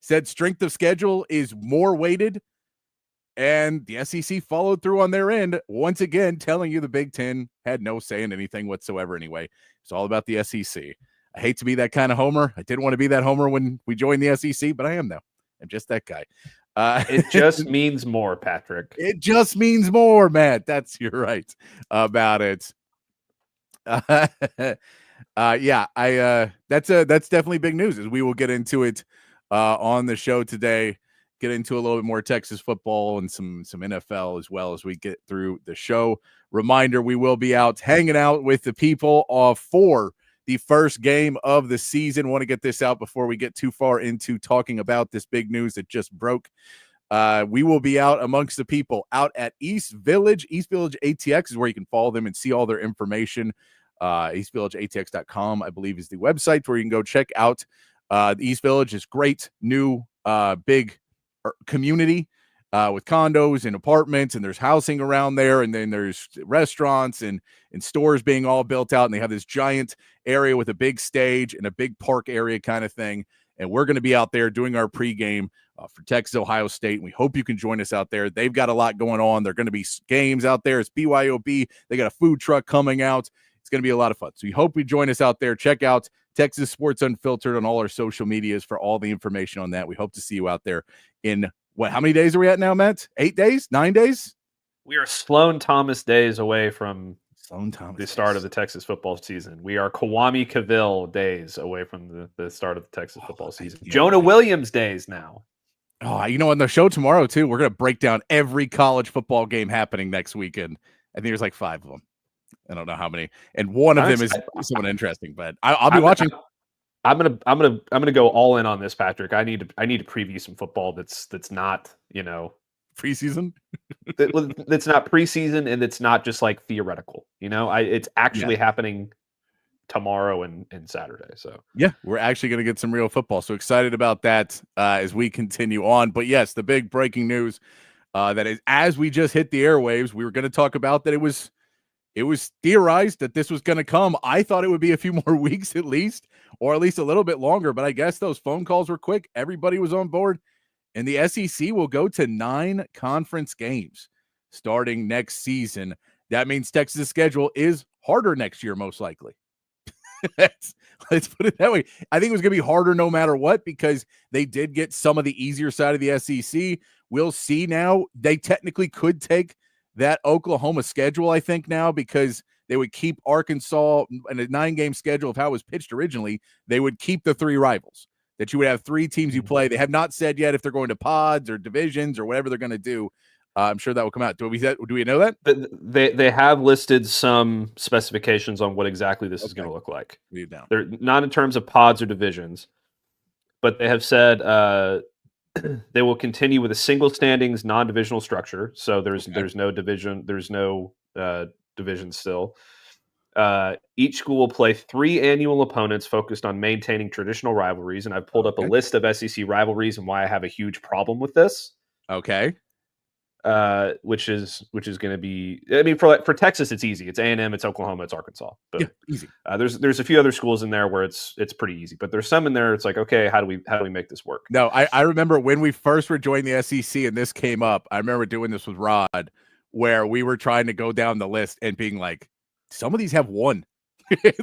said strength of schedule is more weighted, and the SEC followed through on their end, once again telling you the Big Ten had no say in anything whatsoever anyway. It's all about the SEC. I hate to be that kind of homer. I didn't want to be that homer when we joined the SEC, but I am now. I'm just that guy. It just means more, Patrick. It just means more, Matt. You're right about it. That's definitely big news, as we will get into it on the show today. Get into a little bit more Texas football and some NFL as well as we get through the show. Reminder, we will be out hanging out with the people for the first game of the season. Want to get this out before we get too far into talking about this big news that just broke. We will be out amongst the people out at East Village. East Village ATX is where you can follow them and see all their information. EastVillageATX.com, I believe, is the website where you can go check out. The East Village is great, new, big community with condos and apartments, and there's housing around there, and then there's restaurants and stores being all built out, and they have this giant area with a big stage and a big park area kind of thing. And we're going to be out there doing our pregame for Texas Ohio State, and we hope you can join us out there. They've got a lot going on. There are going to be games out there. It's BYOB. They got a food truck coming out. It's going to be a lot of fun. So we hope you join us out there. Check out Texas Sports Unfiltered on all our social medias for all the information on that. We hope to see you out there in how many days are we at now, Matt? 8 days? 9 days? We are Sloan Thomas days away from the start of the Texas football season. We are Kwame Cavill days away from the start of the Texas football season. Jonah Williams days now. Oh, on the show tomorrow, too, we're going to break down every college football game happening next weekend. I think there's like 5 of them. I don't know how many, and one of them is someone interesting. But I'll be watching. I'm gonna go all in on this, Patrick. I need to preview some football that's not preseason. That's not preseason, and it's not just like theoretical. It's actually happening tomorrow and Saturday. So yeah, we're actually going to get some real football. So excited about that as we continue on. But yes, the big breaking news that is, as we just hit the airwaves, we were going to talk about that. It was theorized that this was going to come. I thought it would be a few more weeks at least, or at least a little bit longer. But I guess those phone calls were quick. Everybody was on board. And the SEC will go to 9 conference games starting next season. That means Texas' schedule is harder next year, most likely. Let's put it that way. I think it was going to be harder no matter what, because they did get some of the easier side of the SEC. We'll see now. They technically could take that Oklahoma schedule, I think, now, because they would keep Arkansas in a 9-game schedule of how it was pitched originally. They would keep the 3 rivals, that you would have 3 teams you play. They have not said yet if they're going to pods or divisions or whatever they're going to do. I'm sure that will come out. Do we know that? They have listed some specifications on what exactly this is going to look like. They're not in terms of pods or divisions, but they have said they will continue with a single standings non-divisional structure. So there's no division. There's no division still. Each school will play 3 annual opponents focused on maintaining traditional rivalries. And I've pulled up a list of SEC rivalries and why I have a huge problem with this. Okay. Which is going to be, I mean, for Texas, it's easy. It's A&M, it's Oklahoma, it's Arkansas. But, yeah, easy. There's a few other schools in there where it's pretty easy, but there's some in there. It's like, okay, how do we make this work? No, I remember when we first were joining the SEC and this came up. I remember doing this with Rod, where we were trying to go down the list and being like, some of these have 1.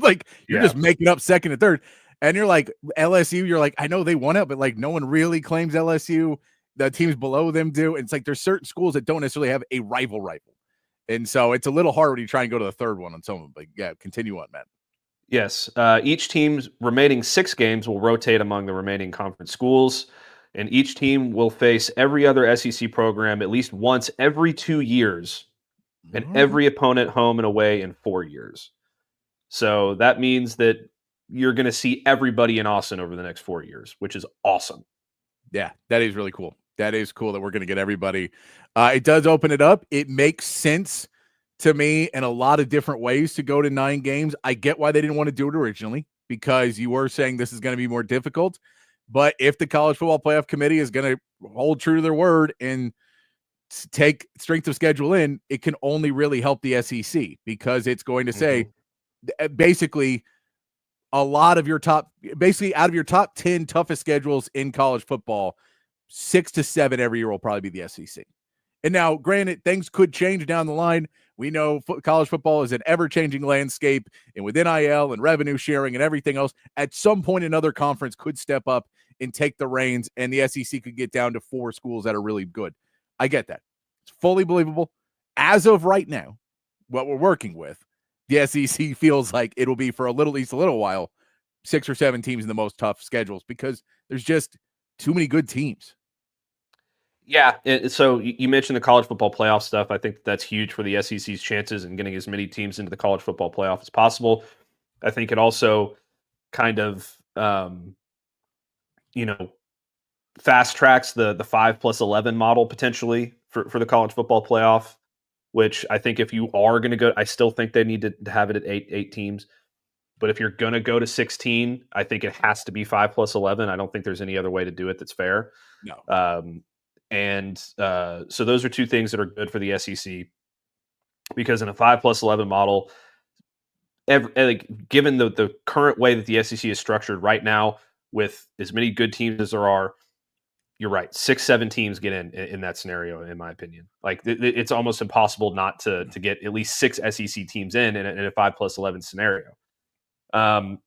Like you're just making up second and third, and you're like LSU. You're like, I know they won it, but like no one really claims LSU. The teams below them do. It's like there's certain schools that don't necessarily have a rival. And so it's a little hard when you try and go to the third one on some of them. But yeah, continue on, Matt. Yes. Each team's remaining 6 games will rotate among the remaining conference schools, and each team will face every other SEC program at least once every 2 years, and every opponent home and away in 4 years. So that means that you're going to see everybody in Austin over the next 4 years, which is awesome. Yeah, that is really cool. That is cool that we're going to get everybody. It does open it up. It makes sense to me in a lot of different ways to go to 9 games. I get why they didn't want to do it originally, because you were saying this is going to be more difficult. But if the College Football Playoff Committee is going to hold true to their word and take strength of schedule in, it can only really help the SEC, because it's going to say basically a lot of your out of your top 10 toughest schedules in college football, 6 to 7 every year will probably be the SEC. And now, granted, things could change down the line. We know college football is an ever-changing landscape, and with NIL and revenue sharing and everything else, at some point another conference could step up and take the reins, and the SEC could get down to 4 schools that are really good. I get that. It's fully believable. As of right now, what we're working with, the SEC feels like it'll be for at least a little while, 6 or 7 teams in the most tough schedules because there's just too many good teams. Yeah. So you mentioned the college football playoff stuff. I think that's huge for the SEC's chances and getting as many teams into the college football playoff as possible. I think it also kind of, fast tracks the 5+11 model potentially for the college football playoff, which I think if you are going to go, I still think they need to have it at eight teams. But if you're going to go to 16, I think it has to be 5+11. I don't think there's any other way to do it that's fair. No. So those are two things that are good for the SEC, because in a 5+11 model, given the current way that the SEC is structured right now, with as many good teams as there are, you're right. 6-7 teams get in that scenario, in my opinion. Like it's almost impossible not to get at least 6 SEC teams in a 5+11 scenario. The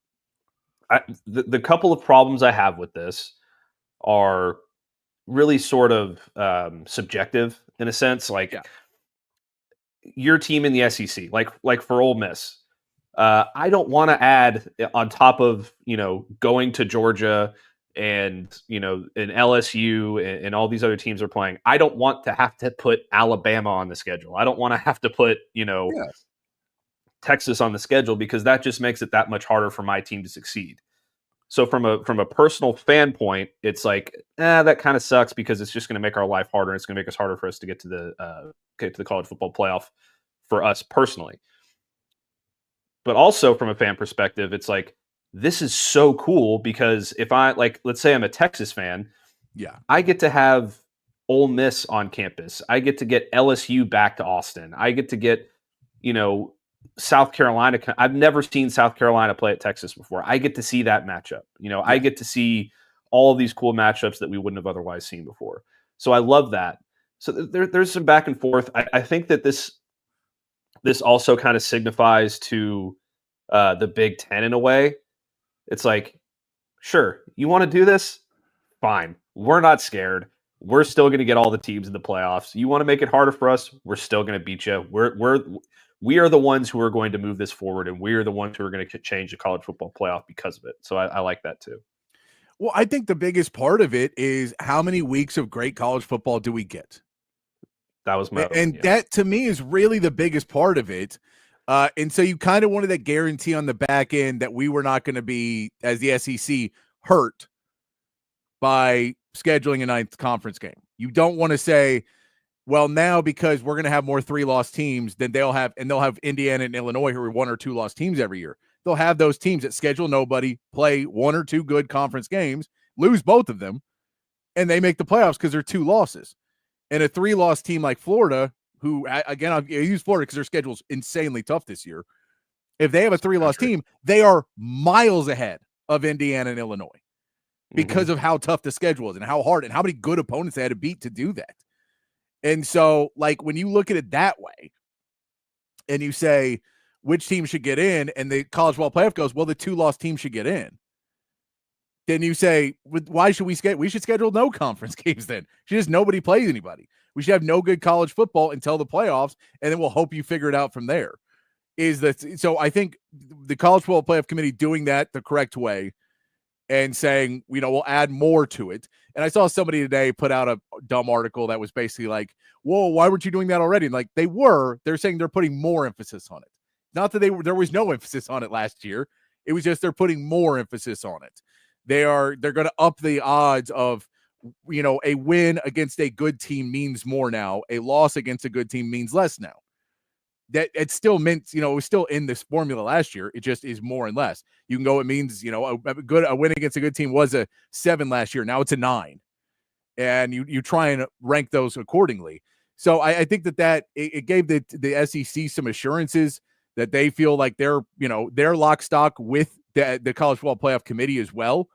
couple of problems I have with this are really sort of subjective in a sense. Like your team in the SEC, like for Ole Miss, I don't want to add on top of going to Georgia and and LSU and all these other teams are playing. I don't want to have to put Alabama on the schedule. I don't want to have to put Texas on the schedule, because that just makes it that much harder for my team to succeed. So from a personal fan point, it's like, that kind of sucks, because it's just going to make our life harder. And it's going to make us harder for us to get to the college football playoff for us personally. But also from a fan perspective, it's like, this is so cool, because if let's say I'm a Texas fan, I get to have Ole Miss on campus. I get to get LSU back to Austin. I get to get, South Carolina. I've never seen South Carolina play at Texas before. I get to see that matchup. I get to see all of these cool matchups that we wouldn't have otherwise seen before. So I love that. So there's some back and forth. I think that this also kind of signifies to the Big Ten in a way. It's like, sure, you want to do this? Fine. We're not scared. We're still going to get all the teams in the playoffs. You want to make it harder for us? We're still going to beat you. We are the ones who are going to move this forward, and we are the ones who are going to change the college football playoff because of it. So I like that too. Well, I think the biggest part of it is how many weeks of great college football do we get? That was my that to me is really the biggest part of it. And so you kind of wanted that guarantee on the back end that we were not going to be, as the SEC, hurt by scheduling a 9th conference game. You don't want to say, well, now because we're going to have more 3-loss teams than they'll have Indiana and Illinois, who are 1 or 2-loss teams every year. They'll have those teams that schedule nobody, play 1 or 2 good conference games, lose both of them, and they make the playoffs because they're 2 losses. And a 3-loss team like Florida, who, again, I use Florida because their schedule's insanely tough this year. If they have a 3-loss team, they are miles ahead of Indiana and Illinois because of how tough the schedule is and how hard and how many good opponents they had to beat to do that. And so, when you look at it that way and you say which team should get in, and the college football playoff goes, well, the 2-loss team should get in. Then you say, why should we schedule? We should schedule no conference games then. Just nobody plays anybody. We should have no good college football until the playoffs, and then we'll hope you figure it out from there. So I think the college football playoff committee doing that the correct way and saying, we'll add more to it. And I saw somebody today put out a dumb article that was basically like, whoa, why weren't you doing that already? And they're saying they're putting more emphasis on it. Not that there was no emphasis on it last year. It was just they're putting more emphasis on it. They're going to up the odds of, a win against a good team means more now. A loss against a good team means less now. That it still meant, it was still in this formula last year. It just is more and less. You can go, it means, a win against a good team was a 7 last year. Now it's a 9. And you try and rank those accordingly. So I think that it gave the SEC some assurances that they feel like they're lock stock with the college football playoff committee as well,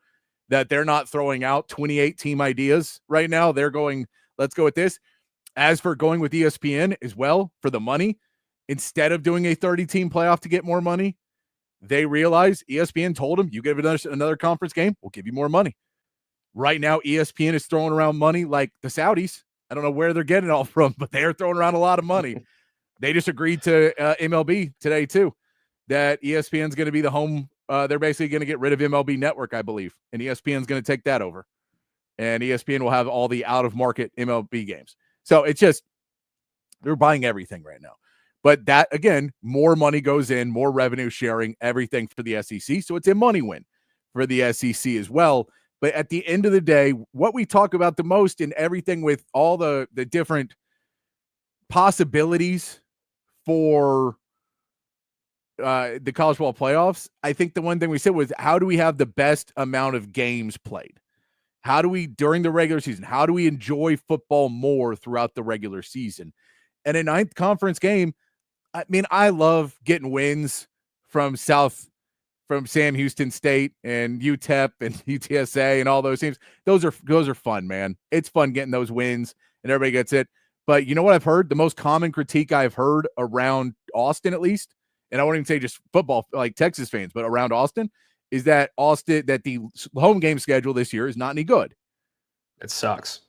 that they're not throwing out 28 team ideas right now. They're going, let's go with this. As for going with ESPN as well for the money, instead of doing a 30-team playoff to get more money, they realize ESPN told them, you give another conference game, we'll give you more money. Right now, ESPN is throwing around money like the Saudis. I don't know where they're getting it all from, but they are throwing around a lot of money. They just agreed to MLB today too. that ESPN's going to be the home. They're basically going to get rid of MLB Network, I believe, and ESPN's going to take that over. And ESPN will have all the out-of-market MLB games. So it's just, they're buying everything right now. But that, again, more money goes in, more revenue sharing, everything for the SEC. So it's a money win for the SEC as well. But at the end of the day, what we talk about the most in everything with all the different possibilities for the college football playoffs, I think the one thing we said was, how do we have the best amount of games played? How do we, during the regular season, how do we enjoy football more throughout the regular season? And a ninth conference game, I mean, I love getting wins from Sam Houston State and UTEP and UTSA and all those teams. Those are fun, man. It's fun getting those wins and everybody gets it. But you know what I've heard? The most common critique I've heard around Austin, at least, and I won't even say just football, like Texas fans, but around Austin, is that the home game schedule this year is not any good. It sucks.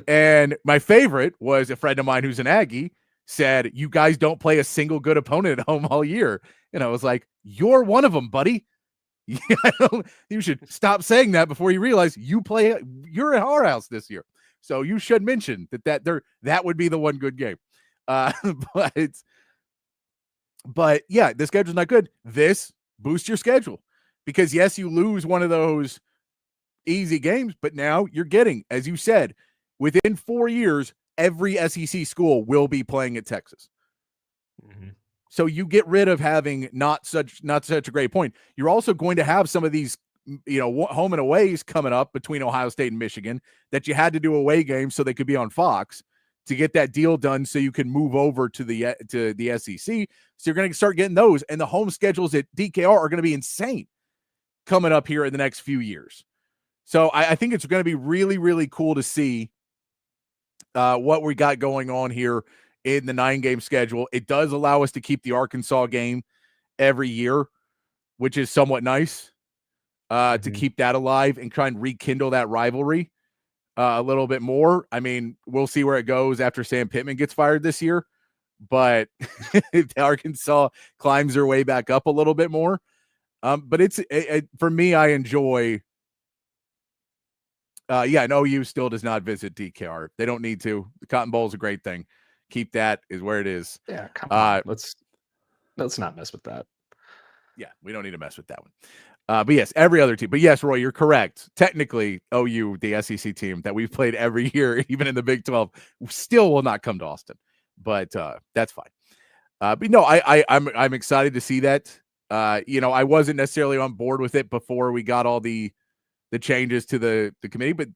And my favorite was a friend of mine who's an Aggie said, you guys don't play a single good opponent at home all year. And I was like, you're one of them, buddy. You should stop saying that before you realize you're at our house this year. So you should mention that would be the one good game. But yeah, the schedule's not good. This boosts your schedule because yes, you lose one of those easy games, but now you're getting, as you said, within 4 years, every SEC school will be playing at Texas. Mm-hmm. So you get rid of having not such a great point. You're also going to have some of these, home and aways coming up between Ohio State and Michigan that you had to do away games so they could be on Fox to get that deal done so you can move over to the SEC. So you're going to start getting those, and the home schedules at DKR are going to be insane coming up here in the next few years. So I think it's going to be really, really cool to see what we got going on here in the 9-game schedule. It does allow us to keep the Arkansas game every year, which is somewhat nice to keep that alive and try and rekindle that rivalry a little bit more. I mean, we'll see where it goes after Sam Pittman gets fired this year, but if Arkansas climbs their way back up a little bit more. But it's for me, I enjoy. And OU still does not visit DKR. They don't need to. The Cotton Bowl is a great thing. Keep that is where it is. Yeah, come on. Let's not mess with that. Yeah, we don't need to mess with that one. But yes, every other team. But yes, Roy, you're correct. Technically, OU, the SEC team that we've played every year, even in the Big 12, still will not come to Austin. But that's fine. But no, I'm excited to see that. I wasn't necessarily on board with it before we got all the changes to the committee, but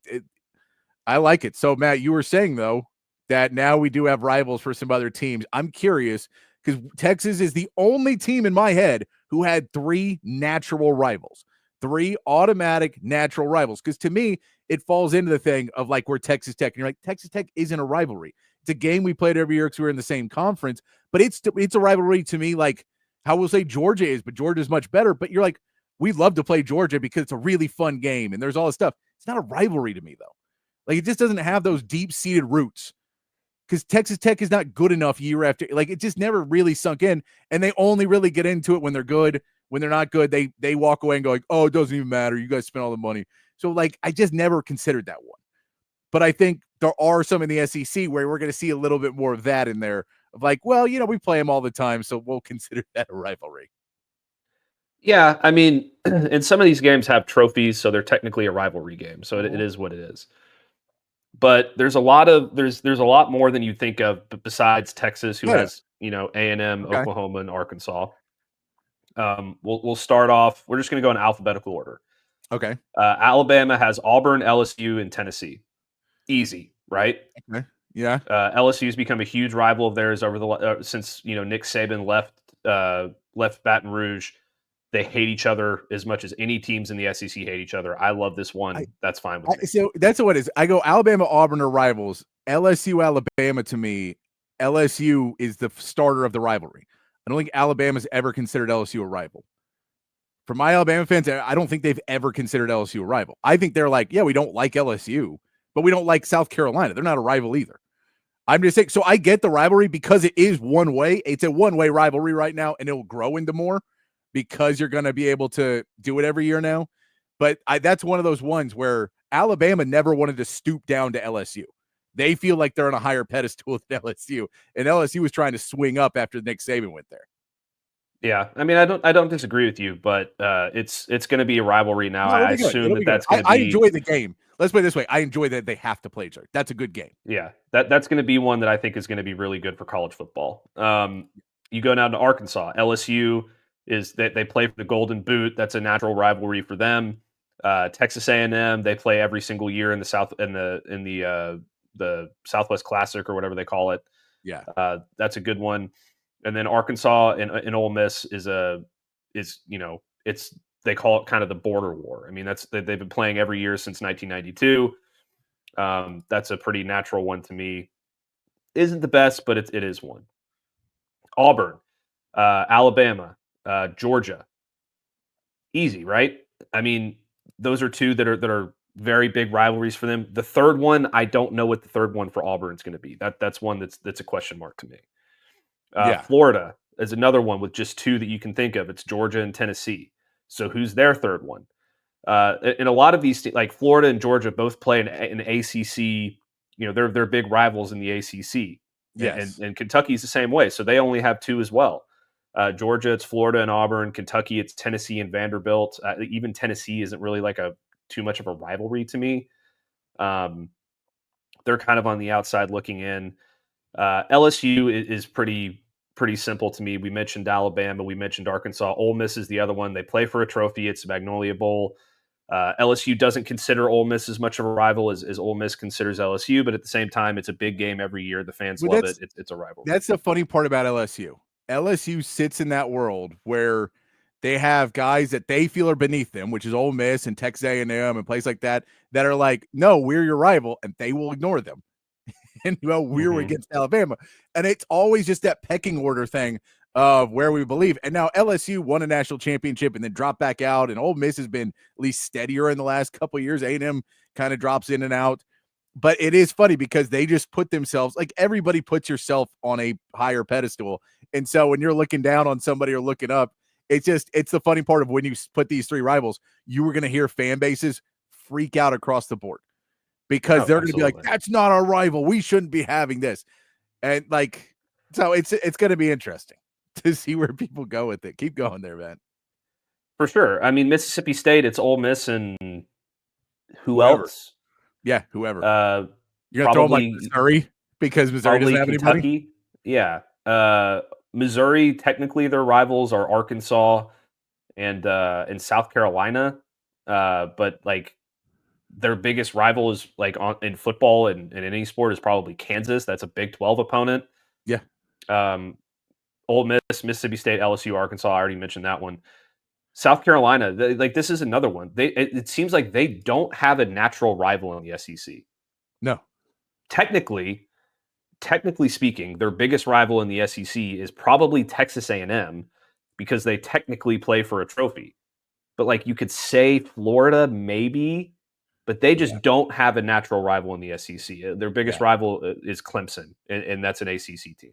I like it. So, Matt, you were saying, though, that now we do have rivals for some other teams. I'm curious because Texas is the only team in my head who had 3 natural rivals, 3 automatic natural rivals. Because to me, it falls into the thing of like where Texas Tech, and you're like, Texas Tech isn't a rivalry. It's a game we played every year because we were in the same conference, but it's a rivalry to me like how we'll say Georgia is, but Georgia's much better. But you're like, we love to play Georgia because it's a really fun game and there's all this stuff. It's not a rivalry to me, though. Like, it just doesn't have those deep-seated roots because Texas Tech is not good enough year after. Like, it just never really sunk in, and they only really get into it when they're good. When they're not good, they walk away and go like, oh, it doesn't even matter. You guys spent all the money. So, like, I just never considered that one. But I think there are some in the SEC where we're going to see a little bit more of that in there of like, well, we play them all the time, so we'll consider that a rivalry. Yeah, I mean, and some of these games have trophies, so they're technically a rivalry game. So it is what it is. But there's a lot more than you think of besides Texas, who has A&M, okay, Oklahoma, and Arkansas. We'll start off. We're just going to go in alphabetical order. Okay. Alabama has Auburn, LSU, and Tennessee. Easy, right? Okay. Yeah. LSU's become a huge rival of theirs over since Nick Saban left Baton Rouge. They hate each other as much as any teams in the SEC hate each other. I love this one. That's fine with me. So that's what it is. I go Alabama, Auburn are rivals. LSU, Alabama, to me, LSU is the starter of the rivalry. I don't think Alabama's ever considered LSU a rival. For my Alabama fans, I don't think they've ever considered LSU a rival. I think they're like, yeah, we don't like LSU, but we don't like South Carolina. They're not a rival either. I'm just saying, so I get the rivalry because it is one way. It's a one-way rivalry right now, and it will grow into more because you're going to be able to do it every year now. But that's one of those ones where Alabama never wanted to stoop down to LSU. They feel like they're on a higher pedestal than LSU, and LSU was trying to swing up after Nick Saban went there. Yeah, I mean, I don't disagree with you, but it's going to be a rivalry now. No, I assume that's going to be. I enjoy the game. Let's put it this way: I enjoy that they have to play each other. That's a good game. Yeah, that's going to be one that I think is going to be really good for college football. You go down to Arkansas. LSU is that they play for the Golden Boot. That's a natural rivalry for them. Texas A&M, they play every single year in the South in the Southwest Classic or whatever they call it. Yeah, that's a good one. And then Arkansas and Ole Miss is they call it kind of the border war. I mean, they've been playing every year since 1992. That's a pretty natural one to me. Isn't the best, but it is one. Auburn, Alabama, Georgia. Easy, right? I mean, those are two that are very big rivalries for them. The third one, I don't know what the third one for Auburn is going to be. That's one that's a question mark to me. Florida is another one with just two that you can think of. It's Georgia and Tennessee. So who's their third one? And a lot of these, like Florida and Georgia, both play in ACC. You know, they're big rivals in the ACC. Yes. And Kentucky's the same way. So they only have two as well. Georgia, it's Florida and Auburn. Kentucky, it's Tennessee and Vanderbilt. Even Tennessee isn't really like too much of a rivalry to me. They're kind of on the outside looking in. LSU is pretty simple to me. We mentioned Alabama. We mentioned Arkansas. Ole Miss is the other one. They play for a trophy. It's the Magnolia Bowl. LSU doesn't consider Ole Miss as much of a rival as Ole Miss considers LSU, but at the same time, it's a big game every year. The fans love it. It's a rivalry. That's the funny part about LSU. LSU sits in that world where they have guys that they feel are beneath them, which is Ole Miss and Texas A&M and places like that are like, no, we're your rival, and they will ignore them. And we're against Alabama, and it's always just that pecking order thing of where we believe. And now LSU won a national championship and then dropped back out, and Ole Miss has been at least steadier in the last couple of years. A&M kind of drops in and out, but it is funny because they just put themselves, like everybody puts yourself on a higher pedestal, and so when you're looking down on somebody or looking up, it's the funny part of when you put these three rivals, you were going to hear fan bases freak out across the board. Because they're going to be like, that's not our rival. We shouldn't be having this. And so it's going to be interesting to see where people go with it. Keep going there, man. For sure. I mean, Mississippi State, it's Ole Miss and whoever else? Yeah, whoever. You're going to throw them like Missouri because Missouri doesn't have anybody? Yeah. Missouri, technically their rivals are Arkansas and South Carolina. But like, their biggest rival is in football and in any sport is probably Kansas. That's a Big 12 opponent. Yeah. Ole Miss, Mississippi State, LSU, Arkansas. I already mentioned that one. South Carolina, this is another one. It seems like they don't have a natural rival in the SEC. No. Technically speaking, their biggest rival in the SEC is probably Texas A&M because they technically play for a trophy. But you could say Florida maybe, but they just don't have a natural rival in the SEC. Their biggest rival is Clemson, and that's an ACC team.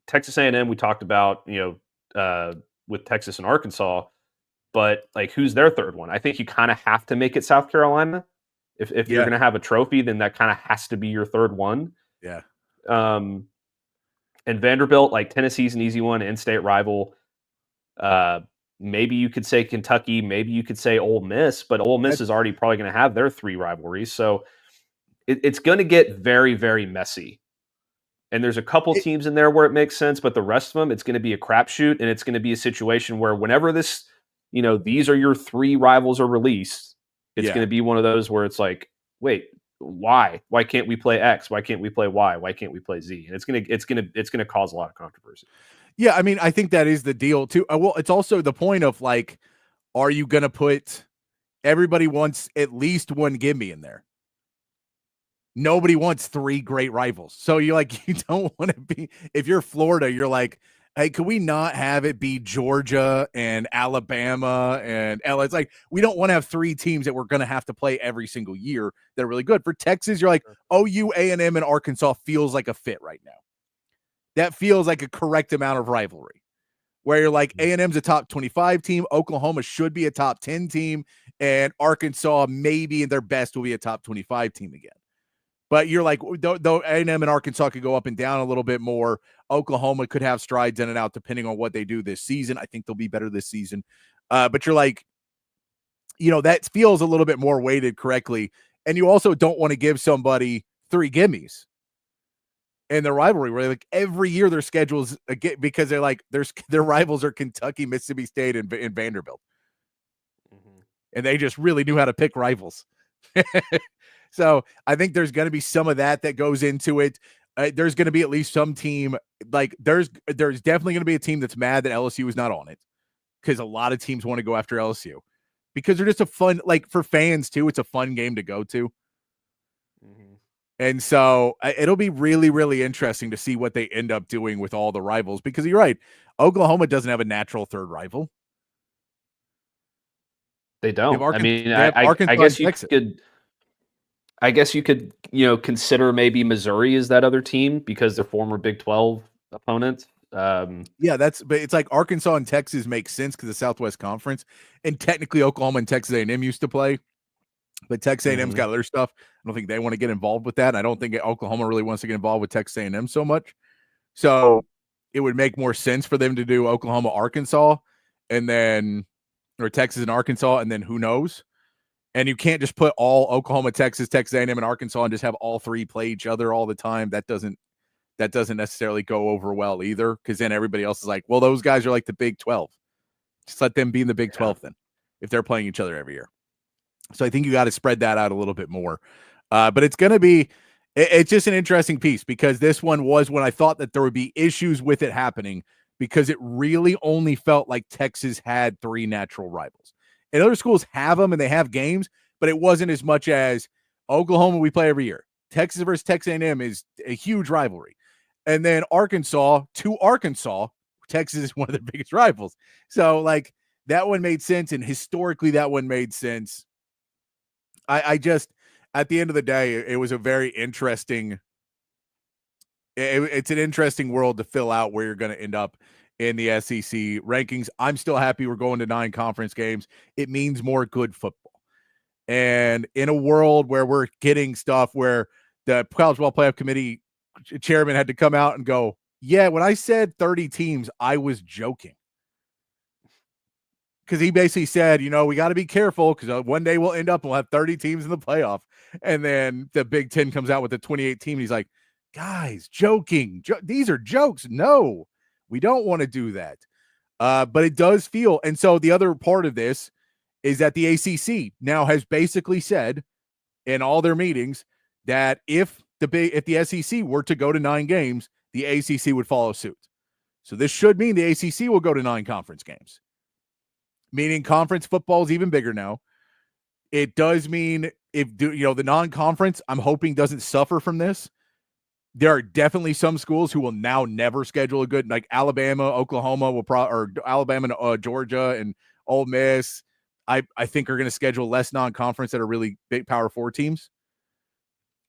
Texas A&M, we talked about, with Texas and Arkansas, but who's their third one? I think you kind of have to make it South Carolina. If you're going to have a trophy, then that kind of has to be your third one. Yeah. And Vanderbilt, Tennessee's an easy one, in-state rival. Maybe you could say Kentucky. Maybe you could say Ole Miss, but Ole Miss is already probably going to have their three rivalries. So it's going to get very, very messy. And there's a couple teams in there where it makes sense, but the rest of them, it's going to be a crapshoot, and it's going to be a situation where whenever this, these are your three rivals are released, it's going to be one of those where it's like, wait, why? Why can't we play X? Why can't we play Y? Why can't we play Z? And it's going to cause a lot of controversy. Yeah, I mean, I think that is the deal too. Well, it's also the point of are you going to put everybody wants at least one gimme in there? Nobody wants three great rivals. So you don't want to be, if you're Florida, you're like, Hey, can we not have it be Georgia and Alabama and LA? It's like we don't want to have 3 teams that we're going to have to play every single year that are really good. For Texas, you're like OU, A&M, and Arkansas feels like a fit right now. That feels like a correct amount of rivalry. Where you're like A&M's a top 25 team, Oklahoma should be a top 10 team, and Arkansas maybe in their best will be a top 25 team again. But you're like, though A&M and Arkansas could go up and down a little bit more. Oklahoma could have strides in and out depending on what they do this season. I think they'll be better this season. But you're like, that feels a little bit more weighted correctly. And you also don't want to give somebody 3 gimmies in the rivalry where like every year their schedules because they're like, their rivals are Kentucky, Mississippi State, and Vanderbilt. Mm-hmm. And they just really knew how to pick rivals. So I think there's going to be some of that goes into it. There's going to be at least some team like there's definitely going to be a team that's mad that LSU is not on it because a lot of teams want to go after LSU because they're just a fun, like for fans too. It's a fun game to go to. Mm-hmm. And so it'll be really, really interesting to see what they end up doing with all the rivals because you're right. Oklahoma doesn't have a natural third rival. They don't. I guess you could, consider maybe Missouri as that other team because they're former Big 12 opponents. But it's like Arkansas and Texas makes sense because the Southwest Conference, and technically Oklahoma and Texas A&M used to play, but Texas A&M's got other stuff. I don't think they want to get involved with that. And I don't think Oklahoma really wants to get involved with Texas A&M so much. So it would make more sense for them to do Oklahoma, Arkansas, or Texas and Arkansas, and then who knows. And you can't just put all Oklahoma, Texas, Texas A&M, and Arkansas and just have all 3 play each other all the time. That doesn't necessarily go over well either because then everybody else is like, well, those guys are like the Big 12. Just let them be in the Big 12 then if they're playing each other every year. So I think you got to spread that out a little bit more. But it's going to be – it's just an interesting piece because this one was when I thought that there would be issues with it happening because it really only felt like Texas had 3 natural rivals. And other schools have them and they have games, but it wasn't as much as Oklahoma we play every year. Texas versus Texas A&M is a huge rivalry. And then Arkansas to Arkansas, Texas is one of their biggest rivals. So like that one made sense. And historically that one made sense. I just, at the end of the day, it was a very interesting, it's an interesting world to fill out where you're going to end up in the SEC rankings. I'm still happy we're going to 9 conference games. It means more good football. And in a world where we're getting stuff where the College Football Playoff Committee chairman had to come out and go, yeah, when I said 30 teams, I was joking. Because he basically said, we got to be careful because one day we'll end up and we'll have 30 teams in the playoff. And then the Big Ten comes out with the 28 team. And he's like, guys, joking. These are jokes. No. We don't want to do that. But it does feel, and so the other part of this is that the ACC now has basically said in all their meetings that if the SEC were to go to 9 games, the ACC would follow suit. So this should mean the ACC will go to 9 conference games, meaning conference football is even bigger now. It does mean the non-conference, I'm hoping doesn't suffer from this. There are definitely some schools who will now never schedule a good, like Alabama, Oklahoma or Alabama, and, Georgia, and Ole Miss. I think are going to schedule less non-conference that are really big Power 4 teams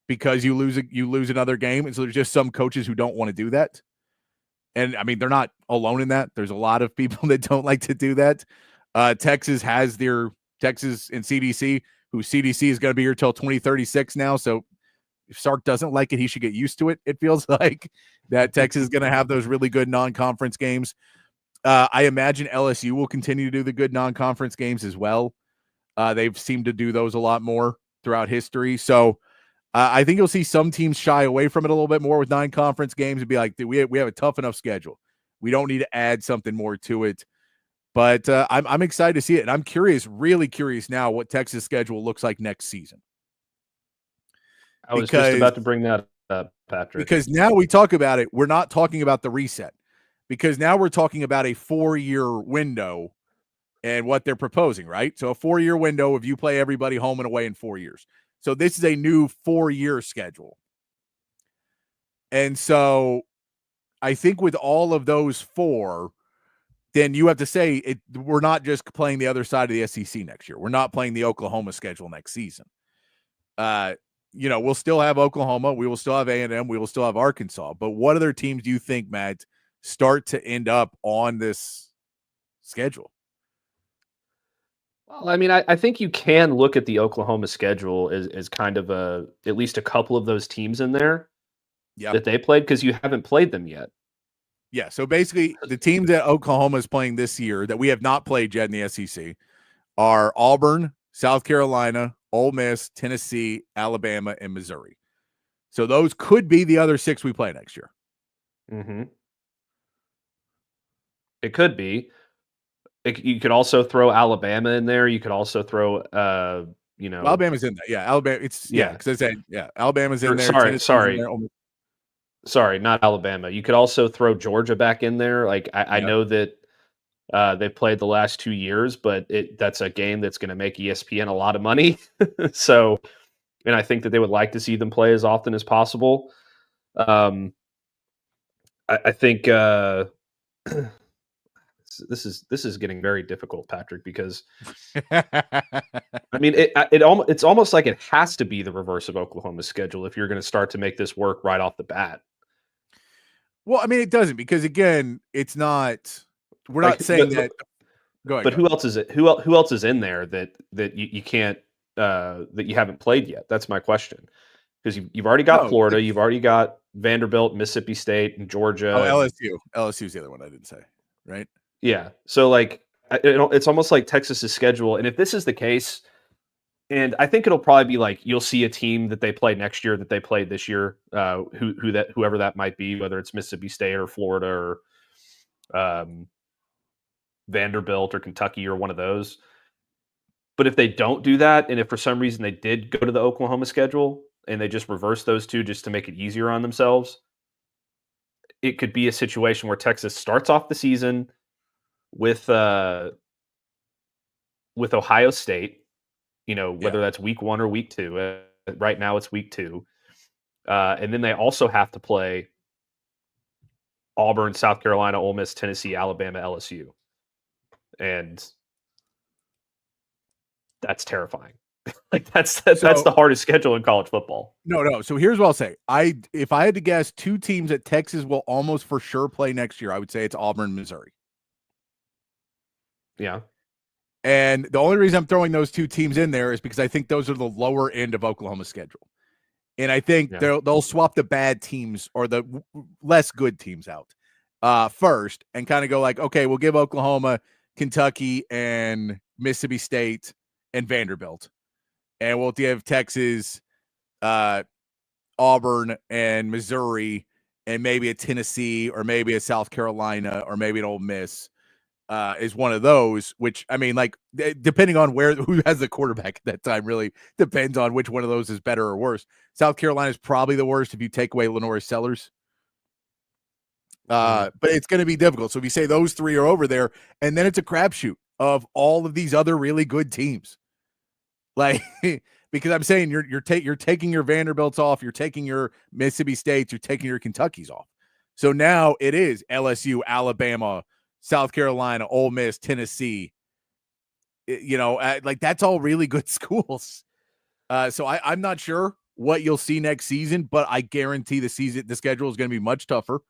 because you lose another game, and so there's just some coaches who don't want to do that. And I mean, they're not alone in that. There's a lot of people that don't like to do that. Texas has their Texas and CDC, who CDC is going to be here till 2036 now, so. If Sark doesn't like it, he should get used to it. It feels like that Texas is going to have those really good non-conference games. I imagine LSU will continue to do the good non-conference games as well. They've seemed to do those a lot more throughout history. So I think you'll see some teams shy away from it a little bit more with 9 conference games and be like, we have a tough enough schedule. We don't need to add something more to it. But I'm excited to see it. And I'm really curious now what Texas' schedule looks like next season. I was just about to bring that up, Patrick. Because now we talk about it, we're not talking about the reset. Because now we're talking about a 4-year window and what they're proposing, right? So a 4-year window if you play everybody home and away in 4 years. So this is a new 4-year schedule. And so I think with all of those 4, then you have to say we're not just playing the other side of the SEC next year. We're not playing the Oklahoma schedule next season. We'll still have Oklahoma. We will still have A&M. We will still have Arkansas. But what other teams do you think, Matt, start to end up on this schedule? Well, I mean, I think you can look at the Oklahoma schedule as kind of at least a couple of those teams in there that they played, because you haven't played them yet. Yeah, so basically the teams that Oklahoma is playing this year that we have not played yet in the SEC are Auburn, South Carolina, Ole Miss, Tennessee, Alabama, and Missouri. So those could be the other 6 we play next year. Mm-hmm. It could be. You could also throw Alabama in there. You could also throw, Alabama's in there. Yeah, Alabama. Because I said, Alabama's in there. Sorry, not Alabama. You could also throw Georgia back in there. Like I know that they've played the last 2 years, but that's a game that's going to make ESPN a lot of money. So, and I think that they would like to see them play as often as possible. I think. This is getting very difficult, Patrick, because I mean it's almost like it has to be the reverse of Oklahoma's schedule if you're going to start to make this work right off the bat. Well, I mean it doesn't, because again, it's not. We're not saying that. Go ahead. But who else is it? Who else is in there that you can't that you haven't played yet? That's my question. Because you've already got Florida, you've already got Vanderbilt, Mississippi State, and Georgia. Oh, LSU. LSU's the other one I didn't say, right? Yeah. So like, it's almost like Texas's schedule. And if this is the case, and I think it'll probably be like, you'll see a team that they play next year that they played this year, whoever that might be, whether it's Mississippi State or Florida or Vanderbilt or Kentucky or one of those. But if they don't do that, and if for some reason they did go to the Oklahoma schedule and they just reverse those two just to make it easier on themselves, it could be a situation where Texas starts off the season with Ohio State, whether that's week 1 or week 2. Right now it's week 2. And then they also have to play Auburn, South Carolina, Ole Miss, Tennessee, Alabama, LSU. And that's terrifying. Like that's the hardest schedule in college football. No. So here's what I'll say. If I had to guess 2 teams that Texas will almost for sure play next year, I would say it's Auburn, Missouri. Yeah. And the only reason I'm throwing those 2 teams in there is because I think those are the lower end of Oklahoma's schedule. And I think they'll swap the bad teams or the less good teams out first and kind of go like, okay, we'll give Oklahoma, Kentucky, and Mississippi State and Vanderbilt. And we'll give Texas, Auburn, and Missouri, and maybe a Tennessee or maybe a South Carolina or maybe an Ole Miss. Is one of those, which I mean, like depending on who has the quarterback at that time, really depends on which one of those is better or worse. South Carolina is probably the worst if you take away Lenore Sellers. But it's going to be difficult. So if you say those 3 are over there, and then it's a crapshoot of all of these other really good teams, like because I'm saying you're taking your Vanderbilts off, you're taking your Mississippi States, you're taking your Kentuckys off. So now it is LSU, Alabama, South Carolina, Ole Miss, Tennessee, like that's all really good schools. So I'm not sure what you'll see next season, but I guarantee the schedule is going to be much tougher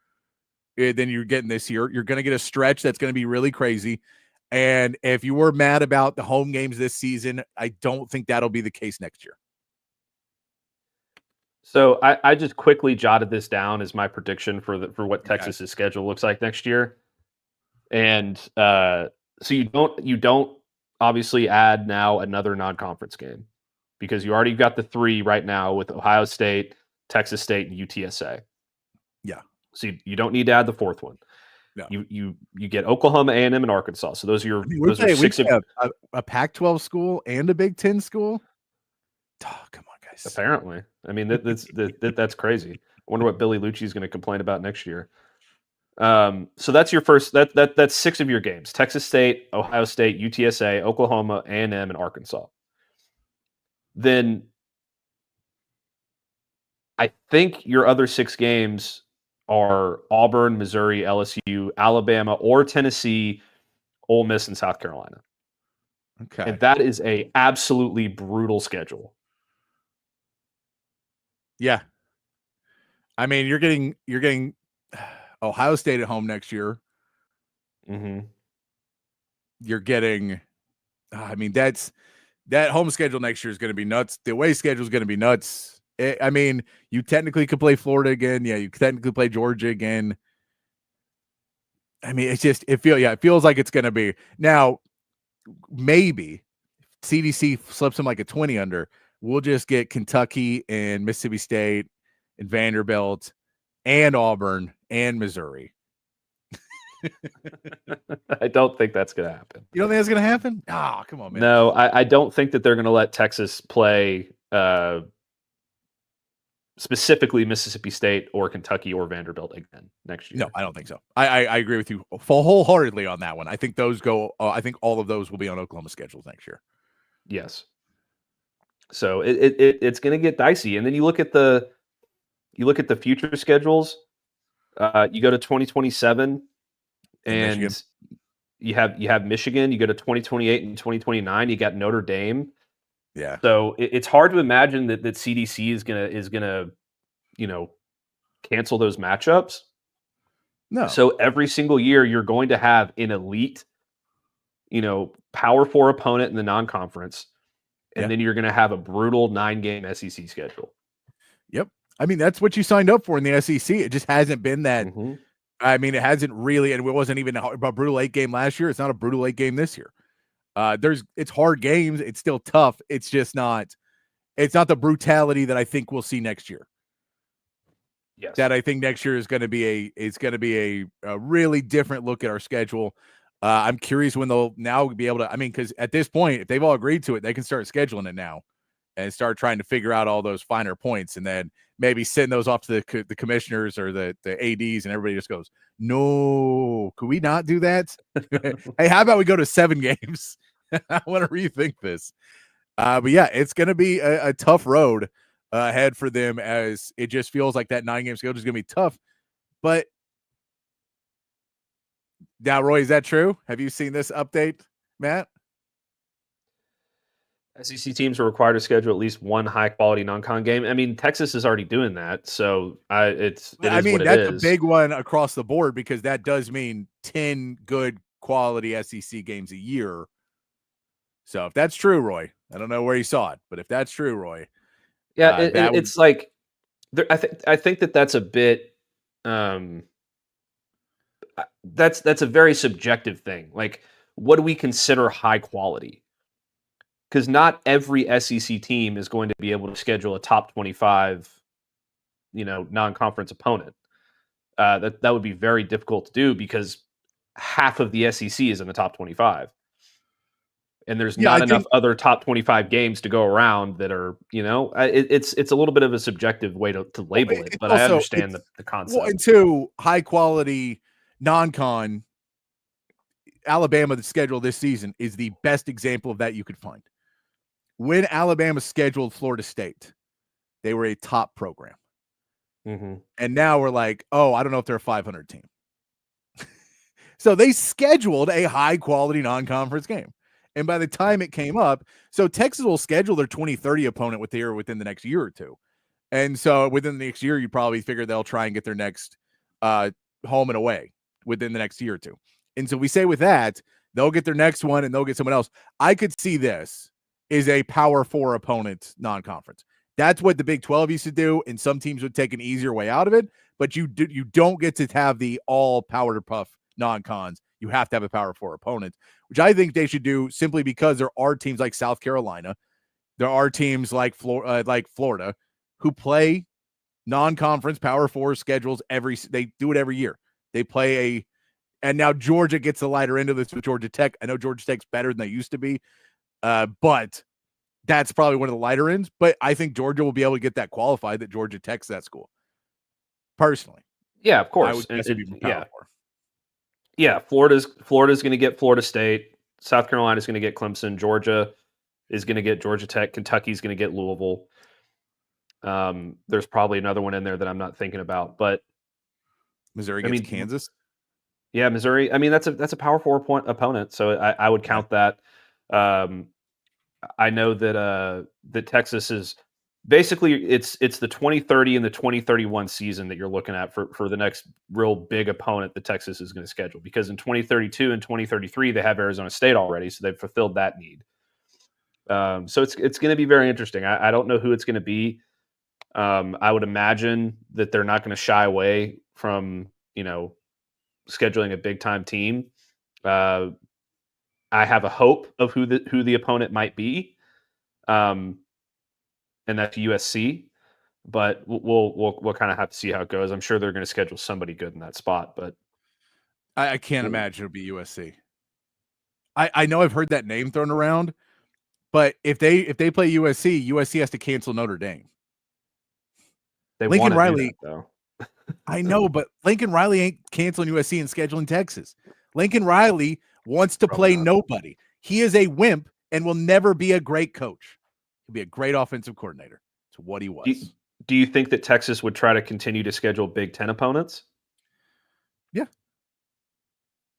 than you're getting this year. You're going to get a stretch that's going to be really crazy. And if you were mad about the home games this season, I don't think that'll be the case next year. So I just quickly jotted this down as my prediction for what Texas's schedule looks like next year. And so you don't obviously add now another non-conference game because you already got the 3 right now with Ohio State, Texas State, and UTSA. Yeah. So you don't need to add the 4th one. No. You get Oklahoma, A&M, and Arkansas. So those are those are 6 of a Pac-12 school and a Big Ten school. Oh, come on, guys. Apparently, I mean that's crazy. I wonder what Billy Lucci is going to complain about next year. So that's your first. That's 6 of your games: Texas State, Ohio State, UTSA, Oklahoma, A&M, and Arkansas. Then I think your other 6 games are Auburn, Missouri, LSU, Alabama, or Tennessee, Ole Miss, and South Carolina. Okay. And that is a absolutely brutal schedule. Yeah. I mean, you're getting Ohio State at home next year. Mm-hmm. You're getting, I mean, that home schedule next year is going to be nuts. The away schedule is going to be nuts. I mean, you technically could play Florida again. Yeah, you could technically play Georgia again. I mean, it feels like it's going to be. Now, maybe CDC slips them like a 20 under. We'll just get Kentucky and Mississippi State and Vanderbilt and Auburn and Missouri. I don't think that's going to happen. You don't think that's going to happen? Ah, come on, man. No, I don't think that they're going to let Texas play specifically Mississippi State or Kentucky or Vanderbilt again next year. No, I don't think so. I agree with you wholeheartedly on that one. I think those go. I think all of those will be on Oklahoma schedules next year. Yes. So it's going to get dicey, and then you look at the future schedules. You go to 2027, and Michigan. you have Michigan. You go to 2028 and 2029. You got Notre Dame. Yeah. So it's hard to imagine that CDC is gonna cancel those matchups. No. So every single year you're going to have an elite, Power 4 opponent in the non-conference, and then you're going to have a brutal 9-game SEC schedule. Yep. I mean, that's what you signed up for in the SEC. It just hasn't been that. Mm-hmm. I mean, it hasn't really, and it wasn't even a brutal 8-game last year. It's not a brutal 8-game this year. It's hard games. It's still tough. It's just not. It's not the brutality that I think we'll see next year. Yes. That I think next year is going to be a really different look at our schedule. I'm curious when they'll now be able to. I mean, because at this point, if they've all agreed to it, they can start scheduling it now, and start trying to figure out all those finer points, and then maybe send those off to the commissioners or the ADs, and everybody just goes, "No, could we not do that? Hey, how about we go to 7 games? I want to rethink this." But yeah, it's going to be a tough road ahead for them, as it just feels like that 9-game schedule is going to be tough. But now, Roy, is that true? Have you seen this update, Matt? SEC teams are required to schedule at least one high-quality non-con game. I mean, Texas is already doing that, so that's a big one across the board, because that does mean 10 good quality SEC games a year. So if that's true, Roy, I don't know where you saw it, but if that's true, Roy, yeah, it's like I think that's a bit. That's a very subjective thing. Like, what do we consider high quality? Because not every SEC team is going to be able to schedule a top 25, non-conference opponent. That would be very difficult to do, because half of the SEC is in the top 25, and there's not enough other top 25 games to go around that are, it's a little bit of a subjective way to label it, but I understand the concept. Well, and two, high quality non-con, Alabama's schedule this season is the best example of that you could find. When Alabama scheduled Florida State, they were a top program. Mm-hmm. And now we're like, oh, I don't know if they're a 500 team. So they scheduled a high-quality non-conference game. And by the time it came up, so Texas will schedule their 2030 opponent within the next year or two. And so within the next year, you probably figure they'll try and get their next home and away within the next year or two. And so we say with that, they'll get their next one and they'll get someone else. I could see this is a Power 4 opponent non-conference. That's what the Big 12 used to do, and some teams would take an easier way out of it, but you don't get to have the all powder puff non-cons. You have to have a Power 4 opponent, which I think they should do, simply because there are teams like South Carolina, there are teams like Florida who play non-conference Power 4 schedules they do it every year. They play and now Georgia gets the lighter end of this with Georgia Tech. I know Georgia Tech's better than they used to be, but that's probably one of the lighter ends. But I think Georgia will be able to get that qualified, that Georgia Tech's that school. Personally. Yeah, of course. Yeah, Florida's going to get Florida State. South Carolina's going to get Clemson. Georgia is going to get Georgia Tech. Kentucky's going to get Louisville. There's probably another one in there that I'm not thinking about, but Missouri gets Kansas. Yeah, Missouri. I mean, that's a Power 4 opponent, so I would count that. I know that Texas is basically it's the 2030 and the 2031 season that you're looking at for the next real big opponent that Texas is going to schedule, because in 2032 and 2033 they have Arizona State already, so they've fulfilled that need. So it's going to be very interesting. I don't know who it's going to be. I would imagine that they're not going to shy away from scheduling a big time team. I have a hope of who the opponent might be, and that's USC. But we'll kind of have to see how it goes. I'm sure they're going to schedule somebody good in that spot, but I can't imagine it'll be USC. I know I've heard that name thrown around, but if they play USC has to cancel Notre Dame. Lincoln Riley, though. I know, but Lincoln Riley ain't canceling USC and scheduling Texas. Lincoln Riley wants to play nobody. He is a wimp and will never be a great coach. He'll be a great offensive coordinator. It's what he was. Do you think that Texas would try to continue to schedule Big Ten opponents? Yeah.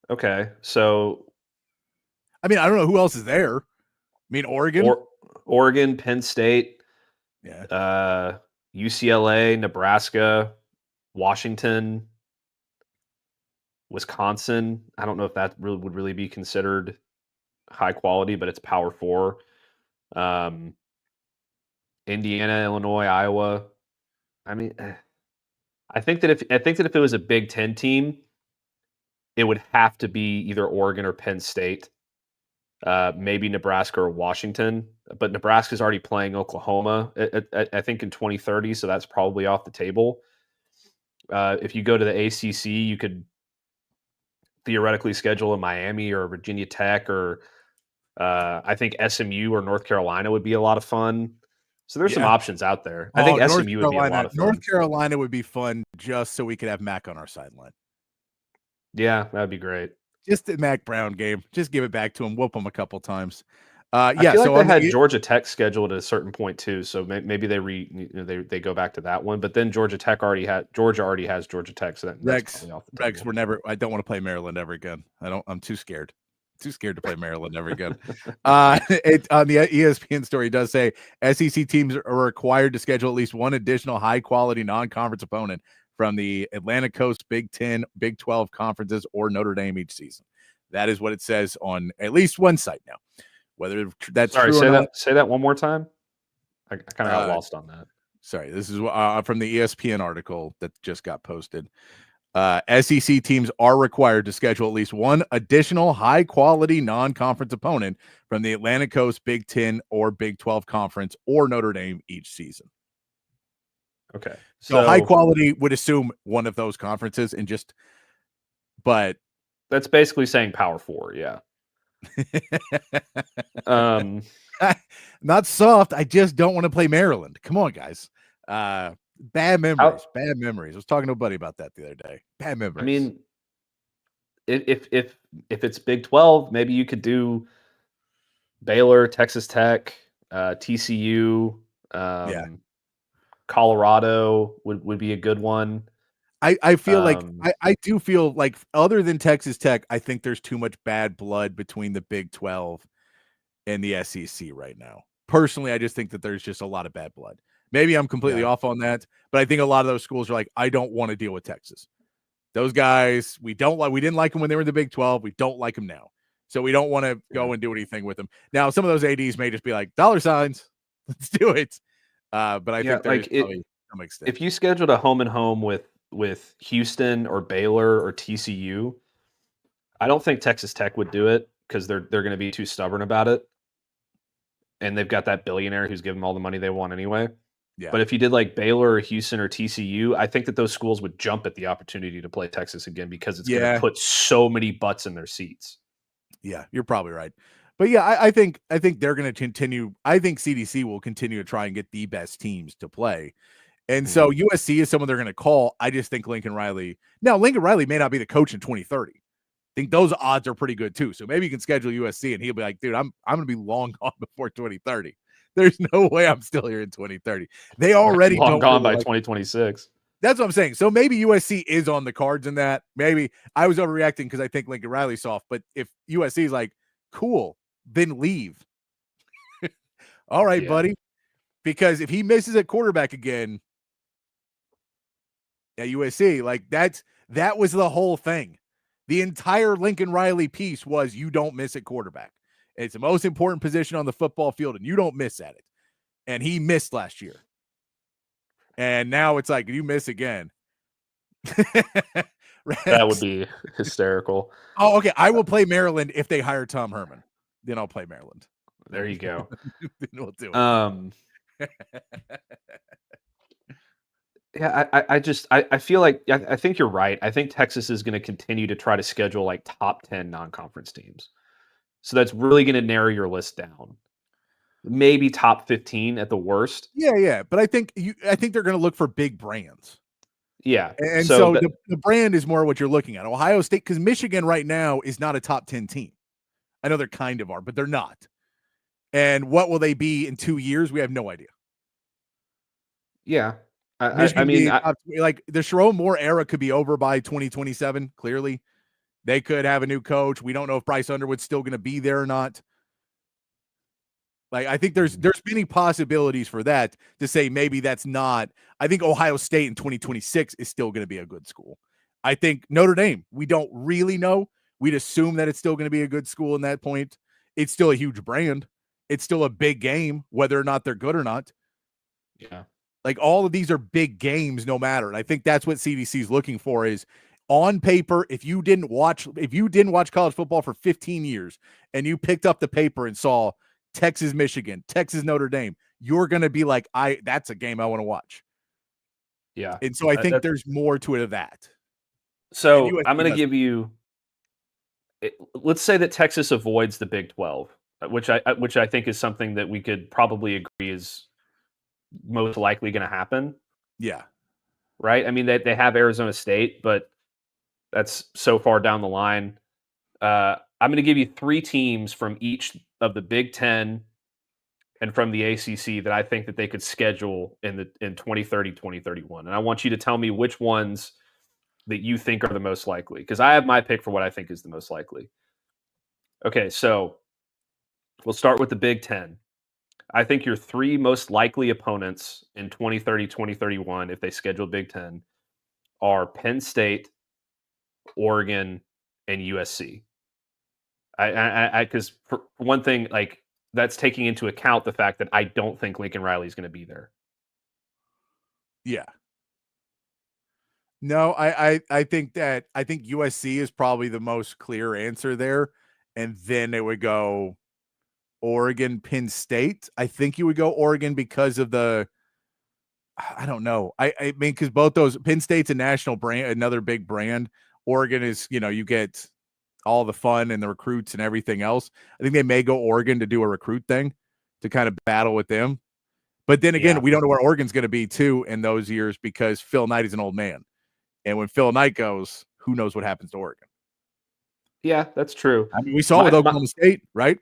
Okay, so I mean, I don't know who else is there. I mean, Oregon, Oregon, Penn State, yeah, UCLA, Nebraska, Washington, Wisconsin. I don't know if that would really be considered high quality, but it's Power 4. Indiana, Illinois, Iowa. I mean, I think that if it was a Big Ten team, it would have to be either Oregon or Penn State, maybe Nebraska or Washington. But Nebraska's already playing Oklahoma, I think, in 2030, so that's probably off the table. If you go to the ACC, you could theoretically schedule a Miami or Virginia Tech, or I think SMU or North Carolina would be a lot of fun. So there's some options out there. I think SMU would be a lot of fun. North Carolina would be fun just so we could have Mac on our sideline. Yeah, that'd be great. Just the Mac Brown game. Just give it back to him. Whoop him a couple times. I feel like they had Georgia Tech scheduled at a certain point too, so maybe they go back to that one. But then Georgia already has Georgia Tech, so that's off the Rex, I don't want to play Maryland ever again. I'm too scared. Too scared to play Maryland ever again. On the ESPN story, it does say SEC teams are required to schedule at least one additional high-quality non-conference opponent from the Atlantic Coast, Big 10, Big 12 conferences, or Notre Dame each season. That is what it says on at least one site now. Whether that's true or not. Say that one more time. I kind of got lost on that. Sorry, this is from the ESPN article that just got posted. SEC teams are required to schedule at least one additional high-quality non-conference opponent from the Atlantic Coast, Big 10, or Big 12 conference, or Notre Dame each season. Okay. So high quality would assume one of those conferences but that's basically saying Power 4, yeah. Not soft. I just don't want to play Maryland. Come on, guys. Bad memories. Bad memories. I was talking to a buddy about that the other day. Bad memories. I mean, if it's Big 12, maybe you could do Baylor, Texas Tech, TCU, Colorado would be a good one. I feel like I do feel like, other than Texas Tech, I think there's too much bad blood between the Big 12 and the SEC right now. Personally, I just think that there's just a lot of bad blood. Maybe I'm completely off on that, but I think a lot of those schools are like, I don't want to deal with Texas. Those guys, we didn't like them when they were in the Big 12. We don't like them now. So we don't want to go and do anything with them. Now, some of those ADs may just be like, $ signs. Let's do it. But I think there's probably some extent. If you scheduled a home and home with Houston or Baylor or TCU, I don't think Texas Tech would do it because they're going to be too stubborn about it. And they've got that billionaire who's giving them all the money they want anyway. Yeah. But if you did like Baylor or Houston or TCU, I think that those schools would jump at the opportunity to play Texas again because it's going to put so many butts in their seats. Yeah, you're probably right. But yeah, I think they're going to continue. I think CDC will continue to try and get the best teams to play. And so USC is someone they're going to call. I just think Lincoln Riley may not be the coach in 2030. I think those odds are pretty good too. So maybe you can schedule USC and he'll be like, dude, I'm going to be long gone before 2030. There's no way I'm still here in 2030. They already long gone by 2026. That's what I'm saying. So maybe USC is on the cards in that. Maybe I was overreacting because I think Lincoln Riley's soft. But if USC is like, cool, then leave. All right, buddy. Because if he misses at quarterback again at USC, like that was the whole thing. The entire Lincoln Riley piece was you don't miss at quarterback. It's the most important position on the football field, and you don't miss at it. And he missed last year. And now it's like, you miss again. That would be hysterical. Oh, okay. I will play Maryland if they hire Tom Herman. Then I'll play Maryland. There you go. Then we'll do it. Yeah, I feel like I think you're right. I think Texas is going to continue to try to schedule like top 10 non-conference teams. So that's really going to narrow your list down. Maybe top 15 at the worst. Yeah. But I think they're going to look for big brands. Yeah. And so the brand is more what you're looking at. Ohio State, because Michigan right now is not a top 10 team. I know they're kind of are, but they're not. And what will they be in 2 years? We have no idea. Yeah. I mean, like the Sharon Moore era could be over by 2027. Clearly, they could have a new coach. We don't know if Bryce Underwood's still going to be there or not. Like, I think there's many possibilities for that to say maybe that's not. I think Ohio State in 2026 is still going to be a good school. I think Notre Dame, we don't really know. We'd assume that it's still going to be a good school in that point. It's still a huge brand. It's still a big game, whether or not they're good or not. Yeah. Like, all of these are big games no matter. And I think that's what CDC is looking for is on paper. If you didn't watch college football for 15 years and you picked up the paper and saw Texas, Michigan, Texas, Notre Dame, you're going to be like, that's a game I want to watch. Yeah. And so I think there's more to it of that. So I'm going to give you, let's say that Texas avoids the Big 12, which I think is something that we could probably agree is most likely going to happen. Yeah. Right. I mean, they have Arizona State, but that's so far down the line. I'm going to give you 3 teams from each of the Big 10 and from the ACC that I think that they could schedule in 2030, 2031. And I want you to tell me which ones that you think are the most likely, because I have my pick for what I think is the most likely. Okay, so we'll start with the Big 10. I think your 3 most likely opponents in 2030, 2031, if they schedule Big 10, are Penn State, Oregon, and USC. Because for one thing, like, that's taking into account the fact that I don't think Lincoln Riley is going to be there. Yeah. No, I think USC is probably the most clear answer there. And then it would go Oregon, Penn State. I think you would go Oregon because of I don't know. I mean, because both those, Penn State's a national brand, another big brand. Oregon is, you get all the fun and the recruits and everything else. I think they may go Oregon to do a recruit thing to kind of battle with them. But then again, we don't know where Oregon's going to be too in those years because Phil Knight is an old man. And when Phil Knight goes, who knows what happens to Oregon? Yeah, that's true. I mean, we saw with Oklahoma State, right?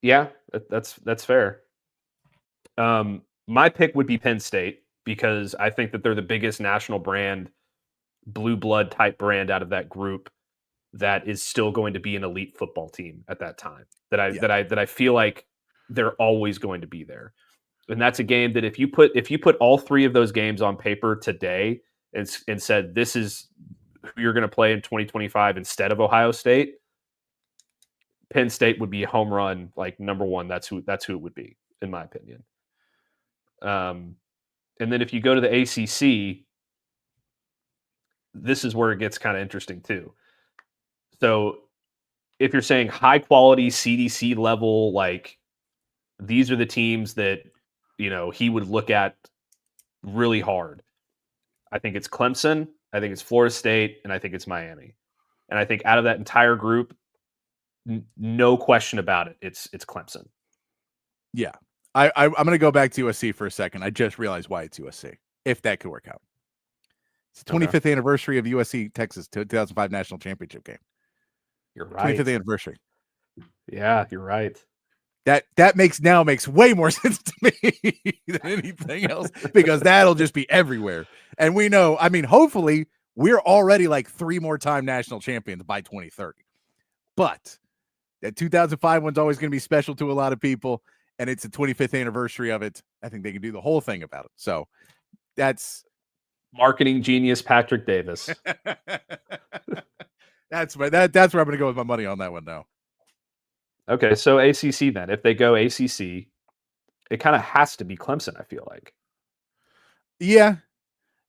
Yeah, that's fair. My pick would be Penn State because I think that they're the biggest national brand, blue blood type brand out of that group that is still going to be an elite football team at that time. That I feel like they're always going to be there. And that's a game that if you put all 3 of those games on paper today and said this is who you're going to play in 2025 instead of Ohio State, Penn State would be a home run, like number 1. That's who it would be, in my opinion. And then if you go to the ACC, this is where it gets kind of interesting too. So if you're saying high quality CDC level, like these are the teams that, he would look at really hard. I think it's Clemson, I think it's Florida State, and I think it's Miami. And I think out of that entire group, no question about it, it's Clemson. Yeah. I'm going to go back to USC for a second. I just realized why it's USC, if that could work out. It's the 25th anniversary of USC Texas 2005 national championship game. You're right. 25th anniversary. Yeah, you're right. That makes way more sense to me than anything else, because that'll just be everywhere. And we know, I mean, hopefully we're already like 3 more time national champions by 2030. But that 2005 one's always going to be special to a lot of people, and it's the 25th anniversary of it. I think they can do the whole thing about it. So that's marketing genius Patrick Davis. that's where I'm going to go with my money on that one now. Okay, so ACC then. If they go ACC, it kind of has to be Clemson, I feel like. Yeah,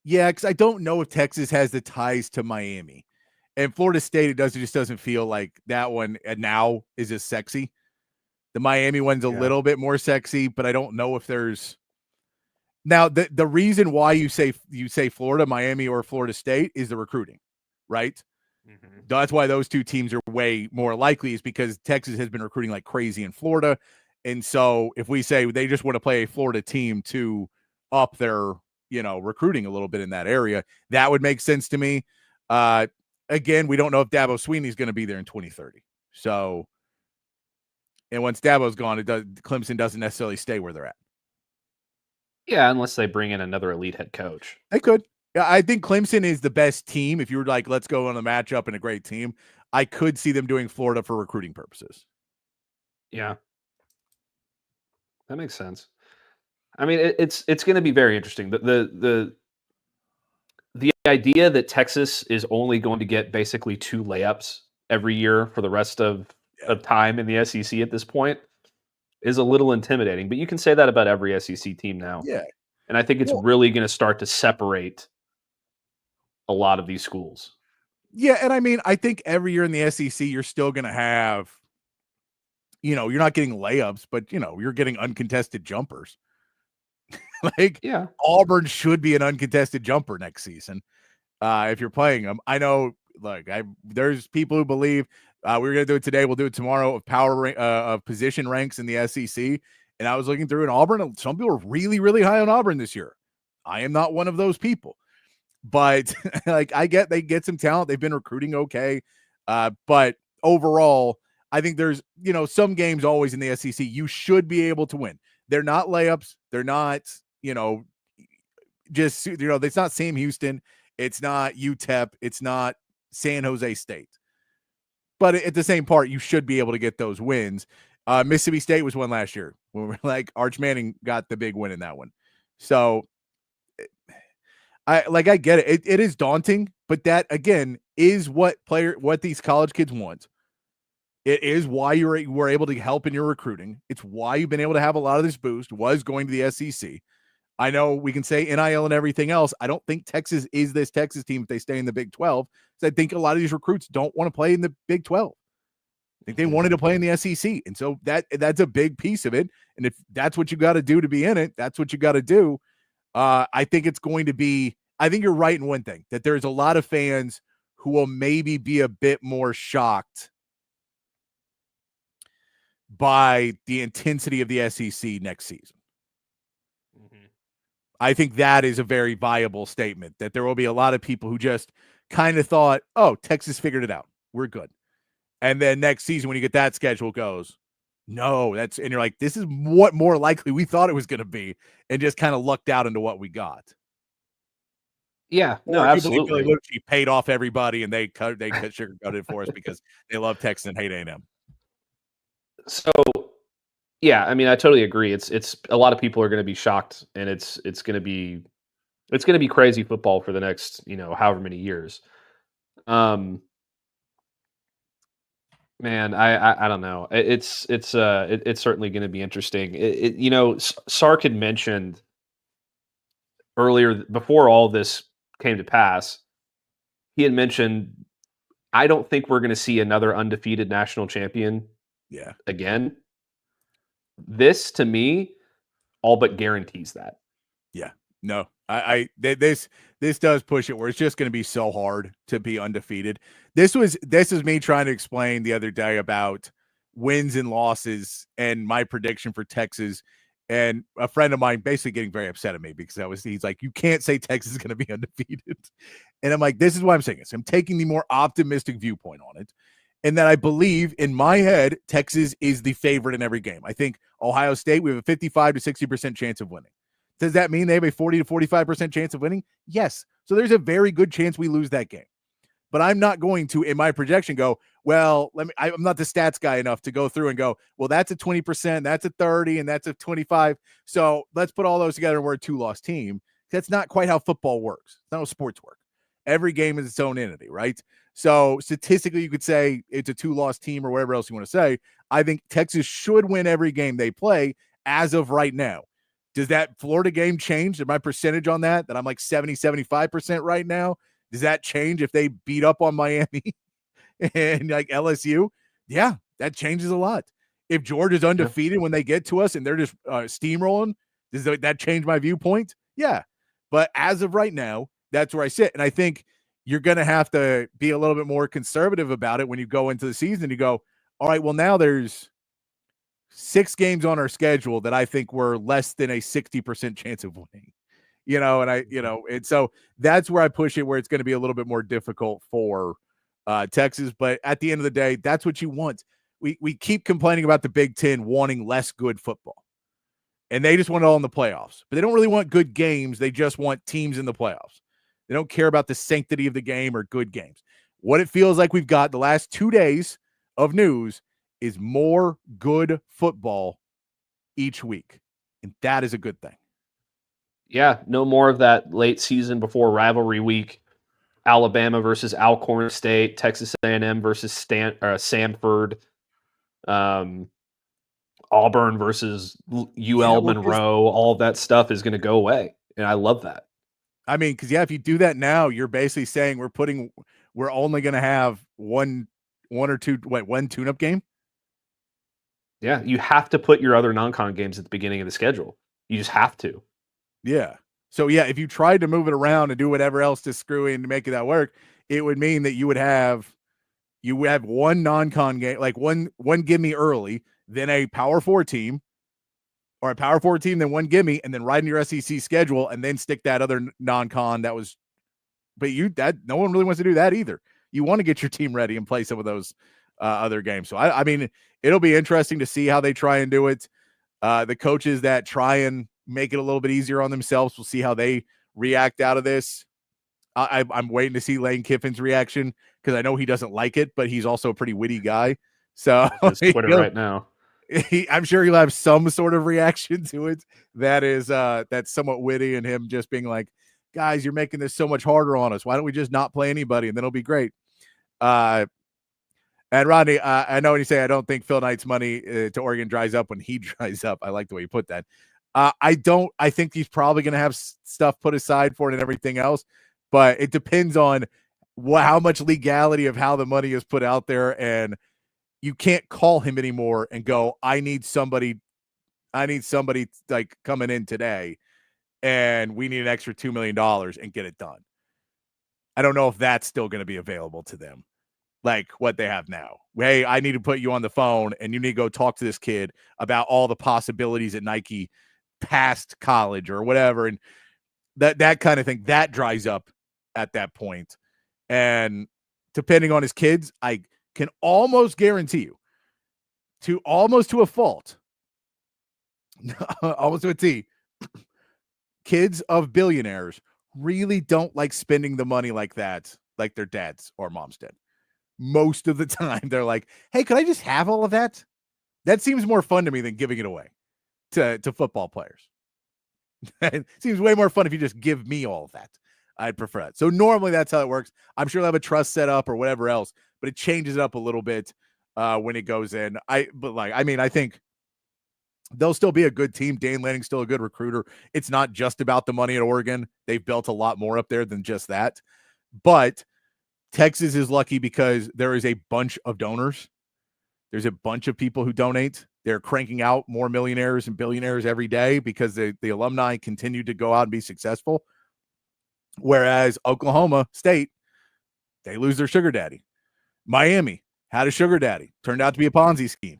because I don't know if Texas has the ties to Miami. And Florida State, just doesn't feel like that one now is as sexy. The Miami one's a little bit more sexy, but I don't know if there's now the reason why you say Florida, Miami, or Florida State is the recruiting, right? Mm-hmm. That's why those 2 teams are way more likely, is because Texas has been recruiting like crazy in Florida. And so if we say they just want to play a Florida team to up their, recruiting a little bit in that area, that would make sense to me. Again, we don't know if Dabo Swinney's going to be there in 2030. So, and once Dabo's gone, Clemson doesn't necessarily stay where they're at. Yeah, unless they bring in another elite head coach. They could. Yeah, I think Clemson is the best team. If you were like, let's go on a matchup and a great team, I could see them doing Florida for recruiting purposes. Yeah. That makes sense. I mean, it's going to be very interesting. The idea that Texas is only going to get basically 2 layups every year for the rest of time in the SEC at this point is a little intimidating. But you can say that about every SEC team now. Yeah. And I think it's really going to start to separate a lot of these schools. Yeah, and I mean, I think every year in the SEC, you're still going to have, you're not getting layups, but, you're getting uncontested jumpers. Auburn should be an uncontested jumper next season if you're playing them. I know, there's people who believe we're going to do it today. We'll do it tomorrow of position ranks in the SEC. And I was looking through in Auburn, and some people are really, really high on Auburn this year. I am not one of those people. But I get they get some talent. They've been recruiting okay. But overall, I think there's, some games always in the SEC you should be able to win. They're not layups. They're not, it's not Sam Houston. It's not UTEP. It's not San Jose State. But at the same part, you should be able to get those wins. Mississippi State was one last year when we're Arch Manning got the big win in that one. So I get it. It is daunting, but that again is what these college kids want. It is why you were able to help in your recruiting. It's why you've been able to have a lot of this boost was going to the SEC. I know we can say NIL and everything else. I don't think Texas is this Texas team if they stay in the Big 12. So I think a lot of these recruits don't want to play in the Big 12. I think they wanted to play in the SEC. And so that's a big piece of it. And if that's what you got to do to be in it, that's what you got to do. I think it's going to be, I think you're right in one thing, that there's a lot of fans who will maybe be a bit more shocked by the intensity of the SEC next season. Mm-hmm. I think that is a very viable statement, that there will be a lot of people who just kind of thought, oh, Texas figured it out. We're good. And then next season, when you get that schedule goes, no, and you're like, this is what more likely we thought it was going to be, and just kind of lucked out into what we got. Yeah, no, absolutely. Billy Lucci paid off everybody, and they sugarcoated it for us because they love Texas and hate A&M. So, yeah, I mean, I totally agree. It's a lot of people are going to be shocked, and it's going to be crazy football for the next however many years. Man, I don't know. It's certainly going to be interesting. Sark had mentioned earlier, before all this came to pass, he had mentioned, I don't think we're going to see another undefeated national champion again. This, to me, all but guarantees that. Yeah. No, this does push it where it's just going to be so hard to be undefeated. This is me trying to explain the other day about wins and losses and my prediction for Texas, and a friend of mine basically getting very upset at me because he's like, you can't say Texas is going to be undefeated. And I'm like, this is why I'm saying this. I'm taking the more optimistic viewpoint on it. and that I believe in my head, Texas is the favorite in every game. I think Ohio State, we have a 55 to 60% chance of winning. Does that mean they have a 40 to 45% chance of winning? Yes. So there's a very good chance we lose that game. But I'm not going to, in my projection, go, well, I'm not the stats guy enough to go through and go, well, that's a 20%, that's a 30, and that's a 25. So let's put all those together and we're a 2-loss team. That's not quite how football works. It's not how sports work. Every game is its own entity, right? So statistically, you could say it's a 2-loss team or whatever else you want to say. I think Texas should win every game they play as of right now. Does that Florida game change? Is my percentage on that I'm like 70, 75% right now? Does that change if they beat up on Miami and like LSU? Yeah, that changes a lot. If Georgia's undefeated when they get to us and they're just steamrolling, does that change my viewpoint? Yeah. But as of right now, that's where I sit. And I think you're going to have to be a little bit more conservative about it when you go into the season. You go, all right, well, now there's 6 games on our schedule that I think we're less than a 60% chance of winning, and so that's where I push it, where it's going to be a little bit more difficult for Texas. But at the end of the day, that's what you want. We keep complaining about the Big Ten wanting less good football, and they just want it all in the playoffs, but they don't really want good games. They just want teams in the playoffs. They don't care about the sanctity of the game or good games. What it feels like we've got the last 2 days of news is more good football each week. And that is a good thing. Yeah, no more of that late season before rivalry week. Alabama versus Alcorn State, Texas A&M versus Samford, Auburn versus UL Monroe. All of that stuff is going to go away. And I love that. I mean, because, if you do that now, you're basically saying we're only going to have one tune-up game? Yeah, you have to put your other non-con games at the beginning of the schedule. You just have to. Yeah. So, if you tried to move it around and do whatever else to screw in to make that work, it would mean that you would have one non-con game, like one gimme early, then a Power 4 team, or a Power 4 team, then one gimme, and then ride in your SEC schedule, and then stick that other non-con that was – but no one really wants to do that either. You want to get your team ready and play some of those other games. So, I mean, it'll be interesting to see how they try and do it. The coaches that try and make it a little bit easier on themselves, we'll see how they react out of this. I'm waiting to see Lane Kiffin's reaction, because I know he doesn't like it, but he's also a pretty witty guy. So it's Twitter right now. I'm sure he'll have some sort of reaction to it that is that's somewhat witty, and him just being like, guys, you're making this so much harder on us. Why don't we just not play anybody, and then it'll be great. And Rodney, I know when you say I don't think Phil Knight's money to Oregon dries up when he dries up. I like the way you put that. I think he's probably going to have stuff put aside for it and everything else, but it depends on how much legality of how the money is put out there. And you can't call him anymore and go, I need somebody like coming in today, and we need an extra $2 million and get it done. I don't know if that's still going to be available to them, like what they have now. Hey, I need to put you on the phone, and you need to go talk to this kid about all the possibilities at Nike past college or whatever. And that kind of thing, that dries up at that point. And depending on his kids, I can almost guarantee you, almost to a fault, almost to a T, kids of billionaires really don't like spending the money like that, like their dads or moms did. Most of the time, they're like, hey, could I just have all of that? That seems more fun to me than giving it away to football players. It seems way more fun if you just give me all of that. I'd prefer that. So normally that's how it works. I'm sure they'll have a trust set up or whatever else, but it changes it up a little bit when it goes in. I think they'll still be a good team. Dan Lanning's still a good recruiter. It's not just about the money at Oregon. They've built a lot more up there than just that. But Texas is lucky because there is a bunch of donors. There's a bunch of people who donate. They're cranking out more millionaires and billionaires every day because the alumni continue to go out and be successful. Whereas Oklahoma State, they lose their sugar daddy. Miami had a sugar daddy. Turned out to be a Ponzi scheme.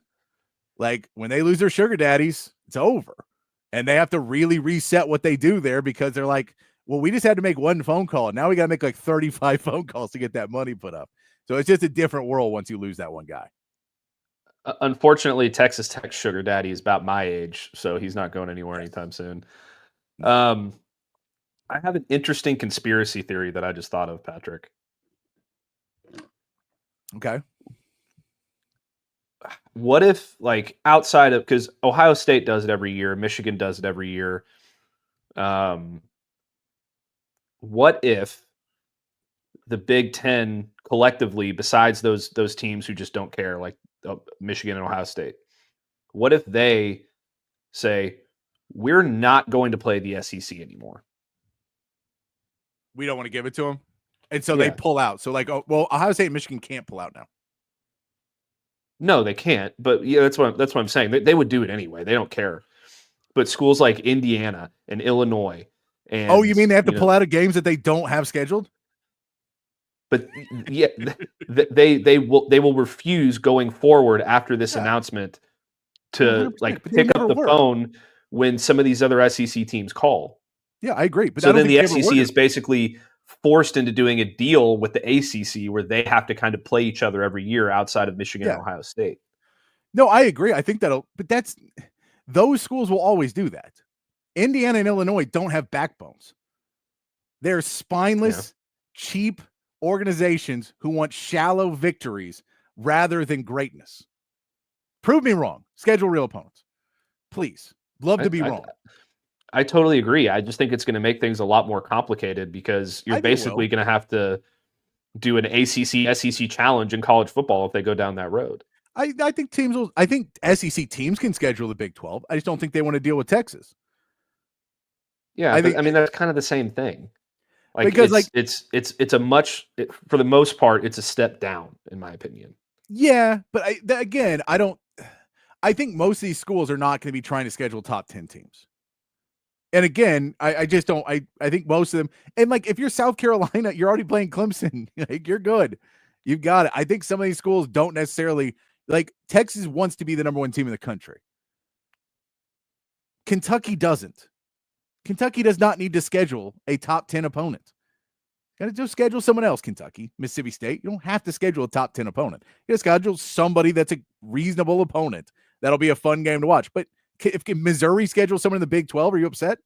Like, when they lose their sugar daddies, it's over. And they have to really reset what they do there because they're like, well, we just had to make one phone call. Now we got to make like 35 phone calls to get that money put up. So it's just a different world once you lose that one guy. Unfortunately, Texas Tech sugar daddy is about my age, so he's not going anywhere anytime soon. I have an interesting conspiracy theory that I just thought of, Patrick. Okay. What if, like, outside of, because Ohio State does it every year, Michigan does it every year. What if the Big Ten collectively, besides those teams who just don't care, like Michigan and Ohio State, what if they say, we're not going to play the SEC anymore? We don't want to give it to them. And so they pull out. So, like, Ohio State and Michigan can't pull out now. No, they can't. But yeah, that's what I'm saying. They would do it anyway. They don't care. But schools like Indiana and Illinois and you mean they have to pull out of games that they don't have scheduled? But yeah, they will refuse going forward after this announcement to 100%, pick up the phone when some of these other SEC teams call. Yeah, I agree. But so then the SEC is basically forced into doing a deal with the ACC where they have to kind of play each other every year outside of Michigan and Ohio State. No, I agree. I think but those schools will always do that. Indiana and Illinois don't have backbones. They're spineless, cheap organizations who want shallow victories rather than greatness. Prove me wrong. Schedule real opponents. Please. Love to be wrong. I totally agree. I just think it's going to make things a lot more complicated because you're basically going to have to do an ACC SEC challenge in college football if they go down that road. I think I think SEC teams can schedule the Big 12. I just don't think they want to deal with Texas. Yeah, I mean that's kind of the same thing. Like, because it's a much, for the most part, it's a step down in my opinion. Yeah, but I think most of these schools are not going to be trying to schedule top 10 teams. And again, I just don't. I think most of them, and like if you're South Carolina, you're already playing Clemson. Like, you're good. You've got it. I think some of these schools don't necessarily, like, Texas wants to be the number one team in the country. Kentucky doesn't. Kentucky does not need to schedule a top 10 opponent. You got to just schedule someone else, Kentucky, Mississippi State. You don't have to schedule a top 10 opponent. You got to schedule somebody that's a reasonable opponent. That'll be a fun game to watch. But if Missouri schedules someone in the Big 12, are you upset?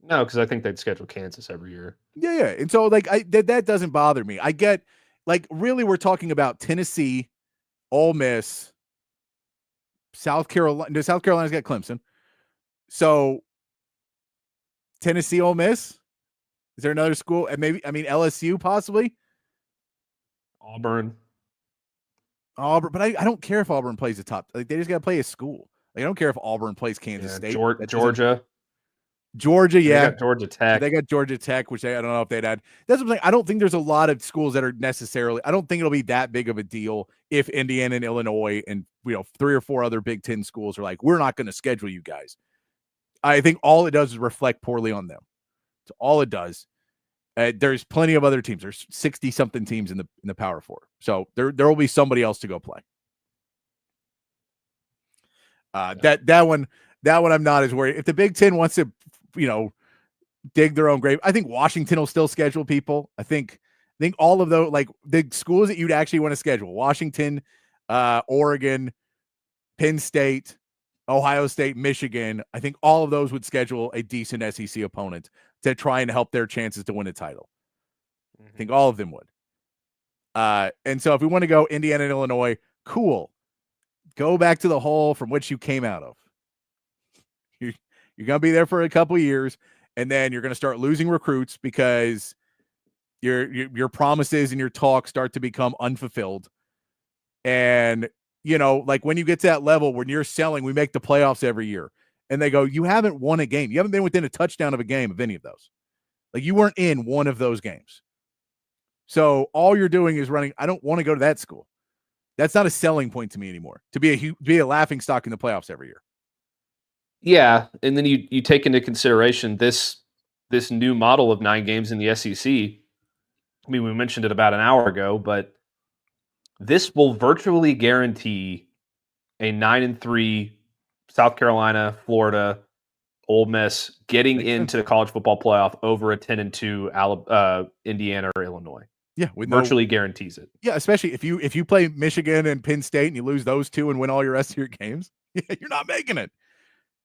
No, because I think they'd schedule Kansas every year. Yeah. And so, like, that doesn't bother me. I get, like, really we're talking about Tennessee, Ole Miss, South Carolina. No, South Carolina's got Clemson. So Tennessee, Ole Miss. Is there another school? And maybe, LSU possibly. Auburn. But I don't care if Auburn plays the top. Like, they just got to play a school. Like, I don't care if Auburn plays Kansas State. Georgia. Yeah. They got Georgia Tech. They got Georgia Tech, which I don't know if they'd had. That's what I'm saying. I don't think there's a lot of schools that are necessarily. I don't think it'll be that big of a deal if Indiana and Illinois and 3 or 4 other Big Ten schools are like, we're not going to schedule you guys. I think all it does is reflect poorly on them. That's all it does. There's plenty of other teams. There's 60-something teams in the Power Four, so there will be somebody else to go play. That one I'm not as worried. If the Big Ten wants to, dig their own grave, I think Washington will still schedule people. I think all of those, like, the schools that you'd actually want to schedule: Washington, Oregon, Penn State, Ohio State, Michigan. I think all of those would schedule a decent SEC opponent to try and help their chances to win a title. I think all of them would. And so if we want to go Indiana and Illinois, cool. Go back to the hole from which you came out of. You're going to be there for a couple of years, and then you're going to start losing recruits because your promises and your talk start to become unfulfilled. And, like when you get to that level when you're selling, we make the playoffs every year. And they go, you haven't won a game. You haven't been within a touchdown of a game of any of those. Like, you weren't in one of those games. So all you're doing is running. I don't want to go to that school. That's not a selling point to me anymore, to be a laughing stock in the playoffs every year. Yeah. And then you take into consideration this new model of 9 games in the SEC. I mean, we mentioned it about an hour ago, but this will virtually guarantee a 9-3 South Carolina, Florida, Ole Miss getting into the college football playoff over a 10-2 Indiana or Illinois. Yeah, with virtually guarantees it. Yeah, especially if you play Michigan and Penn State and you lose those two and win all your rest of your games, you're not making it.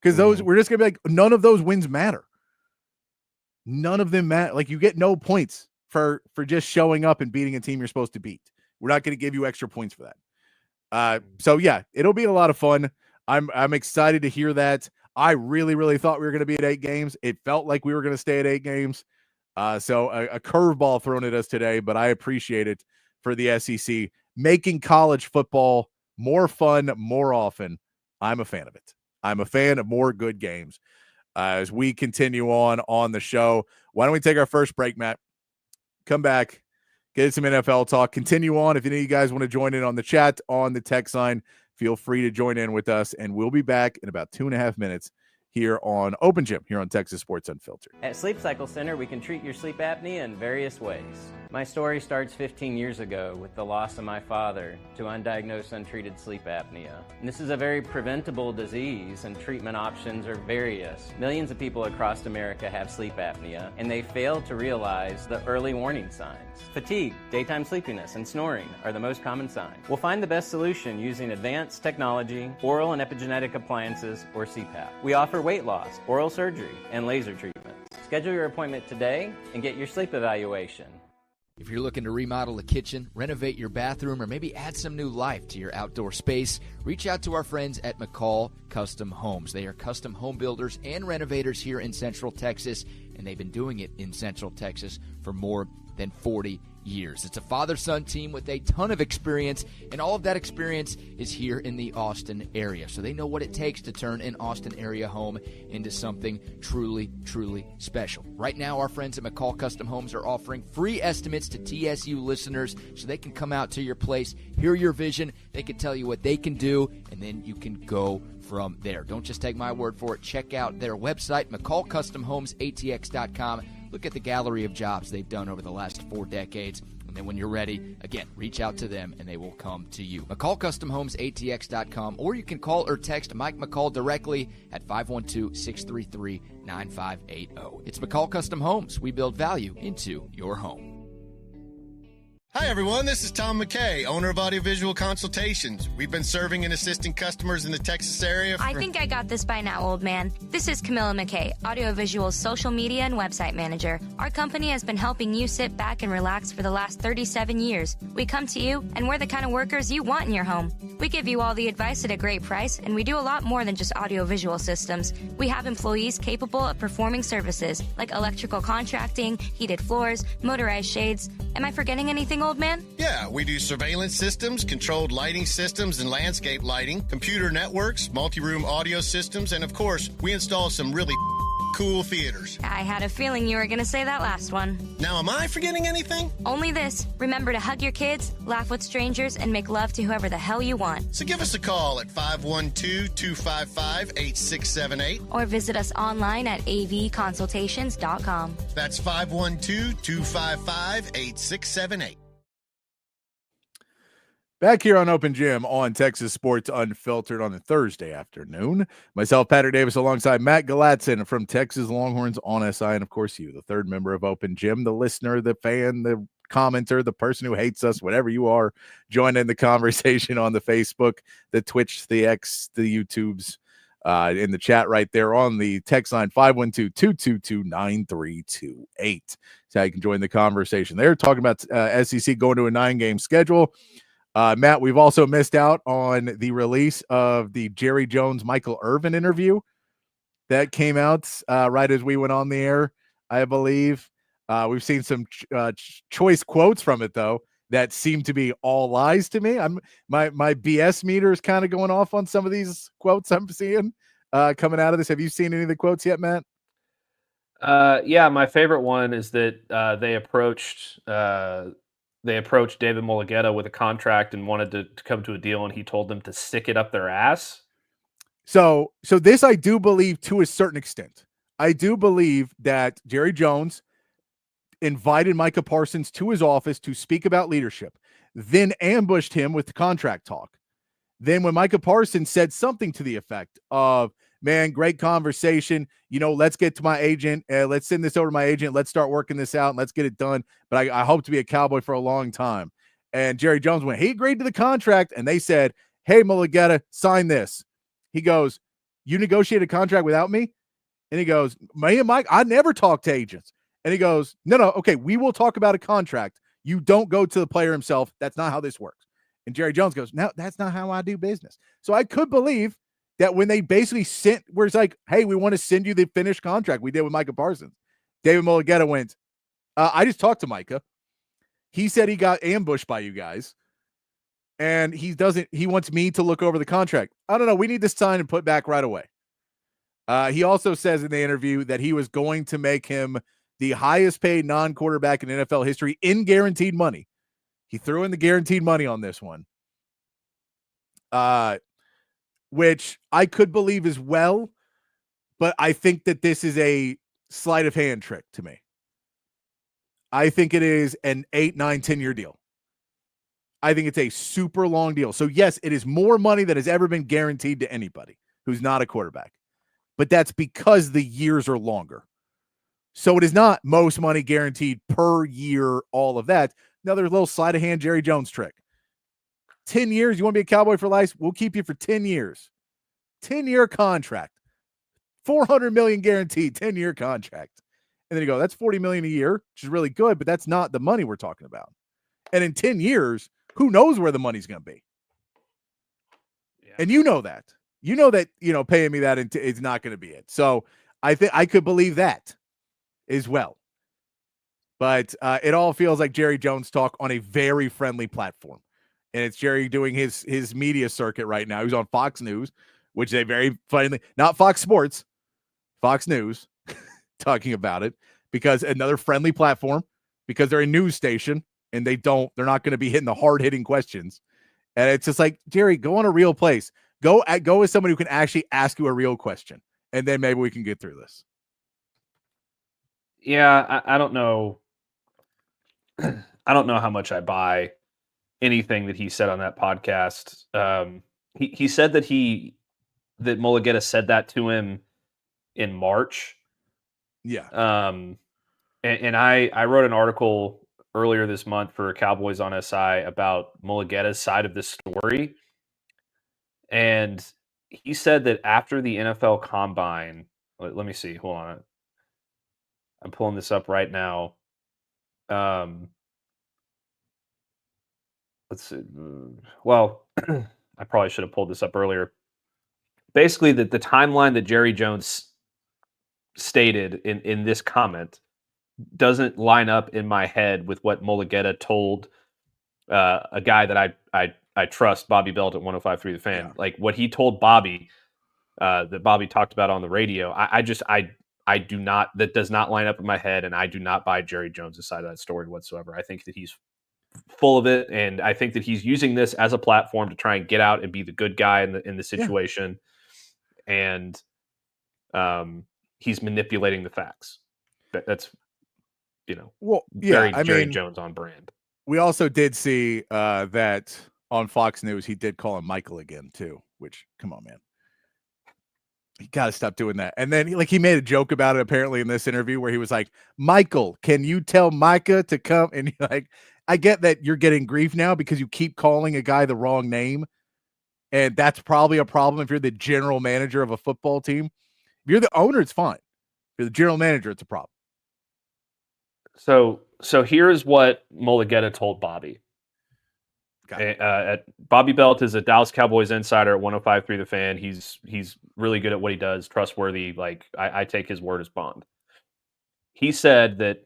Because we're just gonna be like, none of those wins matter. None of them matter. Like, you get no points for just showing up and beating a team you're supposed to beat. We're not going to give you extra points for that. So yeah, it'll be a lot of fun. I'm excited to hear that. I really, really thought we were going to be at 8 games. It felt like we were going to stay at 8 games. So a curveball thrown at us today, but I appreciate it for the SEC making college football more fun more often. I'm a fan of it. I'm a fan of more good games. As we continue on the show, why don't we take our first break, Matt? Come back, get some NFL talk, continue on. If any of you guys want to join in on the chat, on the text line, feel free to join in with us, and we'll be back in about 2.5 minutes here on Open Gym, here on Texas Sports Unfiltered. At Sleep Cycle Center, we can treat your sleep apnea in various ways. My story starts 15 years ago with the loss of my father to undiagnosed, untreated sleep apnea. And this is a very preventable disease, and treatment options are various. Millions of people across America have sleep apnea, and they fail to realize the early warning signs. Fatigue, daytime sleepiness, and snoring are the most common signs. We'll find the best solution using advanced technology, oral and epigenetic appliances, or CPAP. We offer weight loss, oral surgery, and laser treatments. Schedule your appointment today and get your sleep evaluation. If you're looking to remodel a kitchen, renovate your bathroom, or maybe add some new life to your outdoor space, reach out to our friends at McCall Custom Homes. They are custom home builders and renovators here in Central Texas, and they've been doing it in Central Texas for more than 40 years. It's a father-son team with a ton of experience, and all of that experience is here in the Austin area. So they know what it takes to turn an Austin area home into something truly, truly special. Right now, our friends at McCall Custom Homes are offering free estimates to TSU listeners so they can come out to your place, hear your vision, they can tell you what they can do, and then you can go from there. Don't just take my word for it. Check out their website, McCallCustomHomesATX.com. Look at the gallery of jobs they've done over the last 4 decades. And then when you're ready, again, reach out to them and they will come to you. McCallCustomHomesATX.com, or you can call or text Mike McCall directly at 512-633-9580. It's McCall Custom Homes. We build value into your home. Hi, everyone. This is Tom McKay, owner of Audiovisual Consultations. We've been serving and assisting customers in the Texas area. I think I got this by now, old man. This is Camilla McKay, Audiovisual's social media and website manager. Our company has been helping you sit back and relax for the last 37 years. We come to you, and we're the kind of workers you want in your home. We give you all the advice at a great price, and we do a lot more than just audiovisual systems. We have employees capable of performing services like electrical contracting, heated floors, motorized shades. Am I forgetting anything, old man? Yeah, we do surveillance systems, controlled lighting systems, and landscape lighting, computer networks, multi-room audio systems, and of course, we install some really cool theaters. I had a feeling you were going to say that last one. Now, am I forgetting anything? Only this. Remember to hug your kids, laugh with strangers, and make love to whoever the hell you want. So give us a call at 512-255-8678. Or visit us online at avconsultations.com. That's 512-255-8678. Back here on Open Gym on Texas Sports Unfiltered on a Thursday afternoon. Myself, Patrick Davis, alongside Matt Galatzan from Texas Longhorns on SI, and of course you, the third member of Open Gym, the listener, the fan, the commenter, the person who hates us, whatever you are, join in the conversation on the Facebook, the Twitch, the X, the YouTubes, in the chat right there on the text line 512-222-9328. That's how you can join the conversation. They're talking about SEC going to a 9-game schedule. Matt, we've also missed out on the release of the Jerry Jones, Michael Irvin interview that came out right as we went on the air, I believe. We've seen some choice quotes from it, though, that seem to be all lies to me. My BS meter is kind of going off on some of these quotes I'm seeing coming out of this. Have you seen any of the quotes yet, Matt? Yeah, my favorite one is that they approached David Mulugeta with a contract and wanted to come to a deal, and he told them to stick it up their ass. So this I do believe to a certain extent. I do believe that Jerry Jones invited Micah Parsons to his office to speak about leadership, then ambushed him with contract talk. Then when Micah Parsons said something to the effect of, man, great conversation. Let's get to my agent. Let's send this over to my agent. Let's start working this out and let's get it done. But I hope to be a Cowboy for a long time. And Jerry Jones went, he agreed to the contract. And they said, hey, Mulugeta, sign this. He goes, you negotiated a contract without me? And he goes, me and Mike, I never talk to agents. And he goes, no, okay, we will talk about a contract. You don't go to the player himself. That's not how this works. And Jerry Jones goes, no, that's not how I do business. So I could believe that when they basically sent, where it's like, hey, we want to send you the finished contract we did with Micah Parsons. David Mulugeta went, I just talked to Micah. He said he got ambushed by you guys. And he wants me to look over the contract. I don't know. We need to sign and put back right away. He also says in the interview that he was going to make him the highest paid non-quarterback in NFL history in guaranteed money. He threw in the guaranteed money on this one. Which I could believe as well, but I think that this is a sleight of hand trick to me. I think it is an 8, 9, 10-year deal. I think it's a super long deal. So yes, it is more money than has ever been guaranteed to anybody who's not a quarterback, but that's because the years are longer. So it is not most money guaranteed per year, all of that. Another little sleight of hand Jerry Jones trick. 10 years, you want to be a Cowboy for life? We'll keep you for 10 years. 10-year contract. $400 million guaranteed, 10-year contract. And then you go, that's $40 million a year, which is really good, but that's not the money we're talking about. And in 10 years, who knows where the money's going to be? Yeah. And you know that. Paying me that is not going to be it. So I think I could believe that as well. But it all feels like Jerry Jones talk on a very friendly platform. And it's Jerry doing his media circuit right now. He's on Fox News, which they very funny, not Fox Sports, Fox News, talking about it because another friendly platform, because they're a news station and they're not going to be hitting the hard hitting questions. And it's just like, Jerry, go on a real place. Go with somebody who can actually ask you a real question. And then maybe we can get through this. Yeah, I don't know. I don't know how much I buy anything that he said on that podcast. He said that Mulugeta said that to him in March. Yeah. And I wrote an article earlier this month for Cowboys on SI about Mulugeta's side of this story. And he said that after the NFL Combine, let me see, hold on. I'm pulling this up right now. Let's see. Well, I probably should have pulled this up earlier. Basically, the timeline that Jerry Jones stated in this comment doesn't line up in my head with what Mulugeta told a guy that I trust, Bobby Belt at 105.3 The Fan. Yeah. Like what he told Bobby, that Bobby talked about on the radio. I do not. That does not line up in my head, and I do not buy Jerry Jones' side of that story whatsoever. I think that he's full of it, and I think that he's using this as a platform to try and get out and be the good guy in the situation, and he's manipulating the facts. That's Jerry Jones on brand. We also did see that on Fox News he did call him Michael again too. Which, come on, man. You got to stop doing that. And then he made a joke about it apparently in this interview where he was like, Michael, can you tell Micah to come? And you're like, I get that you're getting grief now because you keep calling a guy the wrong name. And that's probably a problem if you're the general manager of a football team. If you're the owner, it's fine. If you're the general manager, it's a problem. So here's what Mulugeta told Bobby. Bobby Belt is a Dallas Cowboys insider at 105.3 The Fan. He's really good at what he does, trustworthy. Like I take his word as bond. He said that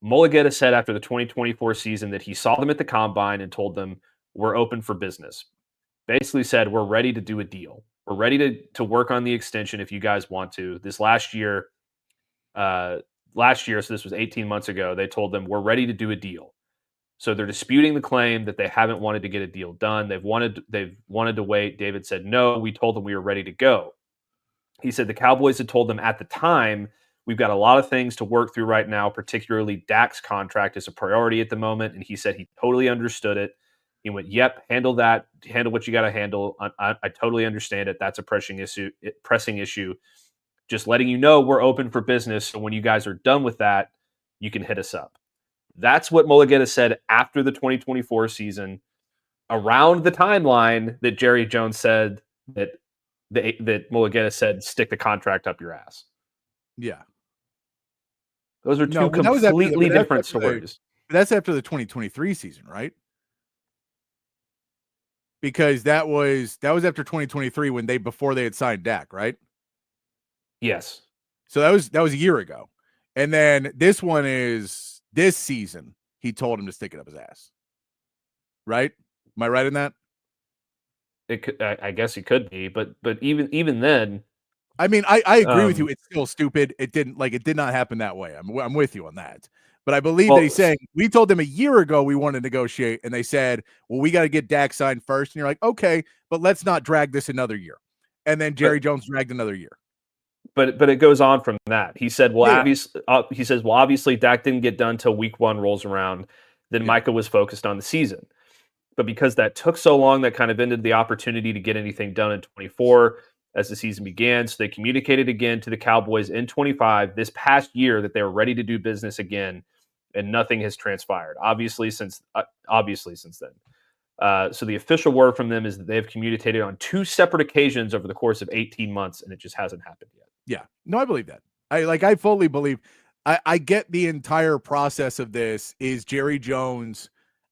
Mulugeta said after the 2024 season that he saw them at the Combine and told them, we're open for business. Basically said, we're ready to do a deal. We're ready to work on the extension if you guys want to. This last year, so this was 18 months ago, they told them, we're ready to do a deal. So they're disputing the claim that they haven't wanted to get a deal done. They've wanted to wait. David said, no, we told them we were ready to go. He said the Cowboys had told them at the time, we've got a lot of things to work through right now, particularly Dak's contract is a priority at the moment. And he said he totally understood it. He went, "Yep, handle that. Handle what you got to handle. I totally understand it. That's a pressing issue. Just letting you know we're open for business. So when you guys are done with that, you can hit us up." That's what Mulligeta said after the 2024 season, around the timeline that Jerry Jones said that Mulligeta said, "Stick the contract up your ass." Yeah. Those are two completely different stories. That's after the 2023 season, right? Because that was after 2023 before they had signed Dak, right? Yes. So that was a year ago. And then this one is this season. He told him to stick it up his ass. Right? Am I right in that? It could, I guess it could be, but even then, I mean, I agree with you. It's still stupid. It did not happen that way. I'm with you on that. But I believe that he's saying, we told them a year ago we want to negotiate, and they said, well, we got to get Dak signed first. And you're like, okay, but let's not drag this another year. And then Jerry Jones dragged another year. But it goes on from that. He said, obviously Dak didn't get done till week 1 rolls around. Then Micah was focused on the season. But because that took so long, that kind of ended the opportunity to get anything done in 24 as the season began. So they communicated again to the Cowboys in 25 this past year that they were ready to do business again, and nothing has transpired. Obviously since then. So the official word from them is that they have communicated on 2 separate occasions over the course of 18 months, and it just hasn't happened yet. Yeah. No, I believe that. I fully believe. I get the entire process of this is Jerry Jones,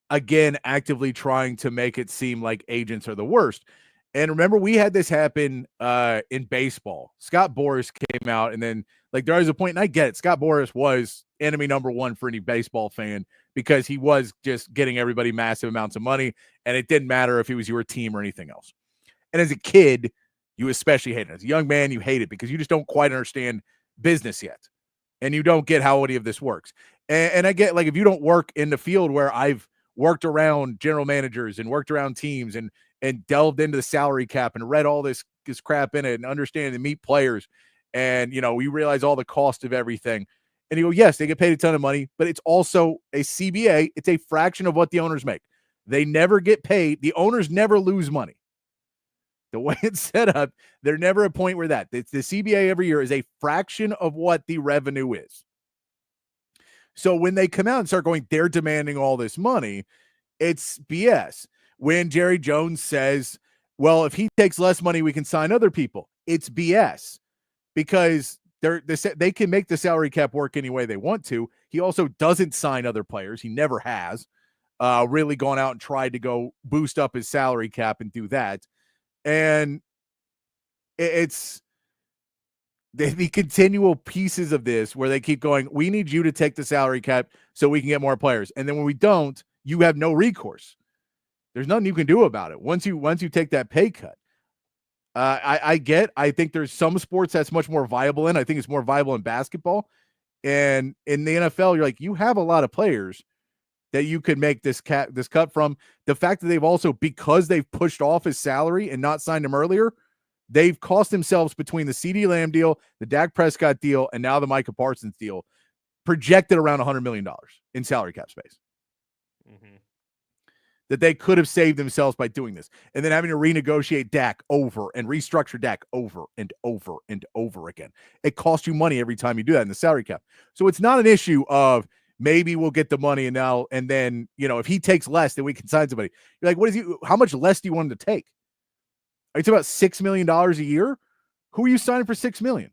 again, actively trying to make it seem like agents are the worst. And remember, we had this happen in baseball. Scott Boras came out, and then there was a point, and I get it, Scott Boras was enemy number 1 for any baseball fan because he was just getting everybody massive amounts of money, and it didn't matter if he was your team or anything else. And as a kid, you especially hate it. As a young man, you hate it because you just don't quite understand business yet, and you don't get how any of this works. And I get, if you don't work in the field where I've worked around general managers and worked around teams and delved into the salary cap and read all this crap in it and understand and meet players. And, we realize all the cost of everything. And you go, yes, they get paid a ton of money, but it's also a CBA. It's a fraction of what the owners make. They never get paid. The owners never lose money. The way it's set up, they're never a point where the CBA every year is a fraction of what the revenue is. So when they come out and start going, they're demanding all this money, it's BS. When Jerry Jones says, well, if he takes less money, we can sign other people, it's BS because they can make the salary cap work any way they want to. He also doesn't sign other players. He never has really gone out and tried to go boost up his salary cap and do that. And it's the continual pieces of this where they keep going, we need you to take the salary cap so we can get more players. And then when we don't, you have no recourse. There's nothing you can do about it once you take that pay cut. I think there's some sports that's much more viable in. I think it's more viable in basketball. And in the NFL, you're like, you have a lot of players that you could make this cut from. The fact that they've also, because they've pushed off his salary and not signed him earlier, they've cost themselves between the CeeDee Lamb deal, the Dak Prescott deal, and now the Micah Parsons deal, projected around $100 million in salary cap space. Mm-hmm. That they could have saved themselves by doing this. And then having to renegotiate Dak over and restructure Dak over and over and over again. It costs you money every time you do that in the salary cap. So it's not an issue of maybe we'll get the money and then, if he takes less, then we can sign somebody. You're like, how much less do you want him to take? Are you talking about $6 million a year? Who are you signing for $6 million?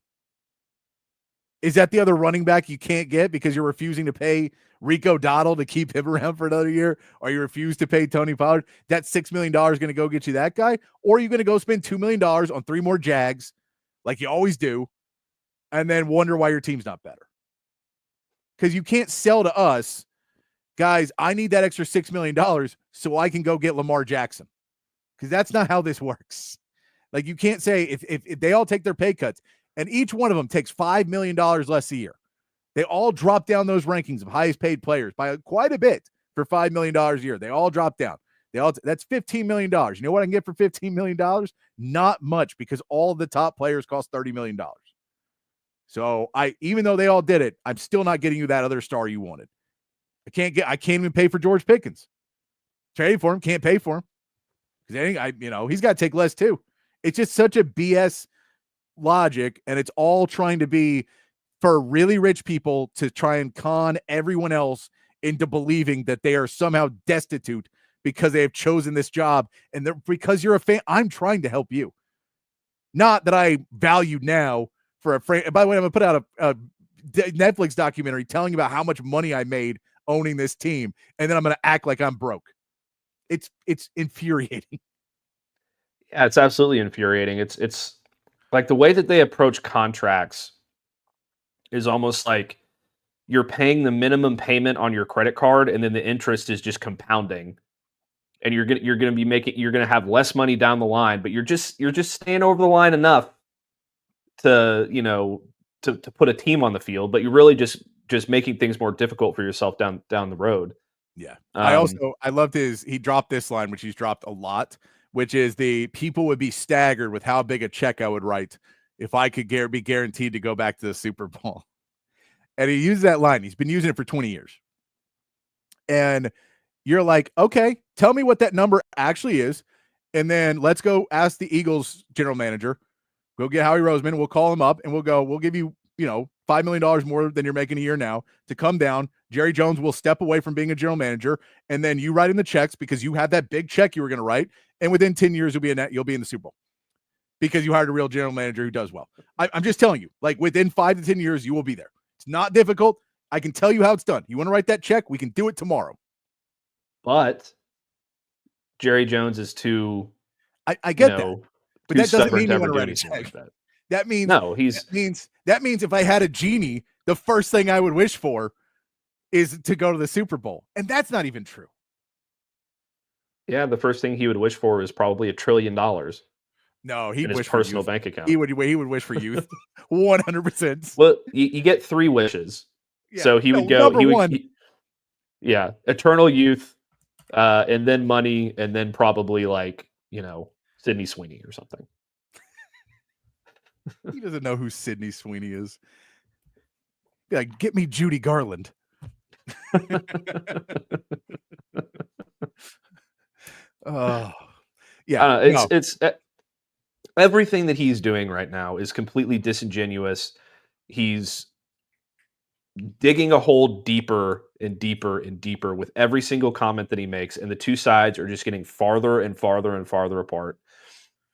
Is that the other running back you can't get because you're refusing to pay Rico Dowdle to keep him around for another year? Or you refuse to pay Tony Pollard? That $6 million is going to go get you that guy? Or are you going to go spend $2 million on 3 more Jags like you always do and then wonder why your team's not better? Because you can't sell to us, guys, I need that extra $6 million so I can go get Lamar Jackson. Because that's not how this works. Like, you can't say if they all take their pay cuts and each one of them takes $5 million less a year, they all drop down those rankings of highest paid players by quite a bit for $5 million a year. They all drop down. That's $15 million. You know what I can get for $15 million? Not much, because all the top players cost $30 million. So even though they all did it, I'm still not getting you that other star you wanted. I can't even pay for George Pickens. Trade for him, can't pay for him. Because he's got to take less too. It's just such a BS logic, and it's all trying to be for really rich people to try and con everyone else into believing that they are somehow destitute because they have chosen this job. And because you're a fan, I'm trying to help you. Not that I value now for a friend. By the way, I'm going to put out a Netflix documentary telling about how much money I made owning this team, and then I'm going to act like I'm broke. It's infuriating. Yeah, it's absolutely infuriating. It's like the way that they approach contracts is almost like you're paying the minimum payment on your credit card, and then the interest is just compounding. And you're gonna have less money down the line, but you're just staying over the line enough to to put a team on the field, but you're really just making things more difficult for yourself down the road. Yeah. I loved he dropped this line, which he's dropped a lot, which is the people would be staggered with how big a check I would write if I could be guaranteed to go back to the Super Bowl. And he used that line. He's been using it for 20 years. And you're like, okay, tell me what that number actually is. And then let's go ask the Eagles general manager. Go get Howie Roseman. We'll call him up and we'll give you, $5 million more than you're making a year now to come down. Jerry Jones will step away from being a general manager. And then you write in the checks because you have that big check you were going to write. And within 10 years, you'll be in the Super Bowl because you hired a real general manager who does well. I'm just telling you, like within 5 to 10 years, you will be there. It's not difficult. I can tell you how it's done. You want to write that check? We can do it tomorrow. But Jerry Jones is too. I get that, but that doesn't mean you want to write a check. Like that. That means that means if I had a genie, the first thing I would wish for is to go to the Super Bowl, and that's not even true. Yeah, the first thing he would wish for is probably $1 trillion. No, he'd wish wish for personal youth. bank account. He would wish for youth, 100%. Well, you get 3 wishes, so he would go. Eternal youth, and then money, and then probably Sydney Sweeney or something. He doesn't know who Sydney Sweeney is. Be like, get me Judy Garland. Oh, yeah. It's everything that he's doing right now is completely disingenuous. He's digging a hole deeper and deeper and deeper with every single comment that he makes, and the two sides are just getting farther and farther and farther apart.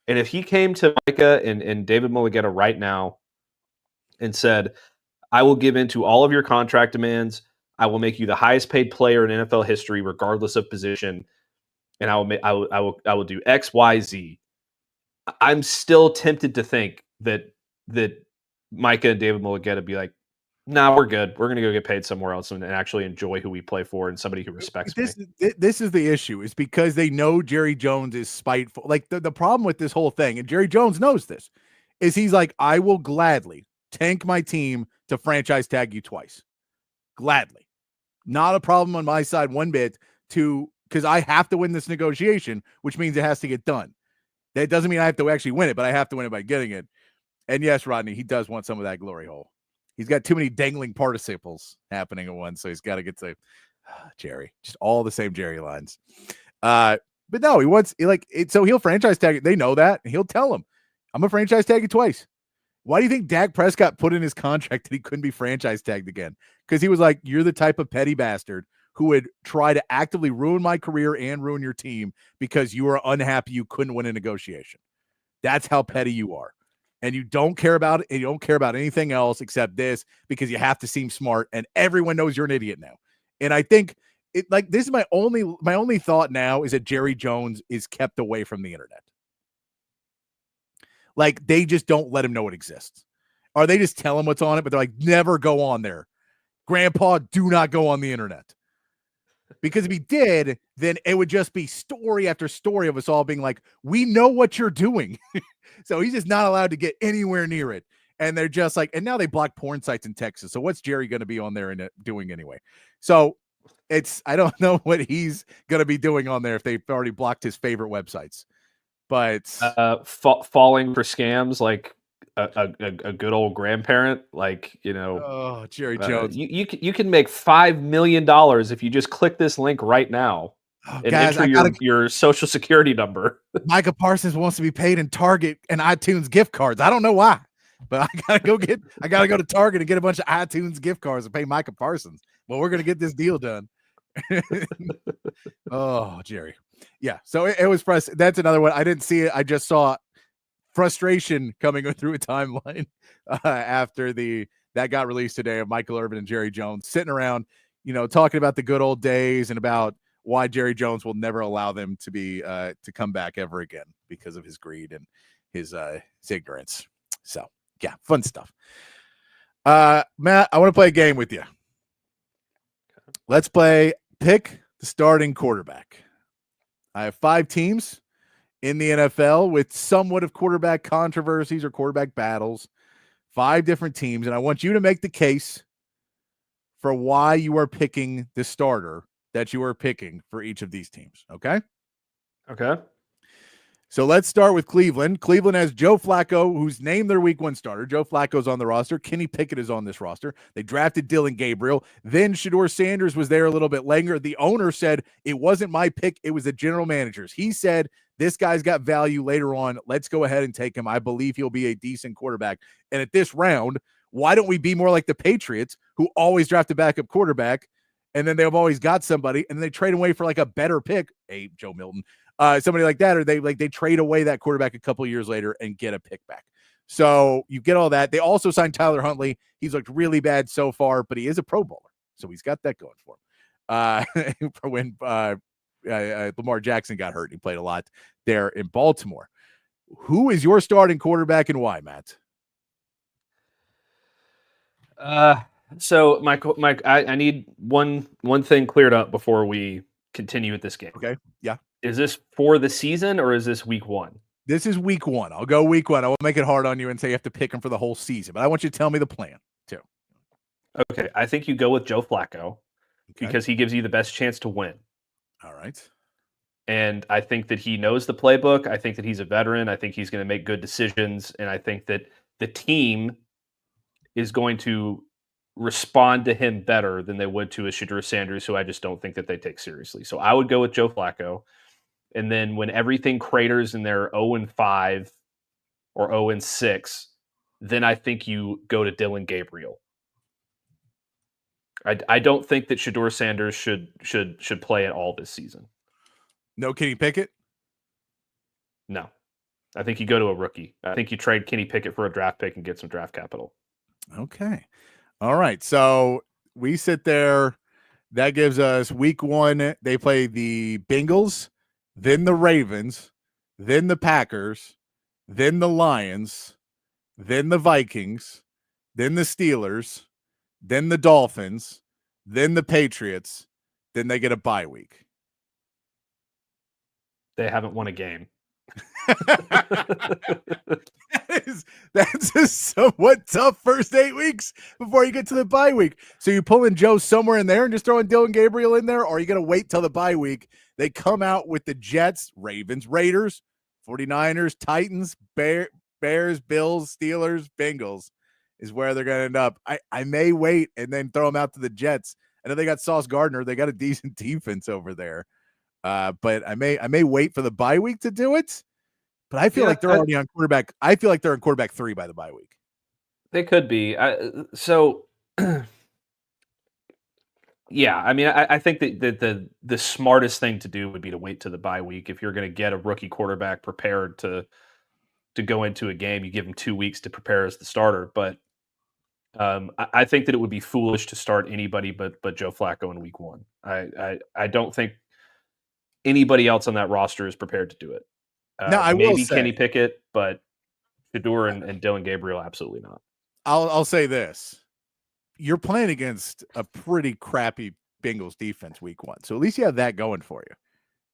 And if he came to Micah and David Mulligetta right now and said, I will give in to all of your contract demands, I will make you the highest paid player in NFL history, regardless of position, and I will do X, Y, Z. I'm still tempted to think that Micah and David Mulligetta be like, nah, we're good. We're going to go get paid somewhere else and actually enjoy who we play for and somebody who respects me. This is the issue, is because they know Jerry Jones is spiteful. Like the problem with this whole thing, and Jerry Jones knows this, is he's like, I will gladly tank my team to franchise tag you twice. Gladly. Not a problem on my side one bit, because I have to win this negotiation, which means it has to get done. That doesn't mean I have to actually win it, but I have to win it by getting it. And yes, Rodney, he does want some of that glory hole. He's got too many dangling participles happening at once, so he's got to get to Jerry. Just all the same Jerry lines. But no, he wants so he'll franchise tag it. They know that, and he'll tell him, I'm a franchise tag it twice. Why do you think Dak Prescott put in his contract that he couldn't be franchise tagged again? Because he was like, you're the type of petty bastard who would try to actively ruin my career and ruin your team because you are unhappy you couldn't win a negotiation. That's how petty you are. And you don't care about it, and you don't care about anything else except this because you have to seem smart, and everyone knows you're an idiot now. And I think this is my only thought now is that Jerry Jones is kept away from the internet. Like, they just don't let him know it exists. Or they just tell him what's on it, but they're like, never go on there. Grandpa, do not go on the internet. Because if he did, then it would just be story after story of us all being like, we know what you're doing. So he's just not allowed to get anywhere near it. And they're just like, and now they block porn sites in Texas. So what's Jerry going to be on there and doing anyway? So I don't know what he's going to be doing on there if they've already blocked his favorite websites. But falling for scams like a good old grandparent, oh, Jerry Jones. You can make $5 million if you just click this link right now. and guys, enter your social security number. Micah Parsons wants to be paid in Target and iTunes gift cards. I don't know why, but I gotta go to Target and get a bunch of iTunes gift cards and pay Micah Parsons. Well, we're gonna get this deal done. Oh, Jerry. Yeah. So it was frustrating. That's another one. I didn't see it. I just saw frustration coming through a timeline after that got released today of Michael Irvin and Jerry Jones sitting around, talking about the good old days and about why Jerry Jones will never allow them to be to come back ever again because of his greed and his ignorance. So yeah, fun stuff. Matt, I want to play a game with you. Let's play pick the starting quarterback. I have 5 teams in the NFL with somewhat of quarterback controversies or quarterback battles. 5 different teams, and I want you to make the case for why you are picking the starter that you are picking for each of these teams. Okay? Okay. So let's start with Cleveland. Cleveland has Joe Flacco, who's named their week 1 starter. Joe Flacco's on the roster. Kenny Pickett is on this roster. They drafted Dylan Gabriel. Then Shedeur Sanders was there a little bit later. The owner said, it wasn't my pick. It was the general manager's. He said, this guy's got value later on. Let's go ahead and take him. I believe he'll be a decent quarterback. And at this round, why don't we be more like the Patriots, who always draft a backup quarterback, and then they've always got somebody, and then they trade away for like a better pick, Joe Milton, somebody like that, or they trade away that quarterback a couple years later and get a pick back. So you get all that. They also signed Tyler Huntley. He's looked really bad so far, but he is a Pro Bowler, so he's got that going for him. When Lamar Jackson got hurt, he played a lot there in Baltimore. Who is your starting quarterback and why, Matt? So Mike, I need one thing cleared up before we continue with this game. Okay. Yeah. Is this for the season or is this week 1? This is week 1. I'll go week 1. I won't make it hard on you and say you have to pick him for the whole season, but I want you to tell me the plan too. Okay. I think you go with Joe Flacco because he gives you the best chance to win. All right. And I think that he knows the playbook. I think that he's a veteran. I think he's going to make good decisions. And I think that the team is going to respond to him better than they would to a Shedeur Sanders, who I just don't think that they take seriously. So I would go with Joe Flacco. And then when everything craters and they're 0-5 or 0-6, then I think you go to Dylan Gabriel. I don't think that Shedeur Sanders should play at all this season. No Kenny Pickett? No. I think you go to a rookie. I think you trade Kenny Pickett for a draft pick and get some draft capital. Okay. All right. So we sit there. That gives us week 1. They play the Bengals, then the Ravens, then the Packers, then the Lions, then the Vikings, then the Steelers, then the Dolphins, then the Patriots, then they get a bye week. They haven't won a game. That's a somewhat tough first 8 weeks before you get to the bye week. So you pulling Joe somewhere in there and just throwing Dylan Gabriel in there, or are you going to wait till the bye week? They come out with the Jets, Ravens, Raiders, 49ers, Titans, Bears, Bills, Steelers, Bengals is where they're going to end up. I may wait and then throw them out to the Jets. I know they got Sauce Gardner. They got a decent defense over there. But I may wait for the bye week to do it. But I feel like they're already on quarterback. I feel like they're on quarterback 3 by the bye week. They could be. Yeah, I mean, I think that the smartest thing to do would be to wait to the bye week. If you're going to get a rookie quarterback prepared to go into a game, you give him 2 weeks to prepare as the starter. But I think that it would be foolish to start anybody but Joe Flacco in week 1. I don't think anybody else on that roster is prepared to do it. Now, I will maybe say, Kenny Pickett, but Shedeur and Dylan Gabriel, absolutely not. I'll say this. You're playing against a pretty crappy Bengals defense week 1. So at least you have that going for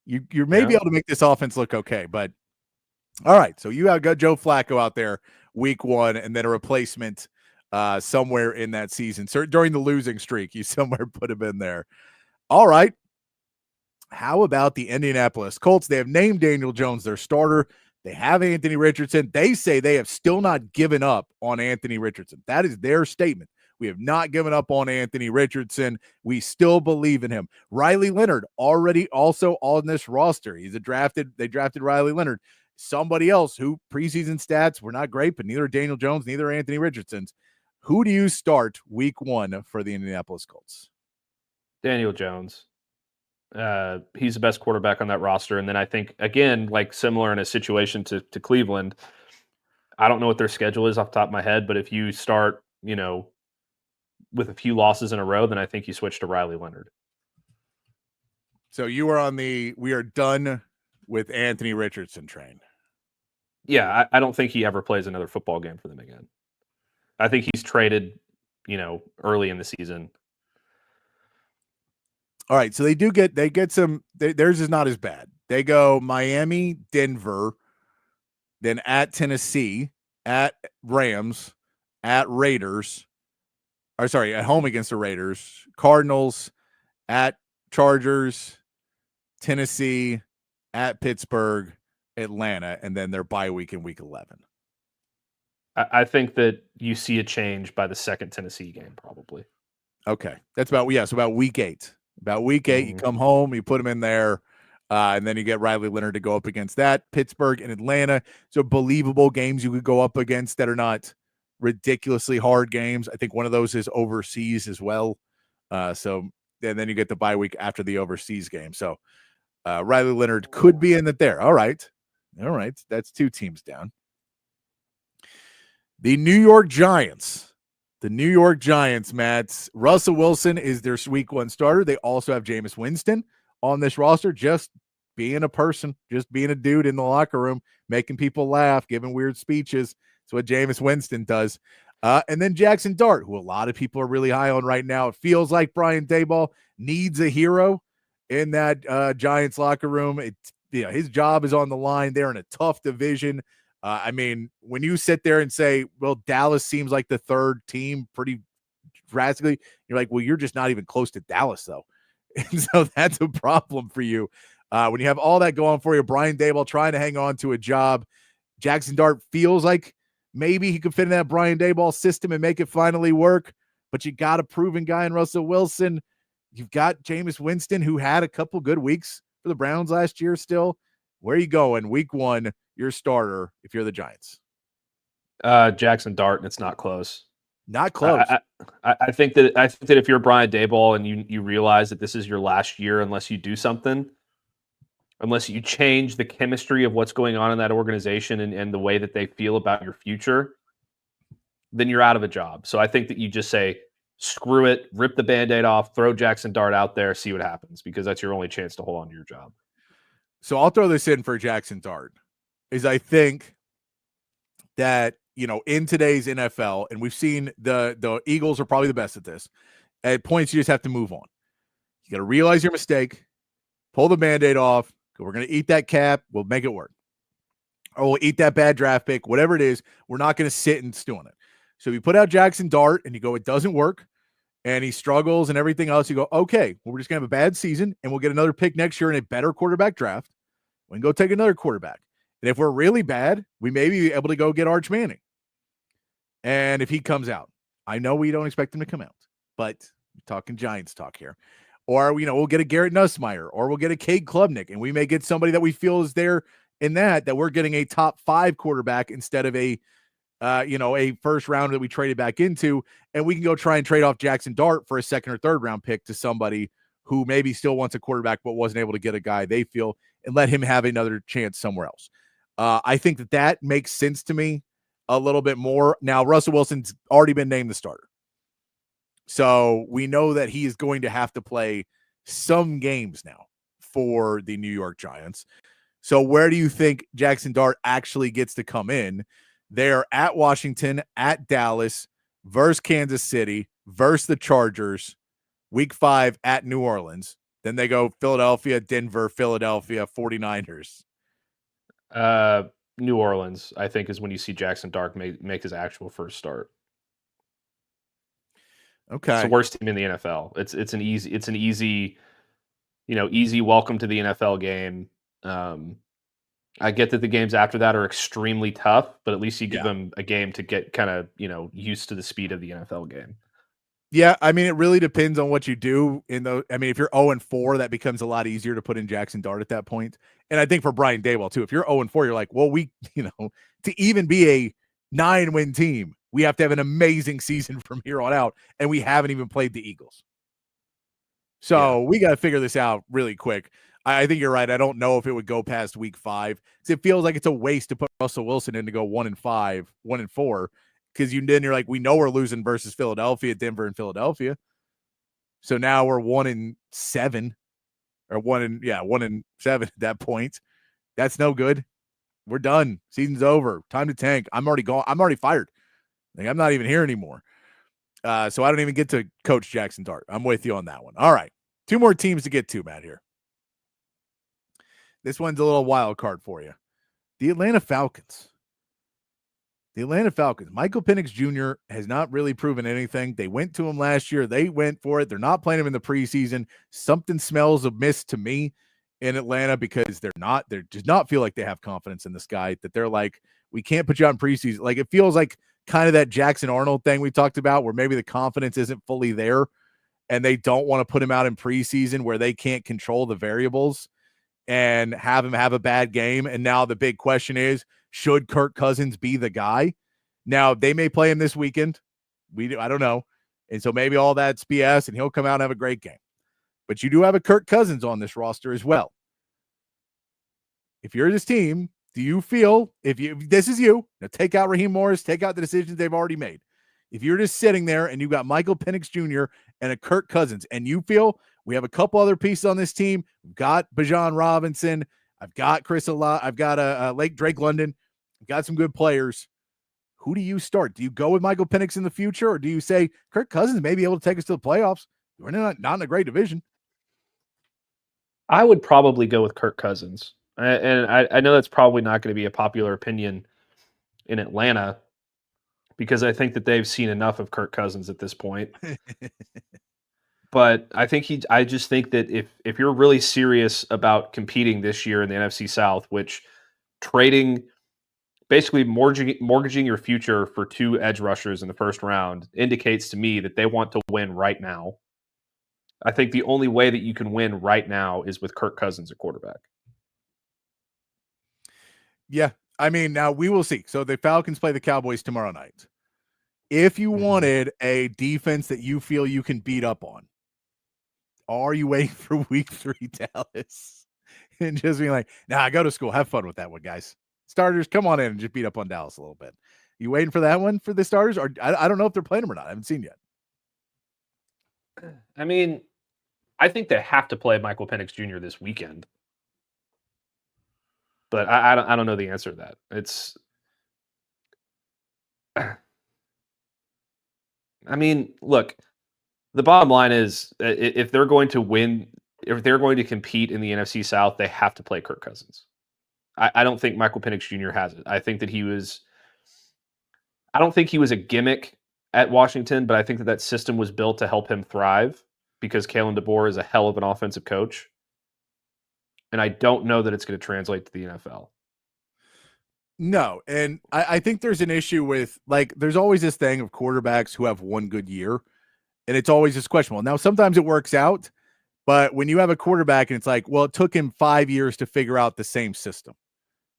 you. You may be able to make this offense look okay, but all right. So you have got Joe Flacco out there week 1 and then a replacement somewhere in that season. So during the losing streak, you somewhere put him in there. All right. How about the Indianapolis Colts? They have named Daniel Jones their starter. They have Anthony Richardson. They say they have still not given up on Anthony Richardson. That is their statement. We have not given up on Anthony Richardson. We still believe in him. Riley Leonard already also on this roster. They drafted Riley Leonard. Somebody else who preseason stats were not great, but neither Daniel Jones, neither Anthony Richardson's. Who do you start week 1 for the Indianapolis Colts? Daniel Jones. He's the best quarterback on that roster. And then I think, again, like similar in a situation to Cleveland, I don't know what their schedule is off the top of my head, but if you start, with a few losses in a row, then I think you switch to Riley Leonard. So you are on the we are done with Anthony Richardson train. Yeah, I don't think he ever plays another football game for them again. I think he's traded, early in the season. All right, so they get some. Theirs is not as bad. They go Miami, Denver, then at Tennessee, at Rams, at Raiders. Or sorry, at home against the Raiders, Cardinals, at Chargers, Tennessee, at Pittsburgh, Atlanta, and then their bye week in week 11. I think that you see a change by the second Tennessee game, probably. Okay, that's about week 8. About week 8, you come home, you put them in there, and then you get Riley Leonard to go up against that. Pittsburgh and Atlanta. So believable games you could go up against that are not ridiculously hard games. I think one of those is overseas as well. And then you get the bye week after the overseas game. So Riley Leonard could be in it there. All right. That's 2 teams down. The New York Giants, Matt. Russell Wilson is their week 1 starter. They also have Jameis Winston on this roster, just being a person, just being a dude in the locker room, making people laugh, giving weird speeches. That's what Jameis Winston does. And then Jackson Dart, who a lot of people are really high on right now. It feels like Brian Daboll needs a hero in that Giants locker room. His job is on the line. They're in a tough division. When you sit there and say, well, Dallas seems like the third team pretty drastically, you're like, well, you're just not even close to Dallas, though. And so that's a problem for you. When you have all that going for you, Brian Daboll trying to hang on to a job, Jackson Dart feels like maybe he could fit in that Brian Daboll system and make it finally work, but you got a proven guy in Russell Wilson. You've got Jameis Winston, who had a couple good weeks for the Browns last year still. Where are you going? Week 1, your starter if you're the Giants. Jackson Dart, and it's not close. Not close. I think that if you're Brian Daboll and you realize that this is your last year unless you do something, unless you change the chemistry of what's going on in that organization and the way that they feel about your future, then you're out of a job. So I think that you just say, screw it, rip the Band-Aid off, throw Jackson Dart out there, see what happens, because that's your only chance to hold on to your job. So I'll throw this in for Jackson Dart, is I think that, in today's NFL, and we've seen the Eagles are probably the best at this, at points you just have to move on. You got to realize your mistake, pull the Band-Aid off. We're going to eat that cap. We'll make it work. Or we'll eat that bad draft pick, whatever it is. We're not going to sit and stew on it. So if you put out Jackson Dart and you go, it doesn't work, and he struggles and everything else, you go, okay, well, we're just going to have a bad season, and we'll get another pick next year in a better quarterback draft. We can go take another quarterback. And if we're really bad, we may be able to go get Arch Manning. And if he comes out, I know we don't expect him to come out, but we're talking Giants talk here. Or, we'll get a Garrett Nussmeier, or we'll get a Cade Klubnik, and we may get somebody that we feel is there in that we're getting a top 5 quarterback instead of a first round that we traded back into, and we can go try and trade off Jackson Dart for a second or third round pick to somebody who maybe still wants a quarterback but wasn't able to get a guy they feel, and let him have another chance somewhere else. I think that makes sense to me a little bit more. Now, Russell Wilson's already been named the starter, so we know that he is going to have to play some games now for the New York Giants. So where do you think Jackson Dart actually gets to come in? They're at Washington, at Dallas, versus Kansas City, versus the Chargers, week 5 at New Orleans. Then they go Philadelphia, Denver, Philadelphia, 49ers. New Orleans, I think, is when you see Jackson Dart make his actual first start. Okay. It's the worst team in the NFL. It's an easy, easy welcome to the NFL game. I get that the games after that are extremely tough, but at least you give them a game to get kind of, used to the speed of the NFL game. Yeah, I mean, it really depends on what you do in the. I mean, if you're 0-4, that becomes a lot easier to put in Jackson Dart at that point. And I think for Brian Daybell too, if you're 0-4, you're like, well, to even be a 9-win team, we have to have an amazing season from here on out, and we haven't even played the Eagles. So we got to figure this out really quick. I think you're right. I don't know if it would go past week 5 because it feels like it's a waste to put Russell Wilson in to go 1-5, 1-4. Because then you're like, we know we're losing versus Philadelphia, Denver, and Philadelphia. So now we're 1-7, or 1-7 at that point. That's no good. We're done. Season's over. Time to tank. I'm already gone. I'm already fired. Like, I'm not even here anymore. So I don't even get to coach Jackson Dart. I'm with you on that one. All right, 2 more teams to get to, Matt. Here, this one's a little wild card for you. The Atlanta Falcons. Michael Penix Jr. has not really proven anything. They went to him last year. They went for it. They're not playing him in the preseason. Something smells amiss to me in Atlanta because they does not feel like they have confidence in this guy, that they're like, we can't put you on preseason. Like, it feels like kind of that Jackson Arnold thing we talked about where maybe the confidence isn't fully there and they don't want to put him out in preseason where they can't control the variables and have him have a bad game. And now the big question is, should Kirk Cousins be the guy? Now, they may play him this weekend. I don't know. And so maybe all that's BS and he'll come out and have a great game. But you do have a Kirk Cousins on this roster as well. If you're this team, do you feel, this is you, now take out Raheem Morris, take out the decisions they've already made. If you're just sitting there and you've got Michael Penix Jr. and a Kirk Cousins, and you feel we have a couple other pieces on this team, we've got Bijan Robinson, I've got Chris Olave, I've got Drake London, I've got some good players. Who do you start? Do you go with Michael Penix in the future, or do you say Kirk Cousins may be able to take us to the playoffs? We're not in a great division. I would probably go with Kirk Cousins. And I know that's probably not going to be a popular opinion in Atlanta because I think that they've seen enough of Kirk Cousins at this point. But I just think that if you're really serious about competing this year in the NFC South, which basically mortgaging your future for 2 edge rushers in the first round indicates to me that they want to win right now. I think the only way that you can win right now is with Kirk Cousins at quarterback. Yeah, I mean, now we will see. So the Falcons play the Cowboys tomorrow night. If you wanted a defense that you feel you can beat up on, are you waiting for week 3 Dallas? And just being like, nah, go to school. Have fun with that one, guys. Starters, come on in and just beat up on Dallas a little bit. You waiting for that one for the starters? Or I don't know if they're playing them or not. I haven't seen yet. I mean, I think they have to play Michael Penix Jr. this weekend. But I don't know the answer to that. It's, I mean, look, the bottom line is if they're going to win, if they're going to compete in the NFC South, they have to play Kirk Cousins. I don't think Michael Penix Jr. has it. I think that I don't think he was a gimmick at Washington, but I think that system was built to help him thrive because Kalen DeBoer is a hell of an offensive coach. And I don't know that it's going to translate to the NFL. No, and I think there's an issue with, like, there's always this thing of quarterbacks who have one good year, and it's always this questionable. Now, sometimes it works out, but when you have a quarterback and it's like, well, it took him 5 years to figure out the same system,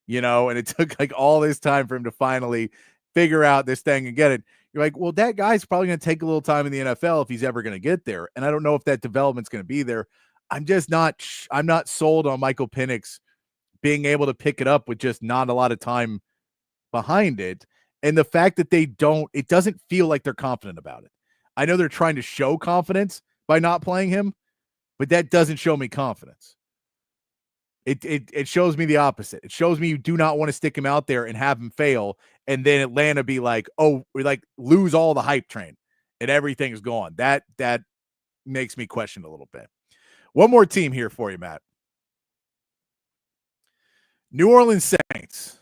and it took like all this time for him to finally figure out this thing and get it. You're like, well, that guy's probably going to take a little time in the NFL if he's ever going to get there. And I don't know if that development's going to be there. I'm not sold on Michael Penix being able to pick it up with just not a lot of time behind it. And the fact that it doesn't feel like they're confident about it. I know they're trying to show confidence by not playing him, but that doesn't show me confidence. It shows me the opposite. It shows me you do not want to stick him out there and have him fail. And then Atlanta be like, oh, we like lose all the hype train and everything's gone. That makes me question a little bit. One more team here for you, Matt. New Orleans Saints.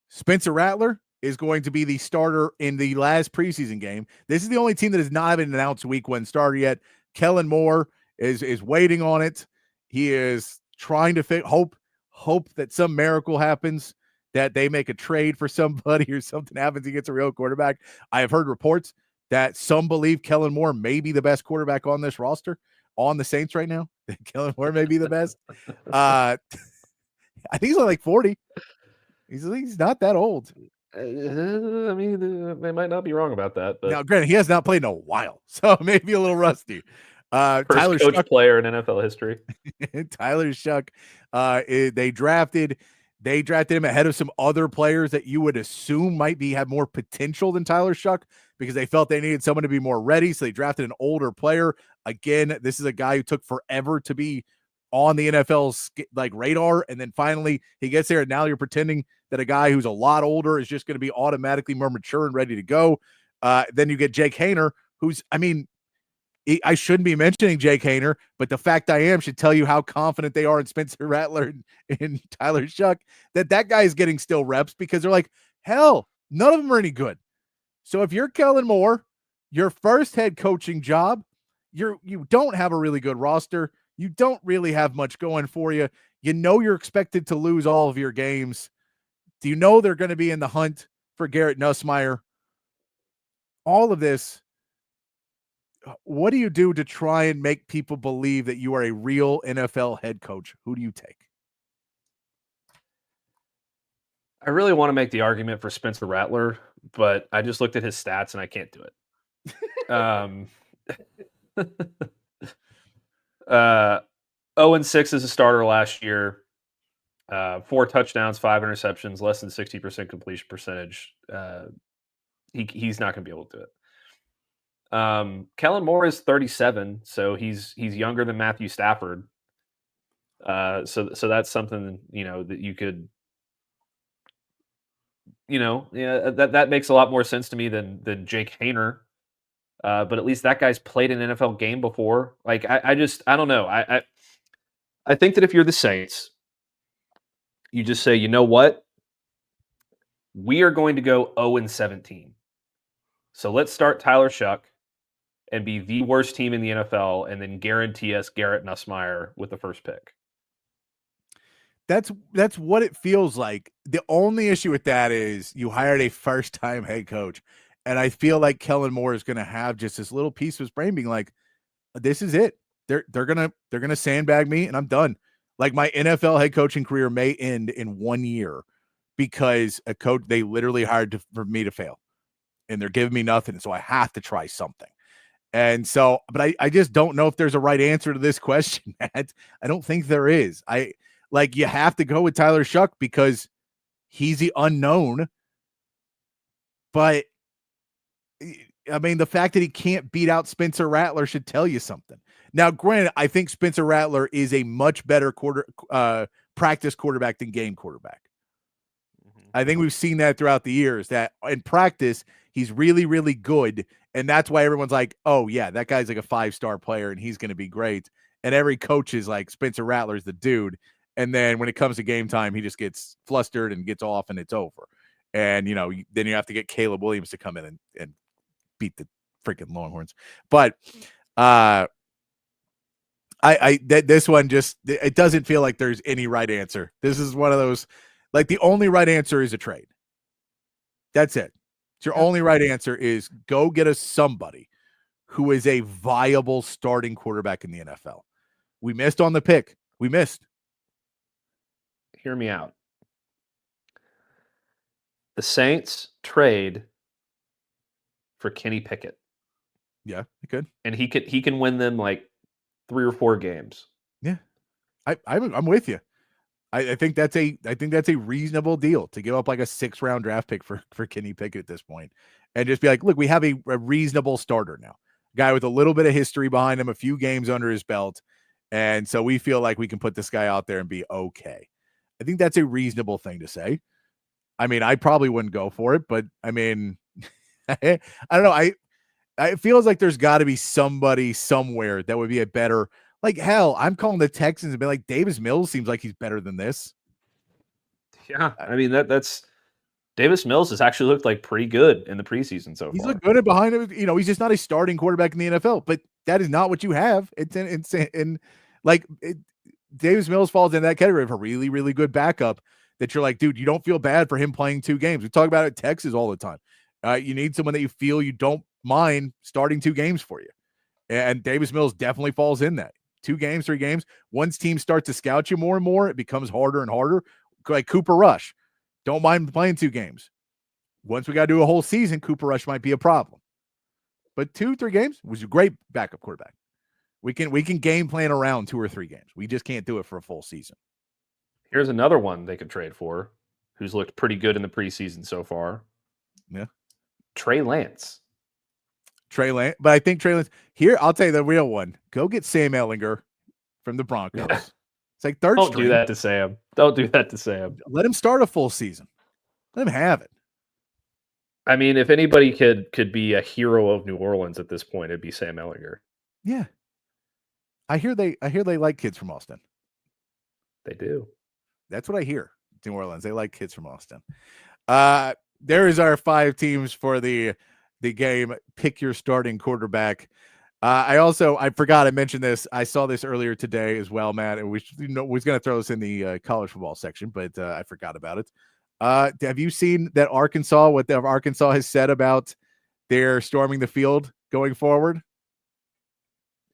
Spencer Rattler is going to be the starter in the last preseason game. This is the only team that has not even announced week 1 starter yet. Kellen Moore is waiting on it. He is trying to hope that some miracle happens, that they make a trade for somebody or something happens. He gets a real quarterback. I have heard reports that some believe Kellen Moore may be the best quarterback on this roster on the Saints right now. Kellen Moore may be the best. I think he's only like 40. He's not that old. I mean, they might not be wrong about that. But Now, granted, he has not played in a while, so maybe a little rusty. first Tyler coach Shuck, player in NFL history. Tyler Shuck. They drafted him ahead of some other players that you would assume might have more potential than Tyler Shuck because they felt they needed someone to be more ready. So they drafted an older player. Again, this is a guy who took forever to be on the NFL's radar, and then finally he gets there, and now you're pretending that a guy who's a lot older is just going to be automatically more mature and ready to go. Then you get Jake Haener, who's, I shouldn't be mentioning Jake Haener, but the fact I am should tell you how confident they are in Spencer Rattler and Tyler Shuck, that guy is getting still reps because they're like, hell, none of them are any good. So if you're Kellen Moore, your first head coaching job, you don't have a really good roster. You don't really have much going for you. You know you're expected to lose all of your games. Do you know they're going to be in the hunt for Garrett Nussmeier? All of this. What do you do to try and make people believe that you are a real NFL head coach? Who do you take? I really want to make the argument for Spencer Rattler, but I just looked at his stats and I can't do it. 0-6 as a starter last year. 4 touchdowns, 5 interceptions, less than 60% completion percentage. He's not going to be able to do it. Kellen Moore is 37, so he's younger than Matthew Stafford. So that's something that you could, that makes a lot more sense to me than Jake Haener. But at least that guy's played an NFL game before. Like I don't know. I think that if you're the Saints, you just say, you know what? We are going to go 0-17. So let's start Tyler Shuck and be the worst team in the NFL and then guarantee us Garrett Nussmeier with the first pick. That's what it feels like. The only issue with that is you hired a first-time head coach. And I feel like Kellen Moore is going to have just this little piece of his brain being like, this is it. They're gonna sandbag me and I'm done. Like my NFL head coaching career may end in 1 year because a coach they literally hired for me to fail, and they're giving me nothing, so I have to try something. And so, but I just don't know if there's a right answer to this question, Matt. I don't think there is. You have to go with Tyler Shuck because he's the unknown. But the fact that he can't beat out Spencer Rattler should tell you something. Now, granted, I think Spencer Rattler is a much better practice quarterback than game quarterback. Mm-hmm. I think we've seen that throughout the years, that in practice, he's really, really good. And that's why everyone's like, oh, yeah, that guy's like a 5-star player and he's going to be great. And every coach is like, Spencer Rattler's the dude. And then when it comes to game time, he just gets flustered and gets off and it's over. And, then you have to get Caleb Williams to come in and beat the freaking Longhorns. But this one it doesn't feel like there's any right answer. This is one of those, like the only right answer is a trade. That's it. Your only right answer is go get us somebody who is a viable starting quarterback in the NFL. We missed on the pick. We missed. Hear me out. The Saints trade for Kenny Pickett. Yeah, they could. And he can win them like 3 or 4 games. Yeah. I'm with you. I think that's a reasonable deal to give up like a 6th-round draft pick for Kenny Pickett at this point. And just be like, look, we have a reasonable starter now. Guy with a little bit of history behind him, a few games under his belt. And so we feel like we can put this guy out there and be okay. I think that's a reasonable thing to say. I probably wouldn't go for it, but I don't know. It feels like there's got to be somebody somewhere that would be a better, like, hell, I'm calling the Texans and be like, Davis Mills seems like he's better than this. Yeah. That's Davis Mills has actually looked like pretty good in the preseason so far. He's looked good and behind him. He's just not a starting quarterback in the NFL, but that is not what you have. Davis Mills falls in that category of a really, really good backup that you're like, dude, you don't feel bad for him playing 2 games. We talk about it at Texas all the time. You need someone that you feel you don't mind starting 2 games for you. And Davis Mills definitely falls in that. 2 games, 3 games. Once teams start to scout you more and more, it becomes harder and harder. Like Cooper Rush, don't mind playing 2 games. Once we got to do a whole season, Cooper Rush might be a problem. But 2, 3 games was a great backup quarterback. We can game plan around 2 or 3 games. We just can't do it for a full season. Here's another one they could trade for, who's looked pretty good in the preseason so far. Yeah. Trey Lance. But I think Trey Lance, here, I'll tell you the real one. Go get Sam Ehlinger from the Broncos. It's like third Don't string. do that to Sam. Don't do that to Sam. Let him start a full season. Let him have it. I mean, if anybody could be a hero of New Orleans at this point, it'd be Sam Ehlinger. Yeah. I hear they like kids from Austin. They do. That's what I hear. New Orleans. They like kids from Austin. There is our 5 teams for the game. Pick your starting quarterback. I forgot I mentioned this. I saw this earlier today as well, Matt, and we was going to throw this in the college football section, but I forgot about it. Have you seen that Arkansas, what Arkansas has said about their storming the field going forward?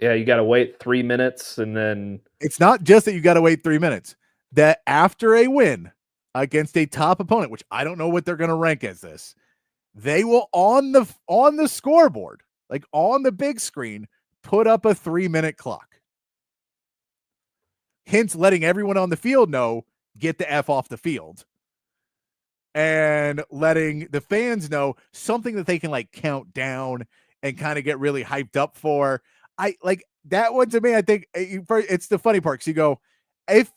Yeah, you got to wait 3 minutes, and then it's not just that you got to wait 3 minutes. That after a win against a top opponent, which I don't know what they're going to rank as this, they will on the scoreboard, like on the big screen, put up a 3-minute clock. Hence, letting everyone on the field know, get the F off the field. And letting the fans know something that they can like count down and kind of get really hyped up for. I like that one to me. I think it's the funny part. Cause you go, if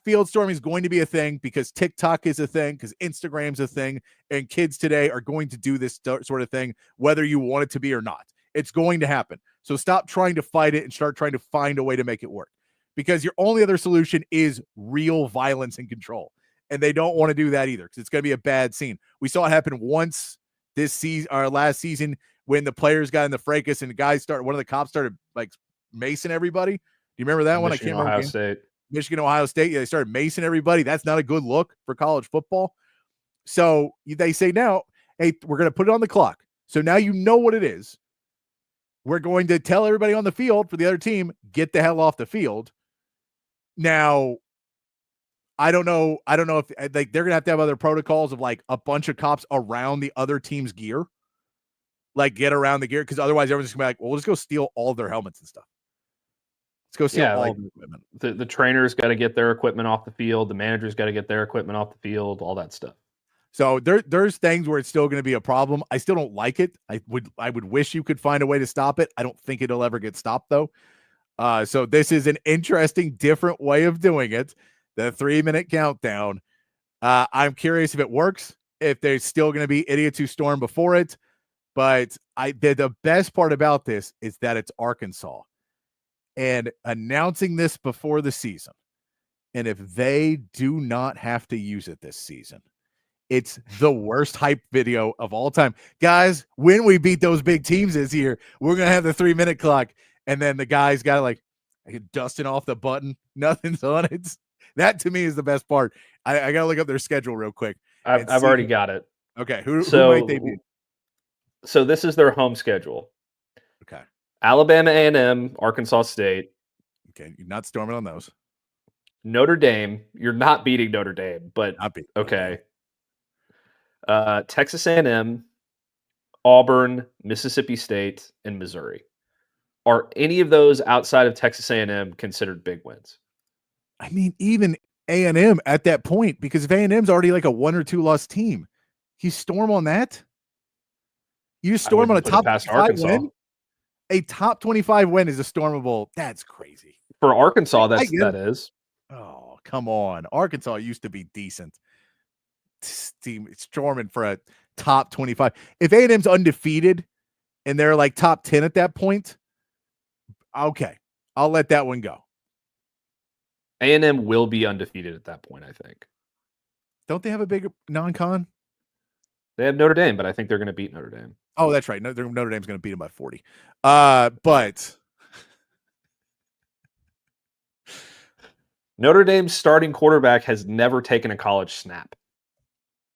field storming is going to be a thing because TikTok is a thing, because Instagram's a thing, and kids today are going to do this sort of thing, whether you want it to be or not, it's going to happen. So stop trying to fight it and start trying to find a way to make it work, because your only other solution is real violence and control. And they don't want to do that either, because it's going to be a bad scene. We saw it happen once this season, or last season, when the players got in the fracas and one of the cops started like macing everybody. Do you remember that one? I can't remember. Michigan, Ohio State. Yeah, they started macing everybody. That's not a good look for college football. So they say now, hey, we're going to put it on the clock. So now you know what it is. We're going to tell everybody on the field for the other team, get the hell off the field. Now, I don't know if like they're going to have other protocols of like a bunch of cops around the other team's gear. Like get around the gear, because otherwise everyone's going to be like, well, we'll just go steal all their helmets and stuff. Let's go steal all the equipment. The trainers got to get their equipment off the field. The managers got to get their equipment off the field, all that stuff. So there's things where it's still going to be a problem. I still don't like it. I would wish you could find a way to stop it. I don't think it'll ever get stopped though. So this is an interesting, different way of doing it. The 3-minute countdown. I'm curious if it works, if there's still going to be idiots who storm before it. But the best part about this is that it's Arkansas. And announcing this before the season. And if they do not have to use it this season, it's the worst hype video of all time. Guys, when we beat those big teams this year, we're going to have the 3-minute clock. And then the guys got like dusting off the button. Nothing's on it. That to me is the best part. I got to look up their schedule real quick. I've already got it. Okay. Who might they be? So this is their home schedule. Okay. Alabama A&M, Arkansas State. Okay. You're not storming on those. Notre Dame. You're not beating Notre Dame, but okay. Texas A&M, Auburn, Mississippi State, and Missouri. Are any of those outside of Texas A&M considered big wins? I mean, even A&M at that point, because if A&M's already like a 1 or 2 loss team, you storm on that? You storm on a top 25 win? A top 25 win is a stormable. That's crazy. For Arkansas, that is. Oh, come on. Arkansas used to be decent. Team storming for a top 25. If A&M's undefeated and they're like top 10 at that point, okay, I'll let that one go. A&M will be undefeated at that point, I think. Don't they have a big non-con? They have Notre Dame, but I think they're going to beat Notre Dame. Oh, that's right. Notre Dame's going to beat them by 40. But Notre Dame's starting quarterback has never taken a college snap.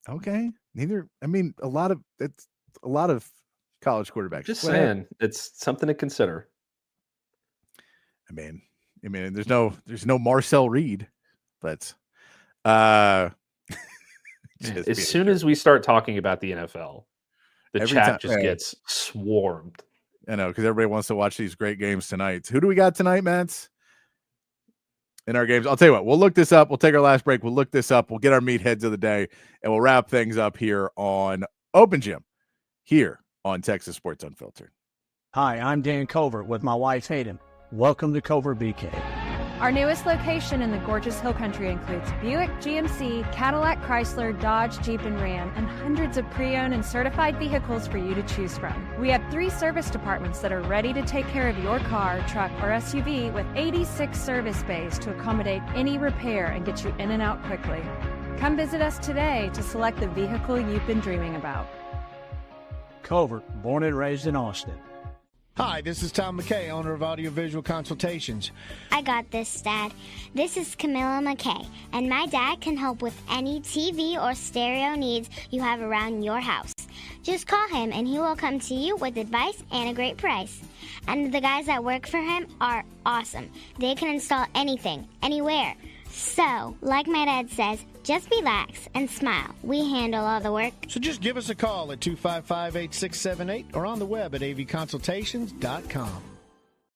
Okay. Neither. I mean, a lot of college quarterbacks. Just saying, it's something to consider. I mean, there's no Marcel Reed, but as soon as we start talking about the NFL, the Every chat time- just gets swarmed. I know, because everybody wants to watch these great games tonight. Who do we got tonight, Mats? In our games, I'll tell you what, we'll look this up. We'll take our last break. We'll look this up. We'll get our meatheads of the day, and we'll wrap things up here on Open Gym, here on Texas Sports Unfiltered. Hi, I'm Dan Covert with my wife Hayden. Welcome to Covert BK. Our newest location in the gorgeous Hill Country includes Buick, GMC, Cadillac, Chrysler, Dodge, Jeep, and Ram, and hundreds of pre-owned and certified vehicles for you to choose from. We have 3 service departments that are ready to take care of your car, truck, or SUV with 86 service bays to accommodate any repair and get you in and out quickly. Come visit us today to select the vehicle you've been dreaming about. Covert, born and raised in Austin. Hi, this is Tom McKay, owner of Audiovisual Consultations. I got this, Dad. This is Camilla McKay, and my dad can help with any TV or stereo needs you have around your house. Just call him, and he will come to you with advice and a great price. And the guys that work for him are awesome. They can install anything, anywhere. So, like my dad says, just relax and smile. We handle all the work. So just give us a call at 255-8678 or on the web at avconsultations.com.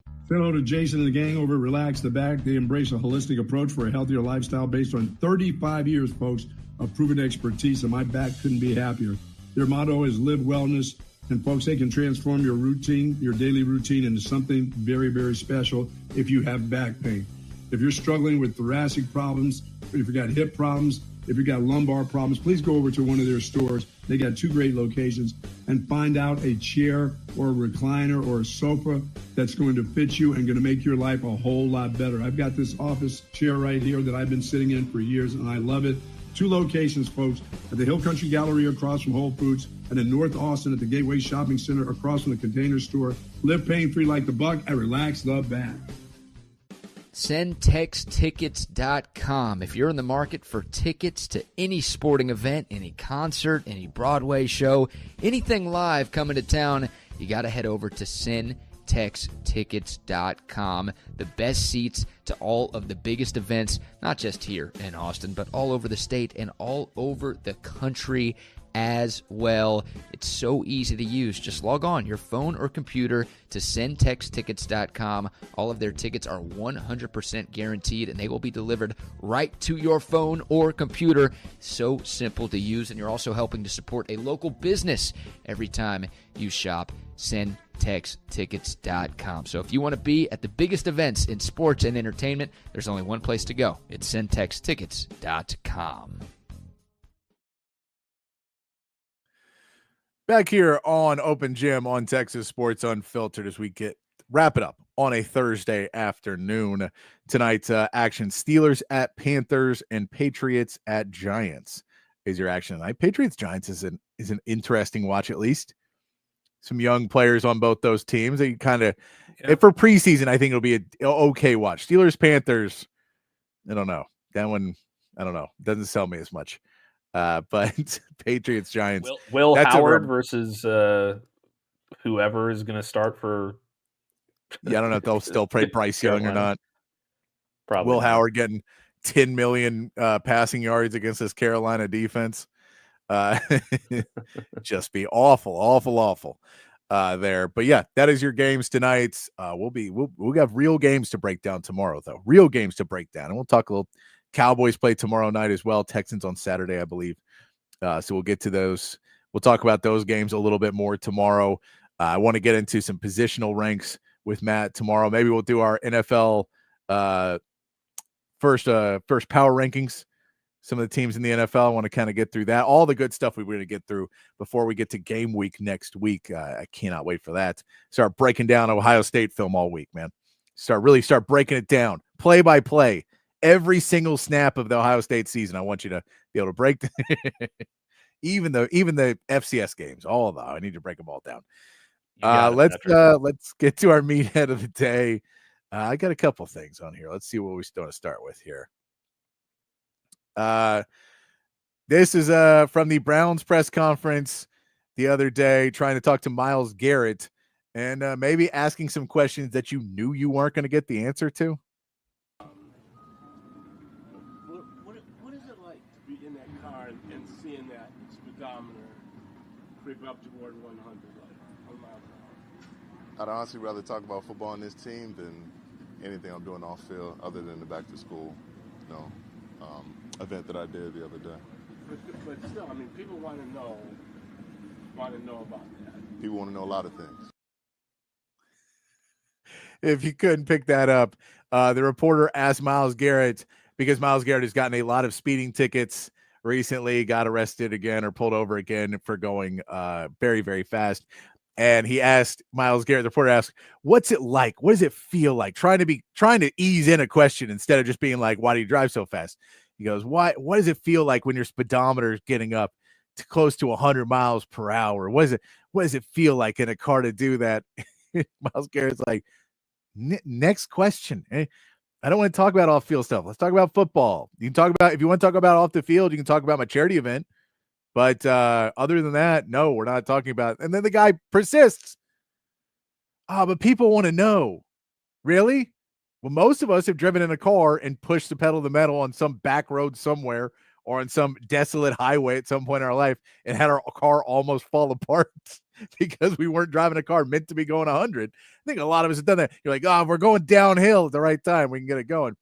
Say hello to Jason and the gang over at Relax the Back. They embrace a holistic approach for a healthier lifestyle based on 35 years, folks, of proven expertise, and my back couldn't be happier. Their motto is live wellness, and folks, they can transform your routine, your daily routine, into something very, very special if you have back pain. If you're struggling with thoracic problems, if you've got hip problems, if you've got lumbar problems, please go over to one of their stores. They got 2 great locations, and find out a chair or a recliner or a sofa that's going to fit you and going to make your life a whole lot better. I've got this office chair right here that I've been sitting in for years, and I love it. 2 locations, folks, at the Hill Country Gallery across from Whole Foods, and in North Austin at the Gateway Shopping Center across from the Container Store. Live pain-free like the Buck and Relax the Back. SendTexTickets.com. If you're in the market for tickets to any sporting event, any concert, any Broadway show, anything live coming to town, you got to head over to SendTexTickets.com. The best seats to all of the biggest events, not just here in Austin, but all over the state and all over the country as well. It's so easy to use. Just log on your phone or computer to SendTexTickets.com. All of their tickets are 100% guaranteed, and they will be delivered right to your phone or computer. So simple to use, and you're also helping to support a local business every time you shop. SendTexTickets.com. So if you want to be at the biggest events in sports and entertainment, there's only one place to go. It's SendTexTickets.com. Back here on Open Gym on Texas Sports Unfiltered as we wrap it up on a Thursday afternoon. Tonight's action: Steelers at Panthers and Patriots at Giants is your action tonight. Patriots Giants is an interesting watch, at least. Some young players on both those teams. They kind of for preseason, I think it'll be an okay watch. Steelers Panthers, I don't know. That one, I don't know. Doesn't sell me as much. But Patriots Giants. Will Howard versus whoever is going to start for. Yeah, I don't know if they'll still play Bryce Young or not. Probably. Will Howard getting 10 million passing yards against this Carolina defense. Just be awful there. But yeah, that is your games tonight. We'll have real games to break down tomorrow, though. Real games to break down, and we'll talk a little. Cowboys play tomorrow night as well. Texans on Saturday, I believe. So we'll get to those. We'll talk about those games a little bit more tomorrow. I want to get into some positional ranks with Matt tomorrow. Maybe we'll do our NFL first power rankings. Some of the teams in the NFL. I want to kind of get through that. All the good stuff we're going to get through before we get to game week next week. I cannot wait for that. Start breaking down Ohio State film all week, man. Start breaking it down, play by play. Every single snap of the Ohio State season, I want you to be able to break even the FCS games, all of them. I need to break them all down. Let's get to our meathead of the day. I got a couple things on here. Let's see what we want to start with here. This is from the Browns press conference. the other day trying to talk to Myles Garrett and maybe asking some questions that you knew you weren't going to get the answer to? What is it like to be in that car and seeing that speedometer creep up toward 100? I'd honestly rather talk about football on this team than anything I'm doing off field, other than the back to school, event that I did the other day. But still, I mean, people want to know about that. People want to know a lot of things. If you couldn't pick that up, the reporter asked Myles Garrett, because Myles Garrett has gotten a lot of speeding tickets recently, got arrested again or pulled over again for going very, very fast. And he asked Myles Garrett, the reporter asked, what's it like? What does it feel like trying to ease in a question instead of just being like, why do you drive so fast? He goes, what does it feel like when your speedometer is getting up to close to 100 miles per hour? What does it feel like in a car to do that? Myles Garrett's like, next question. I don't want to talk about off-field stuff. Let's talk about football. You can talk about, if you want to talk about off the field, you can talk about my charity event. But other than that, no, we're not talking about. And then the guy persists. But people want to know. Really? Well, most of us have driven in a car and pushed the pedal to the metal on some back road somewhere or on some desolate highway at some point in our life and had our car almost fall apart because we weren't driving a car meant to be going 100. I think a lot of us have done that. You're like, we're going downhill at the right time. We can get it going.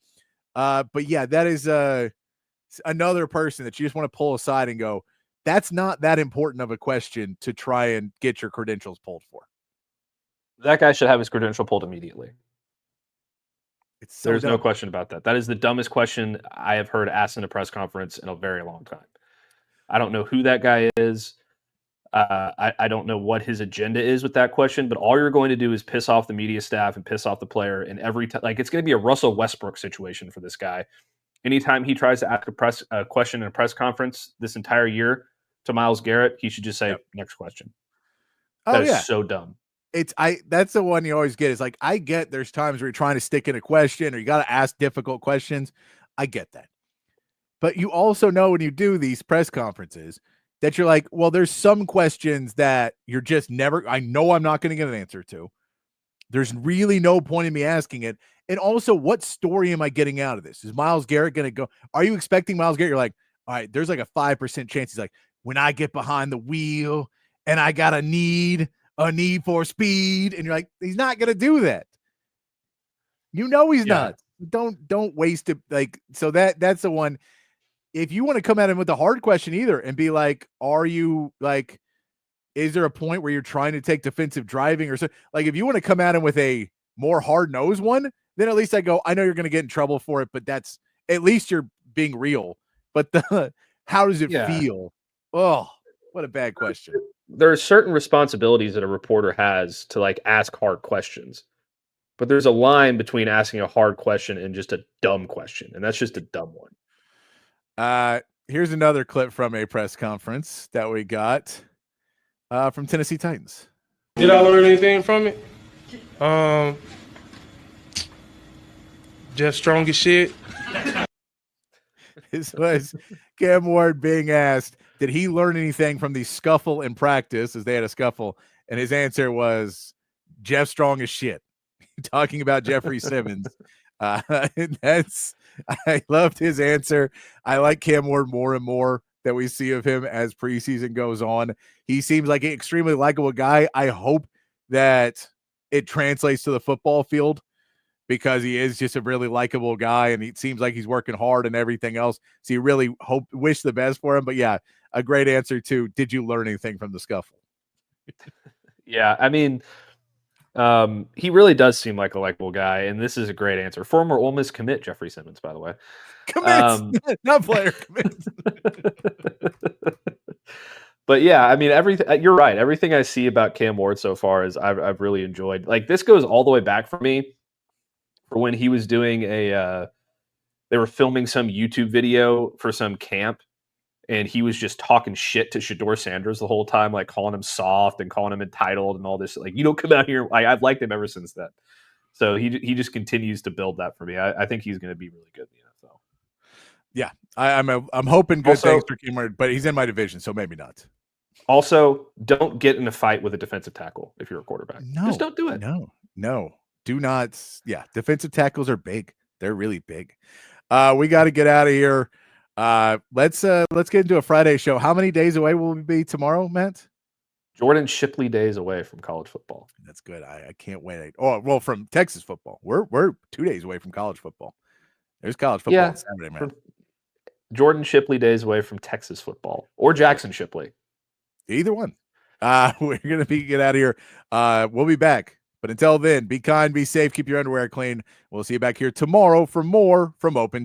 But yeah, that is another person that you just want to pull aside and go, that's not that important of a question to try and get your credentials pulled for. That guy should have his credential pulled immediately. There's dumb. no question about that. That is the dumbest question I have heard asked in a press conference in a very long time. I don't know who that guy is. I don't know what his agenda is with that question, but all you're going to do is piss off the media staff and piss off the player. And every time, like, it's going to be a Russell Westbrook situation for this guy. Anytime he tries to ask a question in a press conference this entire year to Myles Garrett, he should just say, next question. That is so dumb. That's the one you always get is like, I get there's times where you're trying to stick in a question or you got to ask difficult questions. I get that. But you also know when you do these press conferences that you're like, well, there's some questions that you're just I know I'm not going to get an answer to. There's really no point in me asking it. And also, what story am I getting out of this? Is Myles Garrett going to go? Are you expecting Myles Garrett? You're like, all right, there's like a 5% chance. He's like, when I get behind the wheel and I got a need for speed. And you're like, he's not going to do that. You know, he's not. Don't waste it. Like, so that's the one. If you want to come at him with a hard question either and be like, is there a point where you're trying to take defensive driving or so? Like, if you want to come at him with a more hard-nosed one, then at least I go, I know you're going to get in trouble for it, but that's at least you're being real. But how does it feel? Oh, what a bad question. There are certain responsibilities that a reporter has to like ask hard questions, but there's a line between asking a hard question and just a dumb question. And that's just a dumb one. Here's another clip from a press conference that we got from Tennessee Titans. Did I learn anything from it? Just strong as shit. This was Cam Ward being asked, did he learn anything from the scuffle in practice, as they had a scuffle? And his answer was, Jeff strong as shit. Talking about Jeffrey Simmons. I loved his answer. I like Cam Ward more and more that we see of him as preseason goes on. He seems like an extremely likable guy. I hope that it translates to the football field because he is just a really likable guy and he seems like he's working hard and everything else. So you really wish the best for him. But yeah, a great answer to, did you learn anything from the scuffle? Yeah, I mean, he really does seem like a likable guy, and this is a great answer. Former Ole Miss commit Jeffrey Simmons, by the way. Commits, not player commits. But yeah, I mean, everything. You're right. Everything I see about Cam Ward so far is I've really enjoyed. Like, this goes all the way back for me for when he was doing they were filming some YouTube video for some camp, and he was just talking shit to Shedeur Sanders the whole time, like calling him soft and calling him entitled and all this. Like, you don't come out here. I've liked him ever since then. So he just continues to build that for me. I think he's going to be really good in the NFL. Yeah, I'm hoping good things for Cam Ward, but he's in my division, so maybe not. Also, don't get in a fight with a defensive tackle if you're a quarterback. No, just don't do it. No, do not. Yeah, defensive tackles are big. They're really big. We got to get out of here. Let's get into a Friday show. How many days away will we be tomorrow, Matt? Jordan Shipley days away from college football. That's good. I can't wait. Oh, well, from Texas football. We're 2 days away from college football. There's college football on Saturday, man. Jordan Shipley days away from Texas football or Jackson Shipley. Either one. We're gonna get out of here. We'll be back. But until then, be kind, be safe, keep your underwear clean. We'll see you back here tomorrow for more from Open Gym.